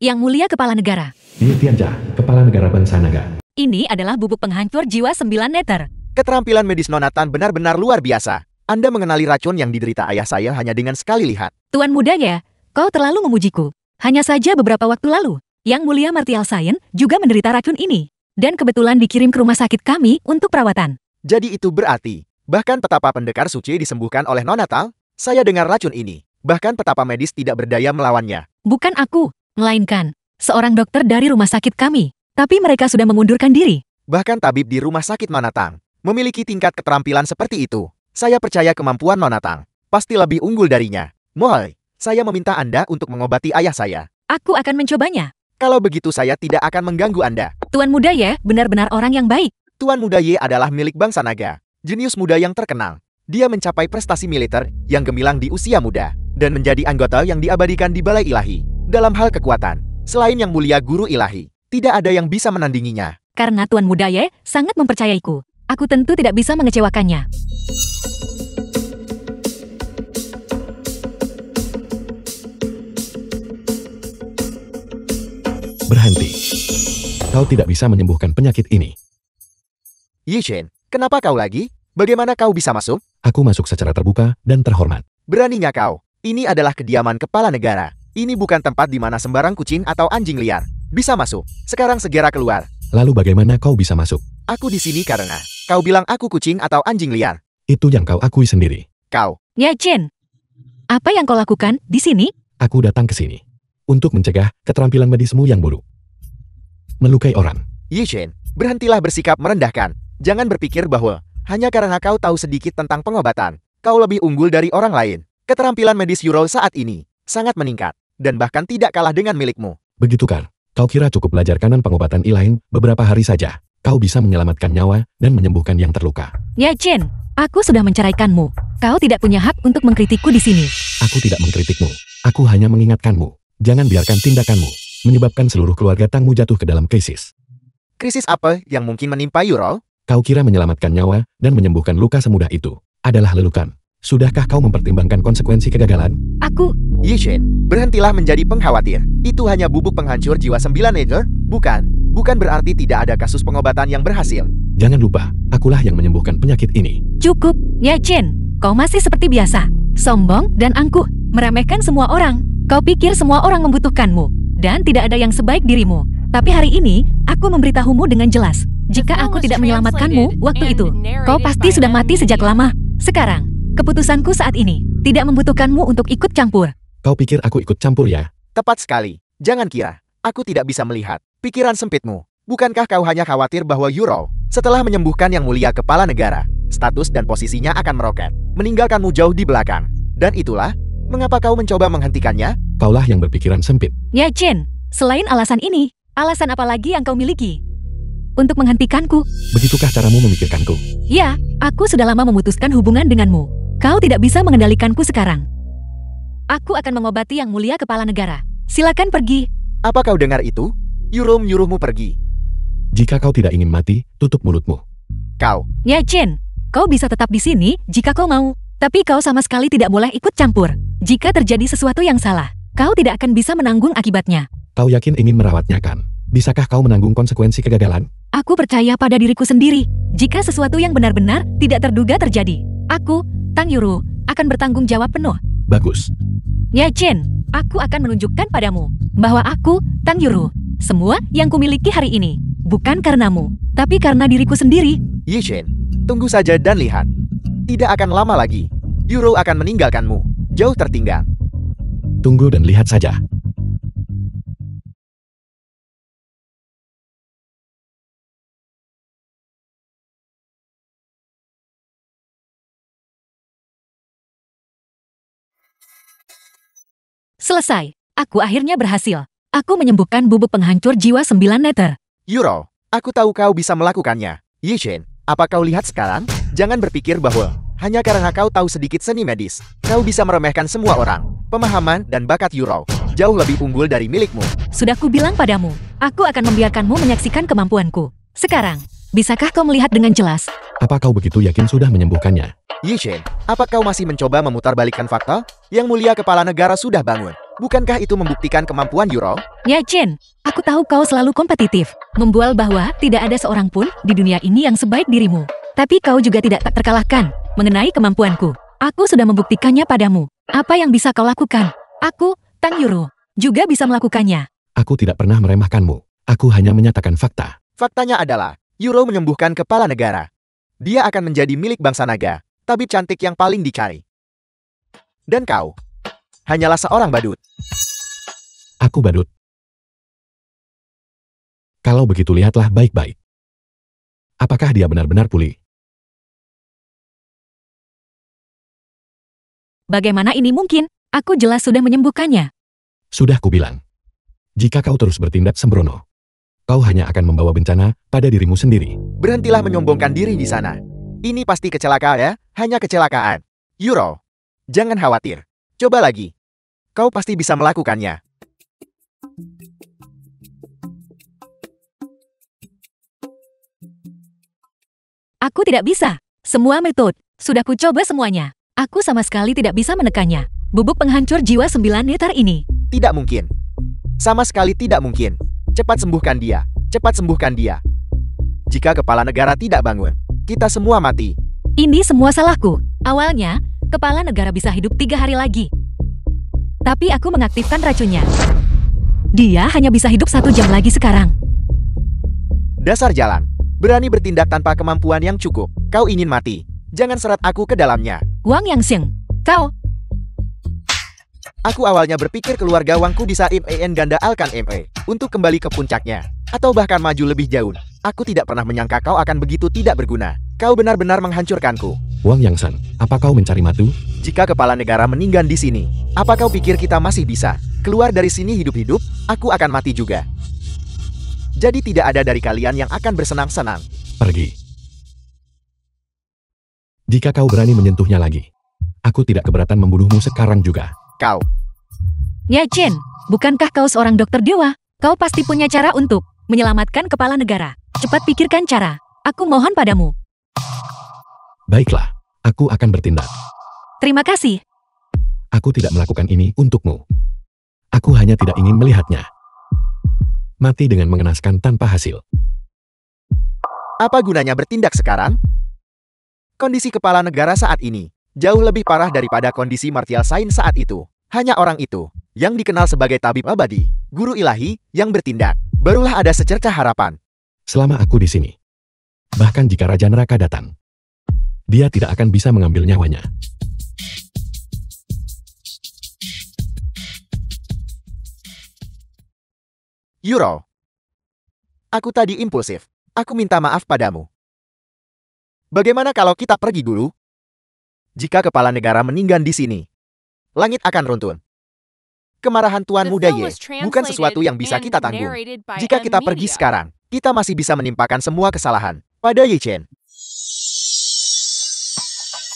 Yang Mulia Kepala Negara, Ye Tianjia, kepala negara bangsa naga. ini adalah bubuk penghancur jiwa 9 meter. Keterampilan medis Nonatan benar-benar luar biasa. Anda mengenali racun yang diderita ayah saya hanya dengan sekali lihat. Tuan Muda Ye, kau terlalu memujiku. Hanya saja beberapa waktu lalu, Yang Mulia Martial Science juga menderita racun ini. Dan kebetulan dikirim ke rumah sakit kami untuk perawatan. Jadi itu berarti, bahkan petapa pendekar suci disembuhkan oleh Nonatan? Saya dengar racun ini. Bahkan petapa medis tidak berdaya melawannya. Bukan aku, melainkan seorang dokter dari rumah sakit kami. Tapi mereka sudah mengundurkan diri. Bahkan tabib di rumah sakit Nonatan memiliki tingkat keterampilan seperti itu. Saya percaya kemampuan Nonatan pasti lebih unggul darinya. Mohon, saya meminta Anda untuk mengobati ayah saya. Aku akan mencobanya. Kalau begitu saya tidak akan mengganggu Anda. Tuan Muda Ye benar-benar orang yang baik. Tuan Muda Ye adalah milik bangsa naga. Jenius muda yang terkenal. Dia mencapai prestasi militer yang gemilang di usia muda. Dan menjadi anggota yang diabadikan di Balai Ilahi. Dalam hal kekuatan, selain Yang Mulia Guru Ilahi, tidak ada yang bisa menandinginya. Karena Tuan Muda Ye sangat mempercayaiku. Aku tentu tidak bisa mengecewakannya. Berhenti. Kau tidak bisa menyembuhkan penyakit ini. Ye Chen, kenapa kau lagi? Bagaimana kau bisa masuk? Aku masuk secara terbuka dan terhormat. Beraninya kau. Ini adalah kediaman kepala negara. Ini bukan tempat di mana sembarang kucing atau anjing liar bisa masuk. Sekarang segera keluar. Lalu bagaimana kau bisa masuk? Aku di sini karena kau bilang aku kucing atau anjing liar. Itu yang kau akui sendiri. Kau. Ye Chen, apa yang kau lakukan di sini? Aku datang ke sini untuk mencegah keterampilan medismu yang buruk. Melukai orang. Ye Chen, berhentilah bersikap merendahkan. Jangan berpikir bahwa hanya karena kau tahu sedikit tentang pengobatan, kau lebih unggul dari orang lain. Keterampilan medis Yuro saat ini sangat meningkat dan bahkan tidak kalah dengan milikmu. Begitu kan? Kau kira cukup belajar kanan pengobatan ilahi beberapa hari saja? Kau bisa menyelamatkan nyawa dan menyembuhkan yang terluka. Ye Chen, aku sudah menceraikanmu. Kau tidak punya hak untuk mengkritikku di sini. Aku tidak mengkritikmu. Aku hanya mengingatkanmu. Jangan biarkan tindakanmu menyebabkan seluruh keluarga Tangmu jatuh ke dalam krisis. Krisis apa yang mungkin menimpa Yuro? Kau kira menyelamatkan nyawa dan menyembuhkan luka semudah itu adalah lelukan? Sudahkah kau mempertimbangkan konsekuensi kegagalan? Aku... Ye Chen, berhentilah menjadi pengkhawatir. Itu hanya bubuk penghancur jiwa 9 meter, bukan? Bukan berarti tidak ada kasus pengobatan yang berhasil. Jangan lupa, akulah yang menyembuhkan penyakit ini. Cukup, Ye Chen. Kau masih seperti biasa. Sombong dan angkuh, meremehkan semua orang. Kau pikir semua orang membutuhkanmu. Dan tidak ada yang sebaik dirimu. Tapi hari ini, aku memberitahumu dengan jelas. Jika aku tidak menyelamatkanmu waktu itu, kau pasti sudah mati sejak lama. Sekarang, keputusanku saat ini tidak membutuhkanmu untuk ikut campur. Kau pikir aku ikut campur ya? Tepat sekali. Jangan kira aku tidak bisa melihat pikiran sempitmu. Bukankah kau hanya khawatir bahwa Yuro, setelah menyembuhkan Yang Mulia Kepala Negara, status dan posisinya akan meroket, meninggalkanmu jauh di belakang. Dan itulah mengapa kau mencoba menghentikannya? Kaulah yang berpikiran sempit. Ye Chen, selain alasan ini, alasan apa lagi yang kau miliki untuk menghentikanku? Begitukah caramu memikirkanku? Ya, aku sudah lama memutuskan hubungan denganmu. Kau tidak bisa mengendalikanku sekarang. Aku akan mengobati Yang Mulia Kepala Negara. Silakan pergi. Apa kau dengar itu? Yuro menyuruhmu pergi. Jika kau tidak ingin mati, tutup mulutmu. Kau. Ye Chen, kau bisa tetap di sini jika kau mau. Tapi kau sama sekali tidak boleh ikut campur. Jika terjadi sesuatu yang salah, kau tidak akan bisa menanggung akibatnya. Kau yakin ingin merawatnya kan? Bisakah kau menanggung konsekuensi kegagalan? Aku percaya pada diriku sendiri. Jika sesuatu yang benar-benar tidak terduga terjadi, aku, Tang Yuru, akan bertanggung jawab penuh. Bagus. Ye Chen, aku akan menunjukkan padamu bahwa aku, Tang Yuru, semua yang kumiliki hari ini, bukan karenamu, tapi karena diriku sendiri. Ye Chen, tunggu saja dan lihat. Tidak akan lama lagi, Yuro akan meninggalkanmu, jauh tertinggal. Tunggu dan lihat saja. Selesai, aku akhirnya berhasil. Aku menyembuhkan bubuk penghancur jiwa 9 meter. Yuro, aku tahu kau bisa melakukannya. Ye Chen, apa kau lihat sekarang? Jangan berpikir bahwa hanya karena kau tahu sedikit seni medis, kau bisa meremehkan semua orang. Pemahaman dan bakat Yuro jauh lebih unggul dari milikmu. Sudah kubilang padamu, aku akan membiarkanmu menyaksikan kemampuanku. Sekarang, bisakah kau melihat dengan jelas? Apa kau begitu yakin sudah menyembuhkannya? Ye Chen, apa kau masih mencoba memutarbalikkan fakta? Yang mulia kepala negara sudah bangun. Bukankah itu membuktikan kemampuan Yuro? Ye Chen, aku tahu kau selalu kompetitif, membual bahwa tidak ada seorang pun di dunia ini yang sebaik dirimu. Tapi kau juga tidak tak terkalahkan mengenai kemampuanku. Aku sudah membuktikannya padamu. Apa yang bisa kau lakukan? Aku, Tang Yuro, juga bisa melakukannya. Aku tidak pernah meremehkanmu. Aku hanya menyatakan fakta. Faktanya adalah, Yuro menyembuhkan kepala negara. Dia akan menjadi milik bangsa naga, tabib cantik yang paling dicari. Dan kau, hanyalah seorang badut. Aku badut. Kalau begitu lihatlah baik-baik. Apakah dia benar-benar pulih? Bagaimana ini mungkin? Aku jelas sudah menyembuhkannya. Sudah kubilang. Jika kau terus bertindak sembrono, kau hanya akan membawa bencana pada dirimu sendiri. Berhentilah menyombongkan diri di sana. Ini pasti kecelakaan ya, hanya kecelakaan. Yuro, jangan khawatir. Coba lagi. Kau pasti bisa melakukannya. Aku tidak bisa. Semua metode, sudah kucoba semuanya. Aku sama sekali tidak bisa menekannya. Bubuk penghancur jiwa 9 meter ini. Tidak mungkin. Sama sekali tidak mungkin. Cepat sembuhkan dia. Cepat sembuhkan dia. Jika kepala negara tidak bangun, kita semua mati. Ini semua salahku. Awalnya, kepala negara bisa hidup 3 hari lagi. Tapi aku mengaktifkan racunnya. Dia hanya bisa hidup 1 jam lagi sekarang. Dasar jalan. Berani bertindak tanpa kemampuan yang cukup. Kau ingin mati. Jangan seret aku ke dalamnya. Wang Yangxing, kau... Aku awalnya berpikir keluarga Wangku bisa ganda alkan untuk kembali ke puncaknya. Atau bahkan maju lebih jauh. Aku tidak pernah menyangka kau akan begitu tidak berguna. Kau benar-benar menghancurkanku. Wang Yangsan, apa kau mencari matu? Jika kepala negara meninggal di sini, apa kau pikir kita masih bisa keluar dari sini hidup-hidup? Aku akan mati juga. Jadi tidak ada dari kalian yang akan bersenang-senang. Pergi. Jika kau berani menyentuhnya lagi, aku tidak keberatan membunuhmu sekarang juga. Kau. Ye Chen, bukankah kau seorang dokter dewa? Kau pasti punya cara untuk menyelamatkan kepala negara. Cepat pikirkan cara. Aku mohon padamu. Baiklah, aku akan bertindak. Terima kasih. Aku tidak melakukan ini untukmu. Aku hanya tidak ingin melihatnya mati dengan mengenaskan tanpa hasil. Apa gunanya bertindak sekarang? Kondisi kepala negara saat ini jauh lebih parah daripada kondisi martial sains saat itu. Hanya orang itu, yang dikenal sebagai tabib abadi, guru ilahi, yang bertindak. Barulah ada secercah harapan. Selama aku di sini, bahkan jika Raja Neraka datang, dia tidak akan bisa mengambil nyawanya. Yuro, aku tadi impulsif. Aku minta maaf padamu. Bagaimana kalau kita pergi dulu? Jika kepala negara meninggal di sini, langit akan runtuh. Kemarahan Tuan Muda Ye bukan sesuatu yang bisa kita tanggung. Jika kita pergi sekarang, kita masih bisa menimpakan semua kesalahan pada Ye Chen.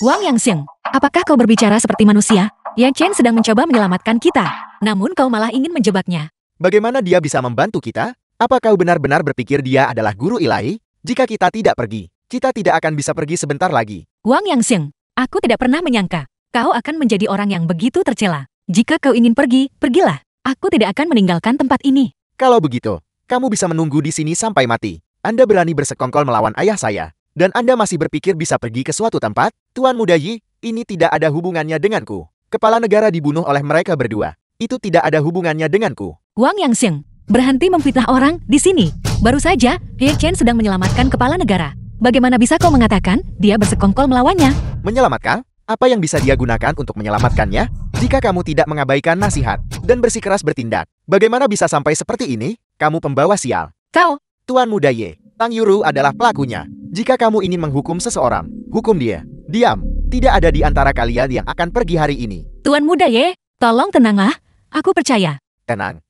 Wang Yangxing, apakah kau berbicara seperti manusia? Ye Chen sedang mencoba menyelamatkan kita, namun kau malah ingin menjebaknya. Bagaimana dia bisa membantu kita? Apa kau benar-benar berpikir dia adalah guru ilahi? Jika kita tidak pergi, kita tidak akan bisa pergi sebentar lagi. Wang Yangxing, aku tidak pernah menyangka Kau akan menjadi orang yang begitu tercela. Jika kau ingin pergi, pergilah. Aku tidak akan meninggalkan tempat ini. Kalau begitu, kamu bisa menunggu di sini sampai mati. Anda berani bersekongkol melawan ayah saya. Dan Anda masih berpikir bisa pergi ke suatu tempat? Tuan Muda Yi, ini tidak ada hubungannya denganku. Kepala negara dibunuh oleh mereka berdua. Itu tidak ada hubungannya denganku. Wang Yangxiang, berhenti memfitnah orang di sini. Baru saja, Ye Chen sedang menyelamatkan kepala negara. Bagaimana bisa kau mengatakan dia bersekongkol melawannya? Menyelamatkan? Apa yang bisa dia gunakan untuk menyelamatkannya? Jika kamu tidak mengabaikan nasihat dan bersikeras bertindak, bagaimana bisa sampai seperti ini? Kamu pembawa sial. Kau, Tuan Muda Ye, Tang Yuru adalah pelakunya. Jika kamu ingin menghukum seseorang, hukum dia. Diam. Tidak ada di antara kalian yang akan pergi hari ini. Tuan Muda Ye, tolong tenanglah. Aku percaya. Tenang.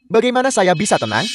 Bagaimana saya bisa tenang?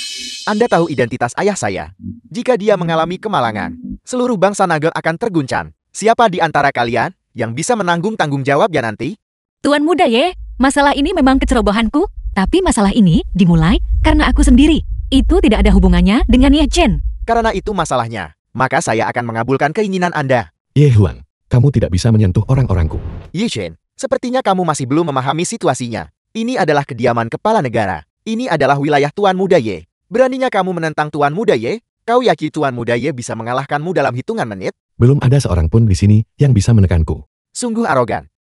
Anda tahu identitas ayah saya. Jika dia mengalami kemalangan, seluruh bangsa naga akan terguncang. Siapa di antara kalian yang bisa menanggung tanggung jawabnya nanti? Tuan Muda Ye, masalah ini memang kecerobohanku, tapi masalah ini dimulai karena aku sendiri. Itu tidak ada hubungannya dengan Ye Chen. Karena itu masalahnya, maka saya akan mengabulkan keinginan Anda. Ye Huang, kamu tidak bisa menyentuh orang-orangku. Ye Chen, sepertinya kamu masih belum memahami situasinya. Ini adalah kediaman kepala negara. Ini adalah wilayah Tuan Muda Ye. Beraninya kamu menentang Tuan Muda Ye? Kau yakin Tuan Muda Ye bisa mengalahkanmu dalam hitungan menit? Belum ada seorang pun di sini yang bisa menekanku. Sungguh arogan.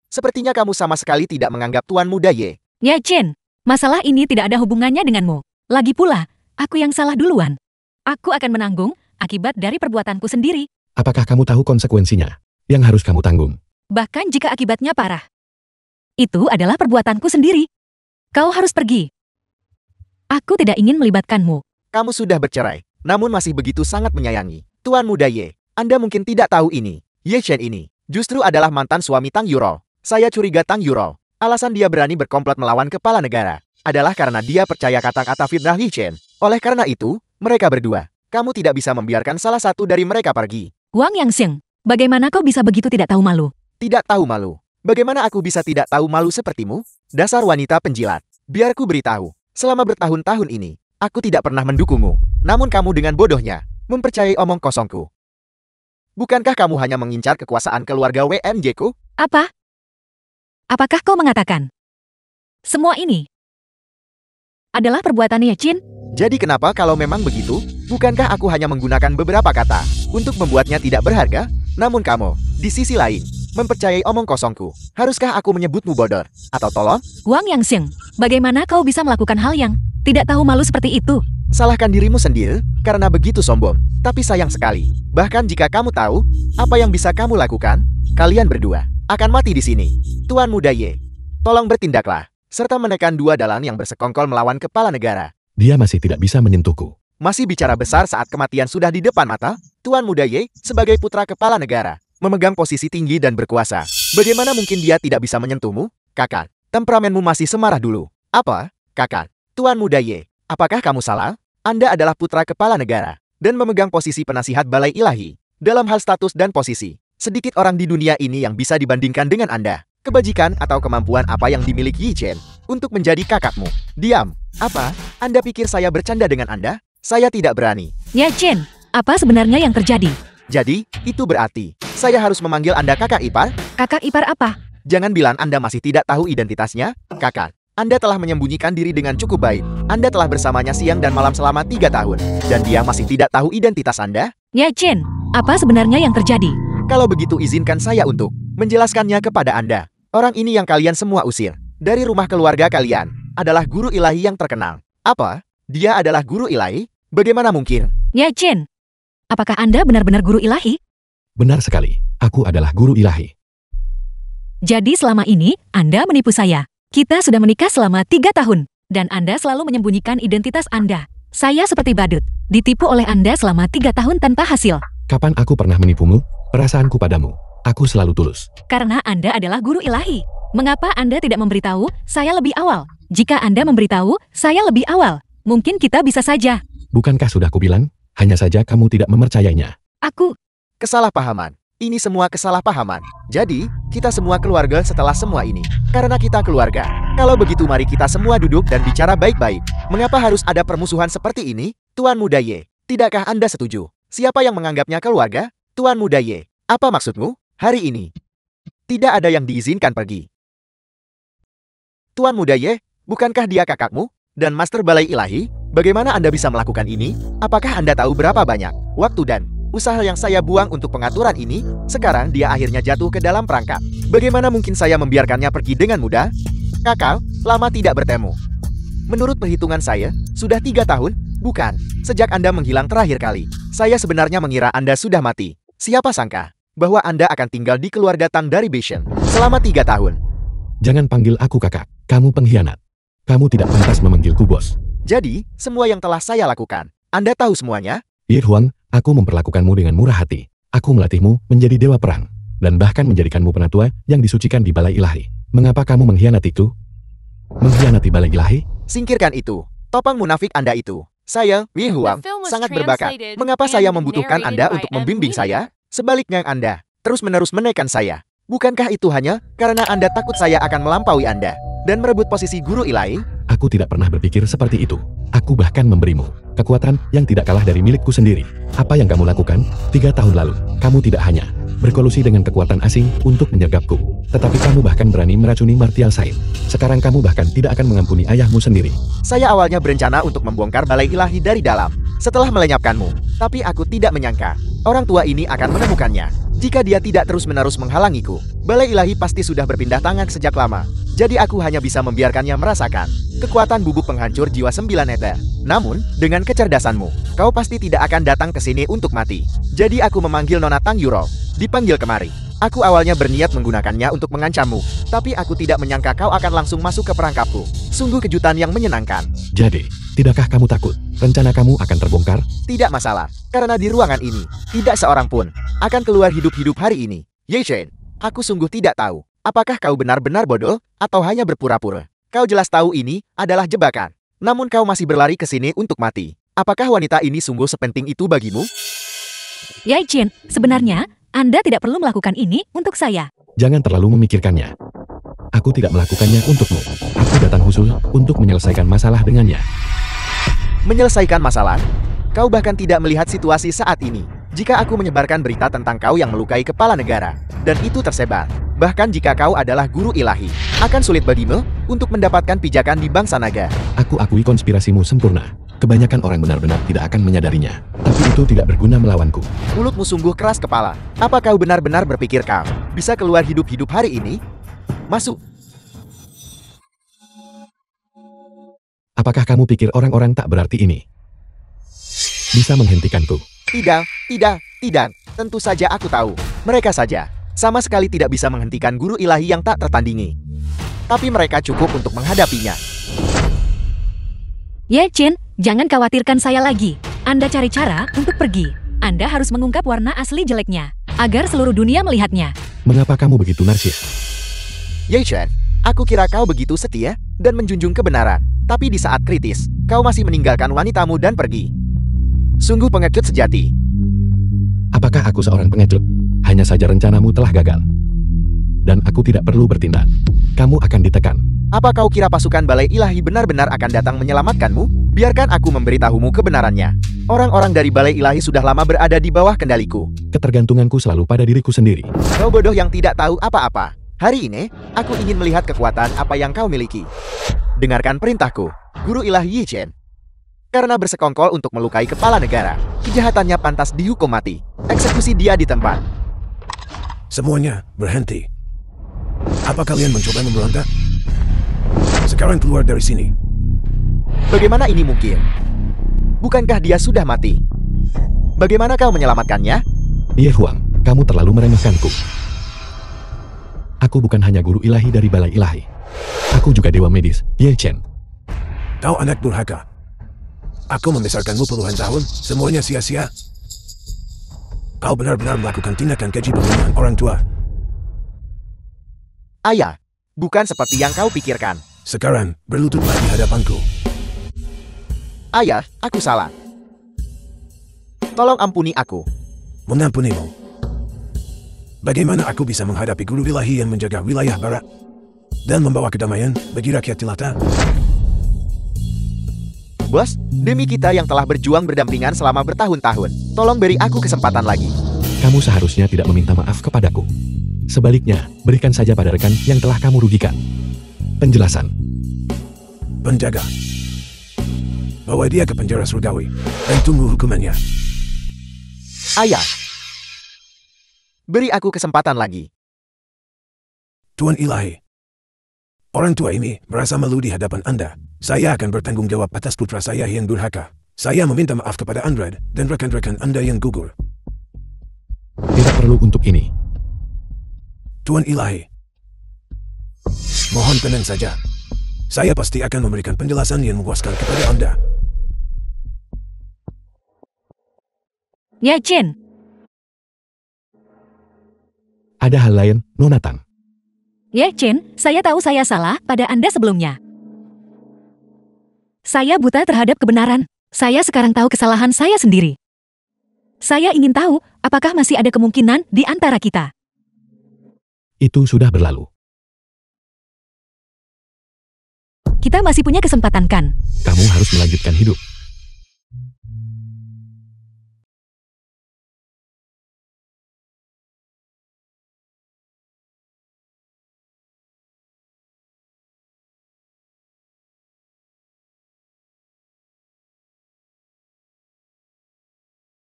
Sepertinya kamu sama sekali tidak menganggap Tuan Muda Ye. Ye Chen, masalah ini tidak ada hubungannya denganmu. Lagi pula, aku yang salah duluan. Aku akan menanggung akibat dari perbuatanku sendiri. Apakah kamu tahu konsekuensinya yang harus kamu tanggung? Bahkan jika akibatnya parah. Itu adalah perbuatanku sendiri. Kau harus pergi. Aku tidak ingin melibatkanmu. Kamu sudah bercerai, namun masih begitu sangat menyayangi. Tuan Muda Ye, Anda mungkin tidak tahu ini. Ye Chen ini justru adalah mantan suami Tang Yuro. Saya curiga Tang Yuro. Alasan dia berani berkomplot melawan kepala negara adalah karena dia percaya kata-kata fitnah Ye Chen. Oleh karena itu, mereka berdua, kamu tidak bisa membiarkan salah satu dari mereka pergi. Wang Yangxiang, bagaimana kau bisa begitu tidak tahu malu? Tidak tahu malu. Bagaimana aku bisa tidak tahu malu sepertimu? Dasar wanita penjilat. Biar ku beritahu, selama bertahun-tahun ini, aku tidak pernah mendukungmu. Namun kamu dengan bodohnya, mempercayai omong kosongku. Bukankah kamu hanya mengincar kekuasaan keluarga WMJ ku? Apa? Apakah kau mengatakan semua ini adalah perbuatan Ye Chen? Jadi kenapa kalau memang begitu, bukankah aku hanya menggunakan beberapa kata untuk membuatnya tidak berharga? Namun kamu, di sisi lain, mempercayai omong kosongku. Haruskah aku menyebutmu bodoh? Atau tolong? Wang Yangxiang, bagaimana kau bisa melakukan hal yang tidak tahu malu seperti itu? Salahkan dirimu sendiri, karena begitu sombong. Tapi sayang sekali, bahkan jika kamu tahu apa yang bisa kamu lakukan, kalian berdua akan mati di sini. Tuan Muda Ye, tolong bertindaklah, serta menekan dua dalang yang bersekongkol melawan kepala negara. Dia masih tidak bisa menyentuhku. Masih bicara besar saat kematian sudah di depan mata? Tuan Muda Ye, sebagai putra kepala negara, memegang posisi tinggi dan berkuasa. Bagaimana mungkin dia tidak bisa menyentuhmu? Kakak, temperamenmu masih semarah dulu. Apa? Kakak, Tuan Muda Ye, apakah kamu salah? Anda adalah putra kepala negara dan memegang posisi penasihat balai ilahi. Dalam hal status dan posisi, sedikit orang di dunia ini yang bisa dibandingkan dengan Anda. Kebajikan atau kemampuan apa yang dimiliki Ye Chen untuk menjadi kakakmu? Diam. Apa? Anda pikir saya bercanda dengan Anda? Saya tidak berani. Ye Chen, apa sebenarnya yang terjadi? Jadi, itu berarti saya harus memanggil Anda kakak ipar? Kakak ipar apa? Jangan bilang Anda masih tidak tahu identitasnya, kakak. Anda telah menyembunyikan diri dengan cukup baik. Anda telah bersamanya siang dan malam selama 3 tahun. Dan dia masih tidak tahu identitas Anda? Ye Chen, apa sebenarnya yang terjadi? Kalau begitu izinkan saya untuk menjelaskannya kepada Anda. Orang ini yang kalian semua usir dari rumah keluarga kalian adalah guru ilahi yang terkenal. Apa? Dia adalah guru ilahi? Bagaimana mungkin? Ye Chen, apakah Anda benar-benar guru ilahi? Benar sekali, aku adalah guru ilahi. Jadi selama ini, Anda menipu saya. Kita sudah menikah selama 3 tahun, dan Anda selalu menyembunyikan identitas Anda. Saya seperti badut, ditipu oleh Anda selama 3 tahun tanpa hasil. Kapan aku pernah menipumu? Perasaanku padamu, aku selalu tulus. Karena Anda adalah guru ilahi. Mengapa Anda tidak memberitahu saya lebih awal? Jika Anda memberitahu saya lebih awal, mungkin kita bisa saja. Bukankah sudah kubilang? Hanya saja kamu tidak mempercayainya. Aku... Kesalahpahaman. Ini semua kesalahpahaman. Jadi, kita semua keluarga setelah semua ini. Karena kita keluarga. Kalau begitu mari kita semua duduk dan bicara baik-baik. Mengapa harus ada permusuhan seperti ini? Tuan Muda Ye, tidakkah Anda setuju? Siapa yang menganggapnya keluarga? Tuan Muda Ye, apa maksudmu? Hari ini, Tidak ada yang diizinkan pergi. Tuan Muda Ye, bukankah dia kakakmu? Dan Master Balai Ilahi, bagaimana Anda bisa melakukan ini? Apakah Anda tahu berapa banyak waktu dan usaha yang saya buang untuk pengaturan ini? Sekarang dia akhirnya jatuh ke dalam perangkap. Bagaimana mungkin saya membiarkannya pergi dengan mudah? Kakak, lama tidak bertemu. Menurut perhitungan saya, sudah 3 tahun, bukan? Sejak Anda menghilang terakhir kali, saya sebenarnya mengira Anda sudah mati. Siapa sangka bahwa Anda akan tinggal di keluarga Tang dari Bashan selama 3 tahun. Jangan panggil aku kakak, kamu pengkhianat. Kamu tidak pantas memanggilku bos. Jadi, semua yang telah saya lakukan, Anda tahu semuanya? Ye Huang, aku memperlakukanmu dengan murah hati. Aku melatihmu menjadi dewa perang, dan bahkan menjadikanmu penatua yang disucikan di Balai Ilahi. Mengapa kamu mengkhianatiku? Mengkhianati Balai Ilahi? Singkirkan itu. Topang munafik Anda itu. Saya, Ye Huang, sangat berbakat. Mengapa saya membutuhkan Anda untuk membimbing saya? Sebaliknya Anda terus-menerus menekan saya. Bukankah itu hanya karena Anda takut saya akan melampaui Anda dan merebut posisi guru ilahi? Aku tidak pernah berpikir seperti itu. Aku bahkan memberimu kekuatan yang tidak kalah dari milikku sendiri. Apa yang kamu lakukan 3 tahun lalu? Kamu tidak hanya berkolusi dengan kekuatan asing untuk menyergapku, tetapi kamu bahkan berani meracuni Martial Said. Sekarang kamu bahkan tidak akan mengampuni ayahmu sendiri. Saya awalnya berencana untuk membongkar Balai Ilahi dari dalam setelah melenyapkanmu, tapi aku tidak menyangka orang tua ini akan menemukannya. Jika dia tidak terus-menerus menghalangiku, Balai Ilahi pasti sudah berpindah tangan sejak lama. Jadi aku hanya bisa membiarkannya merasakan kekuatan bubuk penghancur jiwa 9 neter. Namun, dengan kecerdasanmu, kau pasti tidak akan datang ke sini untuk mati. Jadi aku memanggil Nona Tang Yuro. Dipanggil kemari. Aku awalnya berniat menggunakannya untuk mengancammu, tapi aku tidak menyangka kau akan langsung masuk ke perangkapku. Sungguh kejutan yang menyenangkan. Jadi, tidakkah kamu takut rencana kamu akan terbongkar? Tidak masalah, karena di ruangan ini, tidak seorang pun akan keluar hidup-hidup hari ini. Ye Chen, aku sungguh tidak tahu, apakah kau benar-benar bodoh, atau hanya berpura-pura. Kau jelas tahu ini adalah jebakan. Namun kau masih berlari ke sini untuk mati. Apakah wanita ini sungguh sepenting itu bagimu? Ye Chen, sebenarnya Anda tidak perlu melakukan ini untuk saya. Jangan terlalu memikirkannya. Aku tidak melakukannya untukmu. Aku datang khusus untuk menyelesaikan masalah dengannya. Menyelesaikan masalah? Kau bahkan tidak melihat situasi saat ini. Jika aku menyebarkan berita tentang kau yang melukai kepala negara, dan itu tersebar, bahkan jika kau adalah guru ilahi, akan sulit bagimu untuk mendapatkan pijakan di bangsa naga. Aku akui konspirasimu sempurna. Kebanyakan orang benar-benar tidak akan menyadarinya. Tapi itu tidak berguna melawanku. Mulutmu sungguh keras kepala. Apa kau benar-benar berpikir kau bisa keluar hidup-hidup hari ini? Masuk. Apakah kamu pikir orang-orang tak berarti ini bisa menghentikanku? Tidak. Tentu saja aku tahu. Mereka saja sama sekali tidak bisa menghentikan guru ilahi yang tak tertandingi. Tapi mereka cukup untuk menghadapinya. Ye Chen, jangan khawatirkan saya lagi. Anda cari cara untuk pergi. Anda harus mengungkap warna asli jeleknya, agar seluruh dunia melihatnya. Mengapa kamu begitu narsis? Ye Chen, aku kira kau begitu setia dan menjunjung kebenaran. Tapi di saat kritis, kau masih meninggalkan wanitamu dan pergi. Sungguh pengecut sejati. Apakah aku seorang pengecut? Hanya saja rencanamu telah gagal. Dan aku tidak perlu bertindak. Kamu akan ditekan. Apa kau kira pasukan Balai Ilahi benar-benar akan datang menyelamatkanmu? Biarkan aku memberitahumu kebenarannya. Orang-orang dari Balai Ilahi sudah lama berada di bawah kendaliku. Ketergantunganku selalu pada diriku sendiri. Kau bodoh yang tidak tahu apa-apa. Hari ini, aku ingin melihat kekuatan apa yang kau miliki. Dengarkan perintahku, Guru Ilahi Ye Chen. Karena bersekongkol untuk melukai kepala negara, kejahatannya pantas dihukum mati. Eksekusi dia di tempat. Semuanya berhenti. Apa kalian mencoba memberontak? Sekarang keluar dari sini. Bagaimana ini mungkin? Bukankah dia sudah mati? Bagaimana kau menyelamatkannya? Ye Huang, kamu terlalu meremehkanku. Aku bukan hanya guru ilahi dari Balai Ilahi. Aku juga dewa medis, Ye Chen. Kau anak durhaka. Aku membesarkanmu puluhan tahun, semuanya sia-sia. Kau benar-benar melakukan tindakan keji pembunuhan orang tua. Ayah, bukan seperti yang kau pikirkan. Sekarang, berlututlah di hadapanku. Ayah, aku salah. Tolong ampuni aku. Mengampunimu. Bagaimana aku bisa menghadapi guru ilahi yang menjaga wilayah barat dan membawa kedamaian bagi rakyat jelata? Bos, demi kita yang telah berjuang berdampingan selama bertahun-tahun, tolong beri aku kesempatan lagi. Kamu seharusnya tidak meminta maaf kepadaku. Sebaliknya, berikan saja pada rekan yang telah kamu rugikan. Penjelasan. Penjaga. Bawa dia ke penjara surgawi dan tunggu hukumannya. Ayah. Beri aku kesempatan lagi. Tuan Ilahi. Orang tua ini merasa malu di hadapan Anda. Saya akan bertanggung jawab atas putra saya yang durhaka. Saya meminta maaf kepada Andrade dan rekan-rekan Anda yang gugur. Tidak perlu untuk ini. Tuan Ilahi. Mohon tenang saja. Saya pasti akan memberikan penjelasan yang memuaskan kepada Anda. Ye Chen, Ada hal lain, Nona Tang. Ye Chen, saya tahu saya salah pada Anda sebelumnya. Saya buta terhadap kebenaran. Saya sekarang tahu kesalahan saya sendiri. Saya ingin tahu, apakah masih ada kemungkinan di antara kita? Itu sudah berlalu. Kita masih punya kesempatan kan? Kamu harus melanjutkan hidup.